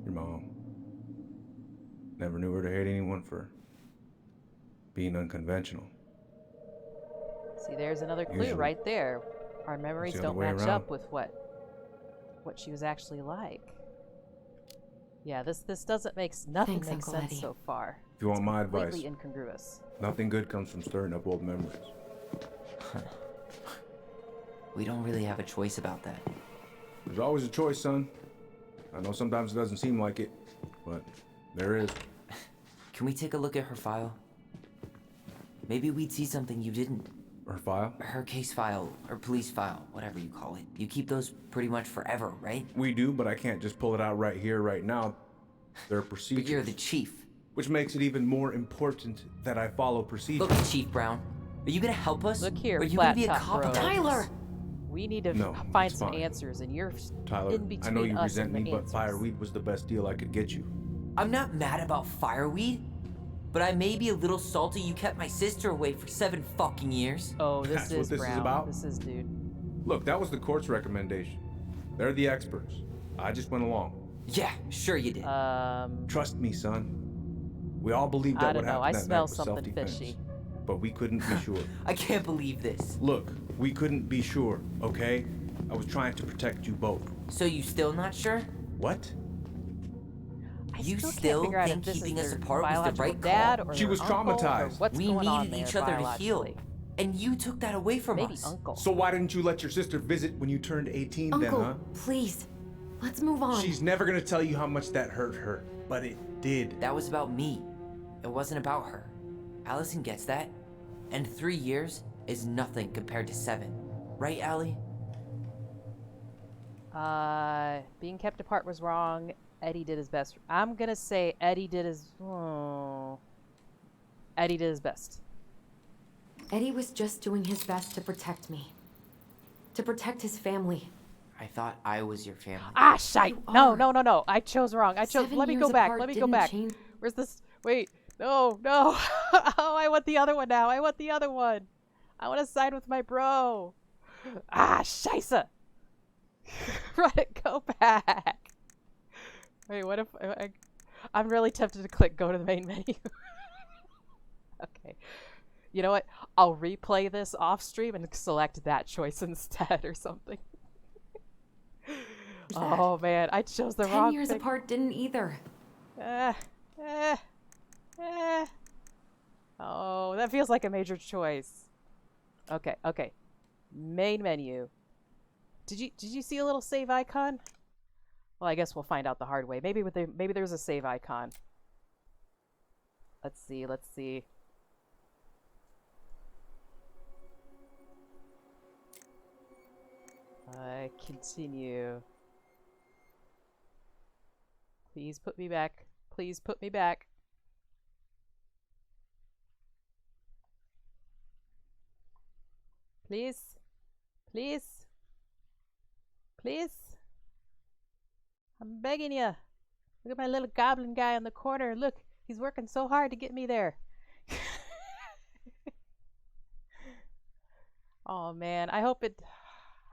B: Your mom. Never knew her to hate anyone for being unconventional.
A: See, there's another clue
B: Usually.
A: right there. Our memories
B: It's the
A: don't
B: other way
A: match
B: around.
A: up with what she was actually like. Yeah, this doesn't nothing
D: Thanks,
A: makes
D: Uncle
A: sense
D: Eddie.
A: so far.
B: If you want my advice,
A: Completely incongruous.
B: nothing good comes from stirring up old memories.
E: We don't really have a choice about that.
B: There's always a choice, son. I know sometimes it doesn't seem like it, but there is.
E: Can we take a look at her file? Maybe we'd see something you didn't.
B: Her file?
I: Her case file, or police file, whatever you call it. You keep those pretty much forever, right?
B: We do, but I can't just pull it out right here, right now. There are procedures.
I: But you're the chief.
B: Which makes it even more important that I follow procedures.
I: Look, Chief Brown, are you gonna help us?
A: Look here,
I: or are you
A: flat
I: gonna be a
A: top
I: cop?
A: bro.
I: Tyler!
A: We need to
B: No,
A: find
B: it's
A: some
B: fine.
A: answers, and you're
B: Tyler,
A: in between
B: I know you
A: us
B: resent
A: and
B: me,
A: the
B: but
A: answers.
B: fireweed was the best deal I could get you.
I: I'm not mad about fireweed, but I may be a little salty you kept my sister away for 7 fucking years.
A: Oh, this
B: That's
A: is
B: what this
A: Brown.
B: is about?
A: This is dude.
B: Look, that was the court's recommendation. They're the experts. I just went along.
I: Yeah, sure you did.
B: Trust me, son. We all believed
A: I
B: that
A: don't
B: what
A: know.
B: happened
A: I
B: that
A: smell
B: night was
A: something
B: self-defense.
A: fishy.
B: But we couldn't be sure.
I: I can't believe this.
B: Look, we couldn't be sure, okay? I was trying to protect you both.
I: So you still not sure?
B: What?
I: You
A: can't
I: still
A: figure out if
I: think
A: this is
I: keeping us
A: their
I: apart was the
A: biological
I: right
A: dad
I: call?
A: or
B: She
A: their
B: was
A: uncle, or
B: traumatized.
A: what's
I: We
A: going on
I: needed
A: there
I: each other to heal.
A: biologically?
I: And you took that away from
A: Maybe
I: us.
A: uncle.
B: So why didn't you let your sister visit when you turned 18 then,
D: Uncle,
B: huh?
D: please. Let's move on.
B: She's never gonna tell you how much that hurt her, but it did.
I: That was about me. It wasn't about her. Allison gets that. And 3 years is nothing compared to 7. Right, Allie?
A: Being kept apart was wrong. Eddie did his best. I'm gonna say Eddie did his. Eddie did his best.
D: Eddie was just doing his best to protect me. To protect his family.
I: I thought I was your family.
A: Ah, shite!
D: You
A: No,
D: are.
A: no, no, no! I chose wrong. I chose.
D: 7
A: Let me
D: years
A: go back.
D: apart
A: Let me go
D: didn't
A: back.
D: change-
A: Where's this? Wait. No, no. Oh, I want the other one now. I want the other one. I want to side with my bro. Ah, scheisse. Run it. Go back. Wait, what if I'm really tempted to click go to the main menu. Okay. You know what? I'll replay this off stream and select that choice instead or something. Oh man, I chose the
D: 10
A: wrong
D: years
A: thing.
D: apart didn't either.
A: Oh, that feels like a major choice. Okay, okay. Main menu. Did you see a little save icon? Well, I guess we'll find out the hard way. Maybe there's a save icon. Let's see. Let's see. Continue. Please put me back. Please put me back. Please. Please. Please. I'm begging you. Look at my little goblin guy in the corner. Look, he's working so hard to get me there. Oh man, I hope it...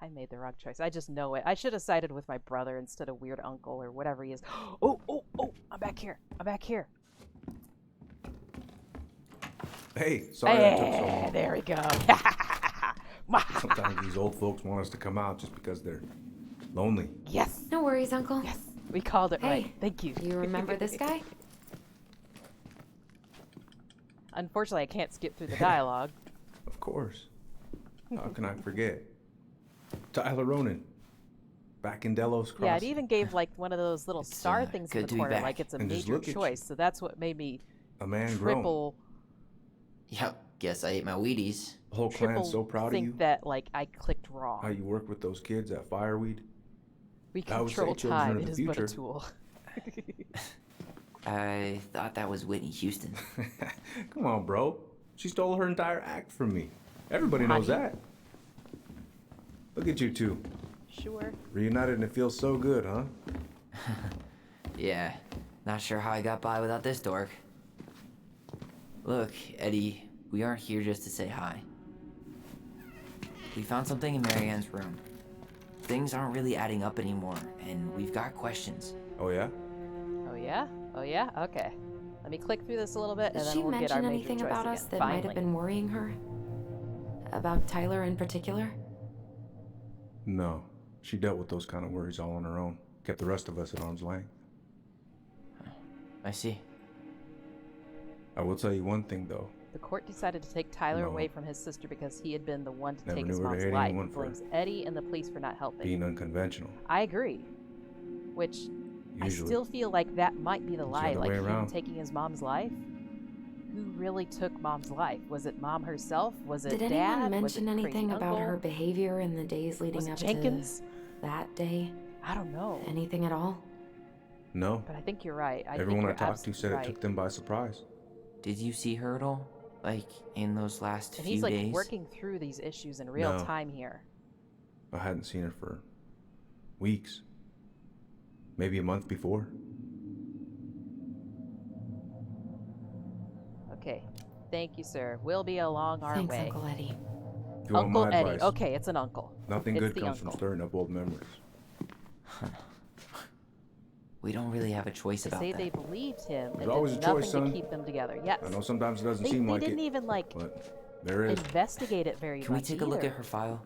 A: I made the wrong choice. I just know it. I should have sided with my brother instead of weird uncle or whatever he is. Oh, oh, oh, I'm back here. I'm back here.
B: Hey, sorry that took so long.
A: There we go.
B: Sometimes these old folks want us to come out just because they're lonely.
A: Yes.
D: No worries, Uncle.
A: Yes. We called it
D: Hey,
A: right. Thank you.
D: Do you remember this guy?
A: Unfortunately, I can't skip through the dialogue.
B: Of course. How can I forget? Tyler Ronan. Back in Delos Crossing.
A: Yeah, it even gave like one of those little star things in
I: good
A: the
I: to be
A: corner,
I: back.
A: like it's a
B: And just
A: major
B: look at
A: choice. So that's what made me
B: A man grown.
A: triple
I: Yep, guess I ate my Wheaties.
B: The whole clan's so proud of
A: think
B: you.
A: that like I clicked wrong.
B: How you work with those kids at Fireweed.
A: We
B: I would say
A: control
B: children
A: time.
B: of
A: It
B: the
A: is but a
B: future.
A: tool.
I: I thought that was Whitney Houston.
B: Come on, bro. She stole her entire act from me. Everybody knows that. Look at you two.
A: Sure.
B: Reunited and it feels so good, huh?
I: Yeah, not sure how I got by without this dork. Look, Eddie, we aren't here just to say hi. We found something in Marianne's room. Things aren't really adding up anymore, and we've got questions.
B: Oh, yeah?
A: Oh yeah? Oh yeah? Okay. Let me click through this a little bit
D: Did
A: and then
D: she
A: we'll get our
D: mention
A: major
D: anything
A: choice
D: about
A: again.
D: us that
A: Finally.
D: might have been worrying her? About Tyler in particular?
B: No. She dealt with those kind of worries all on her own. Kept the rest of us at arm's length.
I: I see.
B: I will tell you one thing, though.
A: The court decided to take Tyler
B: No.
A: away from his sister because he had been the one to
B: Never
A: take
B: knew
A: his
B: her to
A: mom's
B: hate
A: life.
B: anyone
A: He
B: for
A: blames Eddie and the police for not helping.
B: Being unconventional.
A: I agree. Which I
B: Usually.
A: still feel like that might be the lie,
B: other
A: like
B: way
A: him
B: around.
A: taking his mom's life. who really took Mom's life? Was it Mom herself? Was it
D: Did
A: Dad?
D: anyone
A: Was it
D: mention anything
A: crazy
D: about
A: uncle?
D: her behavior in the days leading
A: Was it
D: up
A: Jenkins?
D: to that day?
A: I don't know.
D: Anything at all?
B: No.
A: But I think you're right.
B: Everyone I
A: think you're
B: talked to said
A: absolutely
B: it took them by surprise.
I: Did you see her at all? Like, in those last
A: And
I: few
A: he's like
I: days?
A: working through these issues in real
B: No.
A: time here.
B: I hadn't seen her for weeks. Maybe a month before.
A: Okay. Thank you, sir. We'll be along our
D: Thanks,
A: way.
D: Uncle Eddie.
B: If you want
A: Uncle
B: my
A: Eddie.
B: advice,
A: Okay, it's an uncle.
B: nothing
A: It's
B: good
A: the
B: comes from
A: uncle.
B: stirring up old memories.
I: We don't really have a choice
A: They
I: about
A: say
I: that.
A: they believed him and
B: There's always
A: did
B: a choice,
A: nothing
B: son.
A: to keep them together. Yes.
B: I know sometimes it doesn't
A: They
B: seem like
A: didn't
B: it,
A: even like
B: but there is.
A: investigate it very
I: Can we
A: much
I: take a look
A: either.
I: at her file?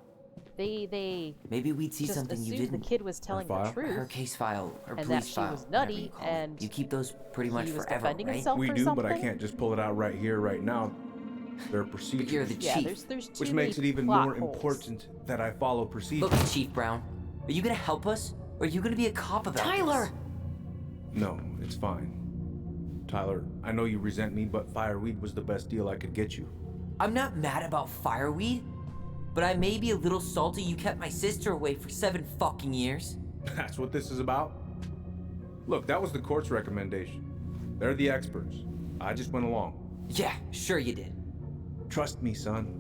A: They
I: Maybe we'd see
A: just
I: something you
A: assumed
I: didn't.
A: the kid was telling the
B: file?
A: truth.
I: Her case file, or
A: and
I: police
A: that she
I: file,
A: was
I: whatever
A: nutty
I: you call it.
A: and
I: You keep those pretty much
A: he was
I: forever,
A: defending
I: right?
A: himself
B: We
A: or
B: do,
A: something?
B: but I can't just pull it out right here, right now. There are procedures.
I: But you're the
A: Yeah,
I: chief.
A: there's too
B: Which
A: many
B: makes it even
A: plot
B: more
A: holes.
B: important that I follow procedures.
I: Look, Chief Brown, are you gonna help us, or are you gonna be a cop about
D: Tyler!
I: this?
B: No, it's fine. Tyler, I know you resent me, but fireweed was the best deal I could get you.
I: I'm not mad about fireweed, but I may be a little salty you kept my sister away for 7 fucking years.
B: That's what this is about? Look, that was the court's recommendation. They're the experts. I just went along.
I: Yeah, sure you did.
B: Trust me, son.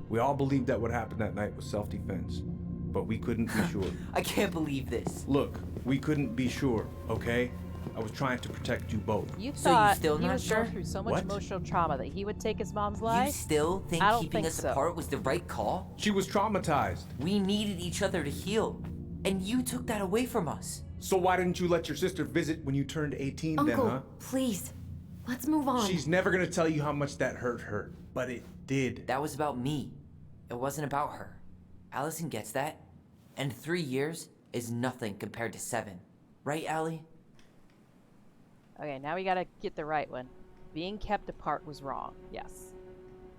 B: We all believed that what happened that night was self-defense, but we couldn't be sure.
I: I can't believe this.
B: Look, we couldn't be sure, okay? I was trying to protect you both.
A: You
I: So you
A: thought
I: still
A: he
I: not
A: was
I: sure?
A: going through so much
B: What?
A: emotional trauma that he would take his mom's
I: You
A: life?
I: still think
A: I don't
I: keeping
A: think
I: us
A: so.
I: apart was the right call?
B: She was traumatized.
I: We needed each other to heal, and you took that away from us.
B: So why didn't you let your sister visit when you turned 18 then,
D: Uncle,
B: huh?
D: please. Let's move on.
B: She's never gonna tell you how much that hurt her, but it did.
I: That was about me. It wasn't about her. Allison gets that. And 3 years is nothing compared to 7. Right, Allie?
A: Okay, now we gotta get the right one. Being kept apart was wrong. Yes.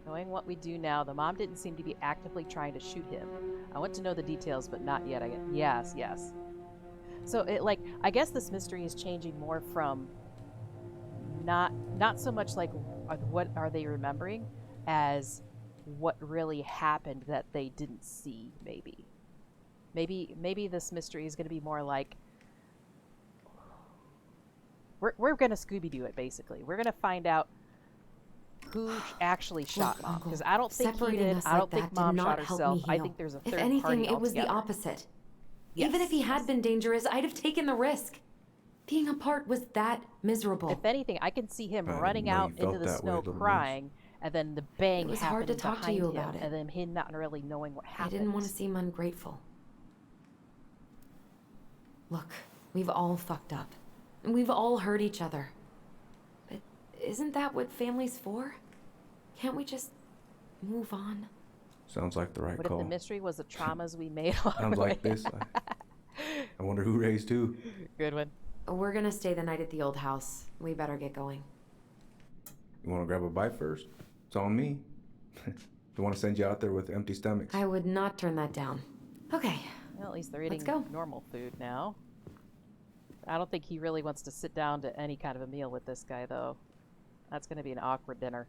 A: Knowing what we do now, the mom didn't seem to be actively trying to shoot him. I want to know the details, but not yet. Yes, yes. So it I guess this mystery is changing more from not so much like what are they remembering as what really happened that they didn't see. Maybe this mystery is going to be more like we're going to Scooby-Doo it, basically. We're going to find out who actually shot Mom, because I don't think he
D: separating
A: did.
D: us
A: I don't
D: like
A: think
D: that
A: Mom
D: did
A: shot
D: not help
A: herself.
D: me
A: I
D: heal.
A: think there's a
D: If
A: third
D: anything,
A: party
D: it was the
A: altogether.
D: opposite.
A: Yes,
D: Even if he had
A: yes.
D: been dangerous, I'd have taken the risk. Being apart was that miserable.
A: If anything, I can see him
B: I didn't
A: running
B: know you
A: out
B: felt
A: into the
B: that way,
A: snow
B: little miss.
A: crying, and then the bang
D: It was
A: happening
D: hard to talk to
A: behind
D: you
A: him,
D: about it.
A: and then him not really knowing what
D: I
A: happened.
D: didn't want to seem ungrateful. Look, we've all fucked up. And we've all hurt each other. But isn't that what family's for? Can't we just move on?
B: Sounds like the right
A: What
B: call.
A: if the mystery was the traumas we made along
B: Sounds
A: the way?
B: like this. I wonder who raised who.
A: Good one.
D: We're gonna stay the night at the old house. We better get going.
B: You want to grab a bite first? It's on me. Don't want to send you out there with empty stomachs.
D: I would not turn that down. Okay.
A: Well, at least they're
D: Let's
A: eating
D: go.
A: normal food now. I don't think he really wants to sit down to any kind of a meal with this guy, though. That's going to be an awkward dinner.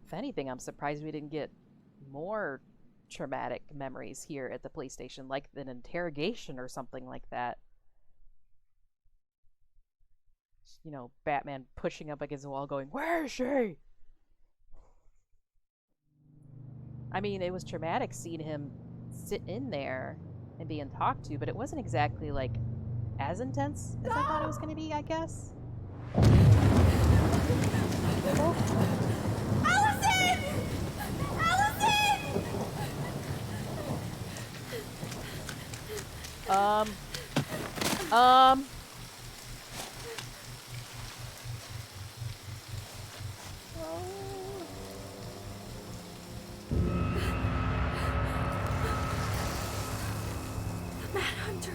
A: If anything, I'm surprised we didn't get more traumatic memories here at the police station, like an interrogation or something like that. You know, Batman pushing up against the wall going, "Where is she?" I mean, it was traumatic seeing him sit in there and being talked to, but it wasn't exactly like as intense as I thought it was going to be, I guess.
C: Allison! Allison! Manhunter.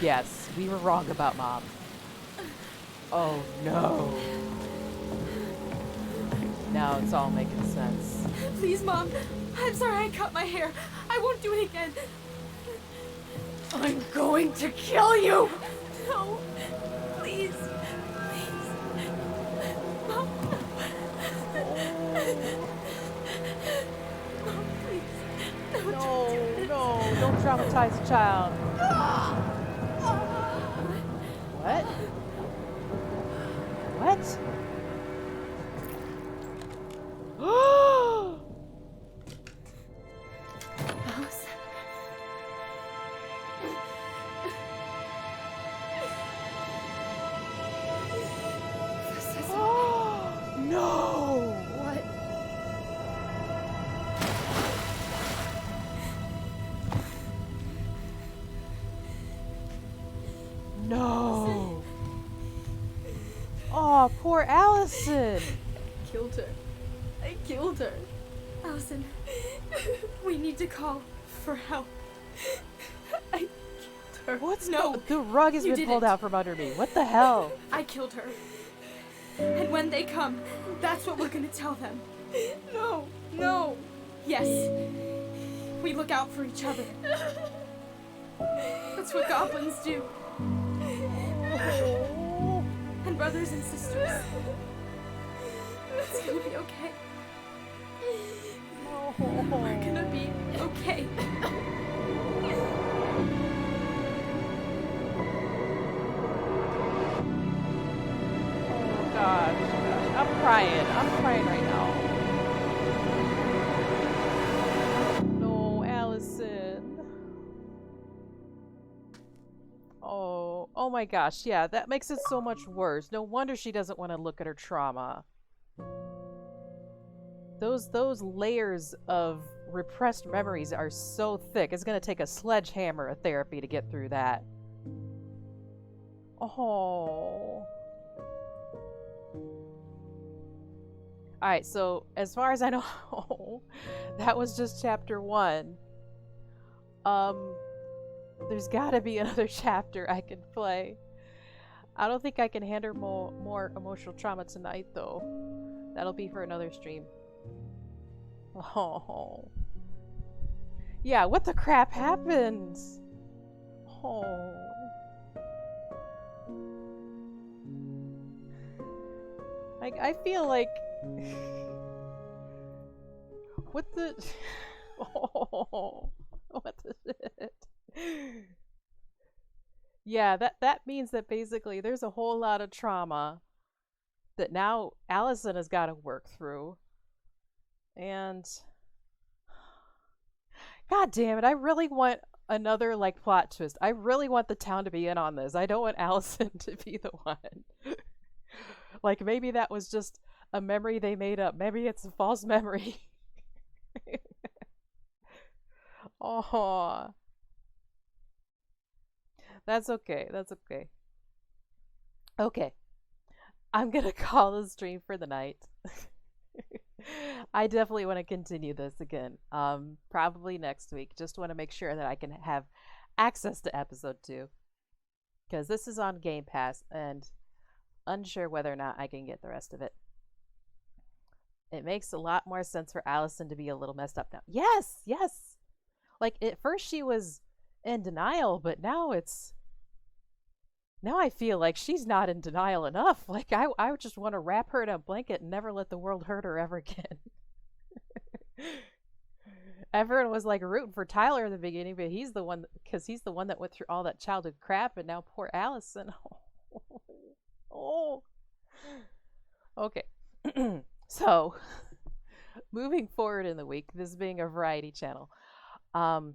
A: Yes, we were wrong about Mom. Oh no. now it's all making sense.
C: Please, Mom. I'm sorry I cut my hair. I won't do it again. I'm going to kill you! No. Please. Please. Mom. Mom, please.
A: No, don't traumatize the child. What? What?
C: Alice. This is
A: No!
C: what?
A: No! Oh, poor Allison!
C: Killed her. I killed her. Allison, we need to call for help. I killed her.
A: What's
C: no?
A: The rug has
C: you
A: been pulled
C: didn't.
A: out from under me. What the hell?
C: I killed her. And when they come, that's what we're gonna tell them. No, no. Yes. We look out for each other. That's what goblins do. And brothers and sisters. It's gonna be okay. We're gonna be okay.
A: Oh gosh. I'm crying. I'm crying right now. No, Allison. Oh my gosh. Yeah, that makes it so much worse. No wonder she doesn't want to look at her trauma. Those layers of repressed memories are so thick. It's gonna take a sledgehammer of therapy to get through that. Oh. Alright, so as far as I know, that was just chapter 1. There's gotta be another chapter I can play. I don't think I can handle more emotional trauma tonight, though. That'll be for another stream. Oh. Yeah, what the crap happened? Oh. Like, I feel like... What the... Oh. What the shit? Yeah, that means that basically there's a whole lot of trauma that now Allison has got to work through. And God damn it, I really want another like plot twist. I really want the town to be in on this. I don't want Allison to be the one. Like maybe that was just a memory they made up. Maybe it's a false memory. Oh. That's okay. That's okay. Okay. I'm gonna call the stream for the night. I definitely want to continue this again. Probably next week. Just want to make sure that I can have access to episode 2. Because this is on Game Pass and unsure whether or not I can get the rest of it. It makes a lot more sense for Allison to be a little messed up now. Yes, yes. Like at first she was in denial, but now I feel like she's not in denial enough. Like I would just want to wrap her in a blanket and never let the world hurt her ever again. Everyone was like rooting for Tyler in the beginning, but he's the one that went through all that childhood crap, and now poor Allison. Oh. Okay. So, moving forward in the week, this being a variety channel, I've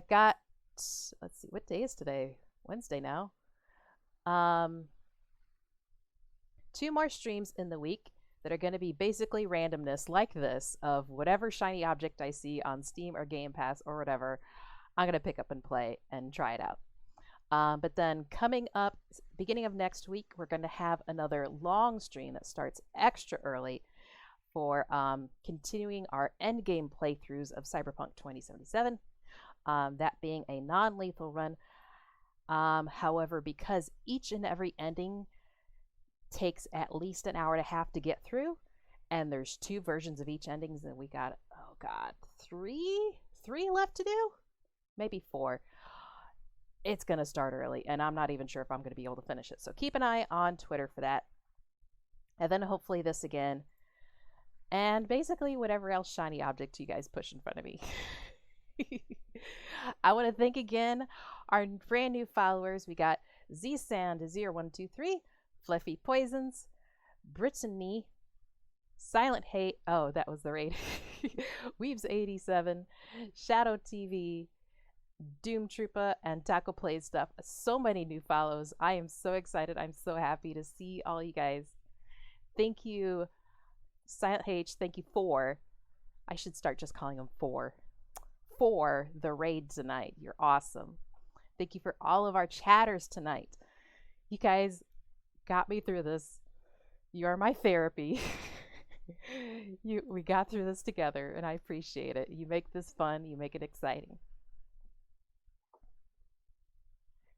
A: got, let's see, what day is today? Wednesday now. 2 more streams in the week that are going to be basically randomness like this of whatever shiny object I see on Steam or Game Pass or whatever, I'm going to pick up and play and try it out. But then coming up, beginning of next week, we're going to have another long stream that starts extra early for continuing our endgame playthroughs of Cyberpunk 2077. That being a non-lethal run. However, because each and every ending takes at least an hour and a half to get through, And there's 2 versions of each endings, and we got, oh God, three left to do? Maybe 4. It's going to start early, and I'm not even sure if I'm going to be able to finish it. So keep an eye on Twitter for that. And then hopefully this again. And basically whatever else shiny object you guys push in front of me. I want to thank again our brand new followers. We got ZSand0123, Fluffy Poisons, Brittany, Silent Hate. Oh, that was the raid. Weaves87, Shadow TV, Doom Troopa, and Taco Plays Stuff. So many new follows. I am so excited. I'm so happy to see all you guys. Thank you, Silent H. Thank you for, I should start just calling them for the raid tonight. You're awesome. Thank you for all of our chatters tonight. You guys got me through this. You are my therapy. We got through this together, and I appreciate it. You make this fun. You make it exciting.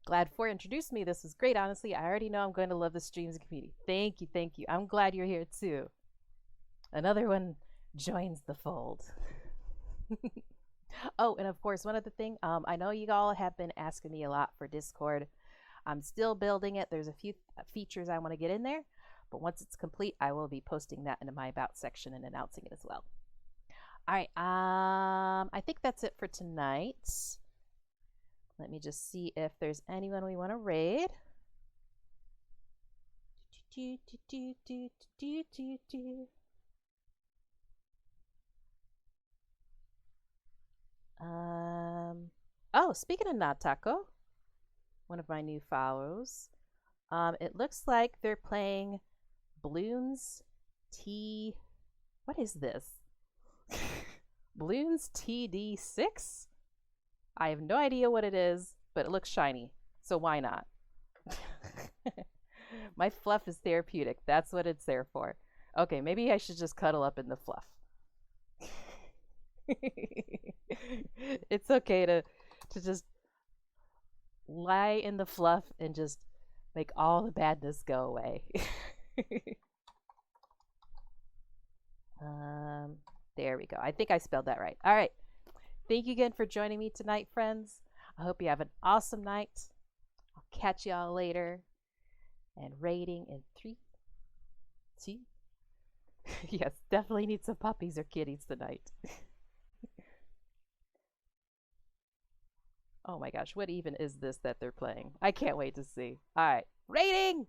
A: Glad for introduced me. This was great. Honestly, I already know I'm going to love the streams and community. Thank you. Thank you. I'm glad you're here too. Another one joins the fold. Oh, and of course, one other thing. I know you all have been asking me a lot for Discord. I'm still building it. There's a few features I want to get in there, but once it's complete, I will be posting that into my About section and announcing it as well. All right. I think that's it for tonight. Let me just see if there's anyone we want to raid. Oh, speaking of Not Taco, one of my new follows, it looks like they're playing Bloons T. What is this? Bloons TD6? I have no idea what it is, but it looks shiny, so why not? My fluff is therapeutic. That's what it's there for. Okay, maybe I should just cuddle up in the fluff. It's okay to just lie in the fluff and just make all the badness go away. There we go. I think I spelled that right. All right. Thank you again for joining me tonight, friends. I hope you have an awesome night. I'll catch y'all later. And rating in 3, 2. Yes, definitely need some puppies or kitties tonight. Oh my gosh, what even is this that they're playing? I can't wait to see. All right, rating!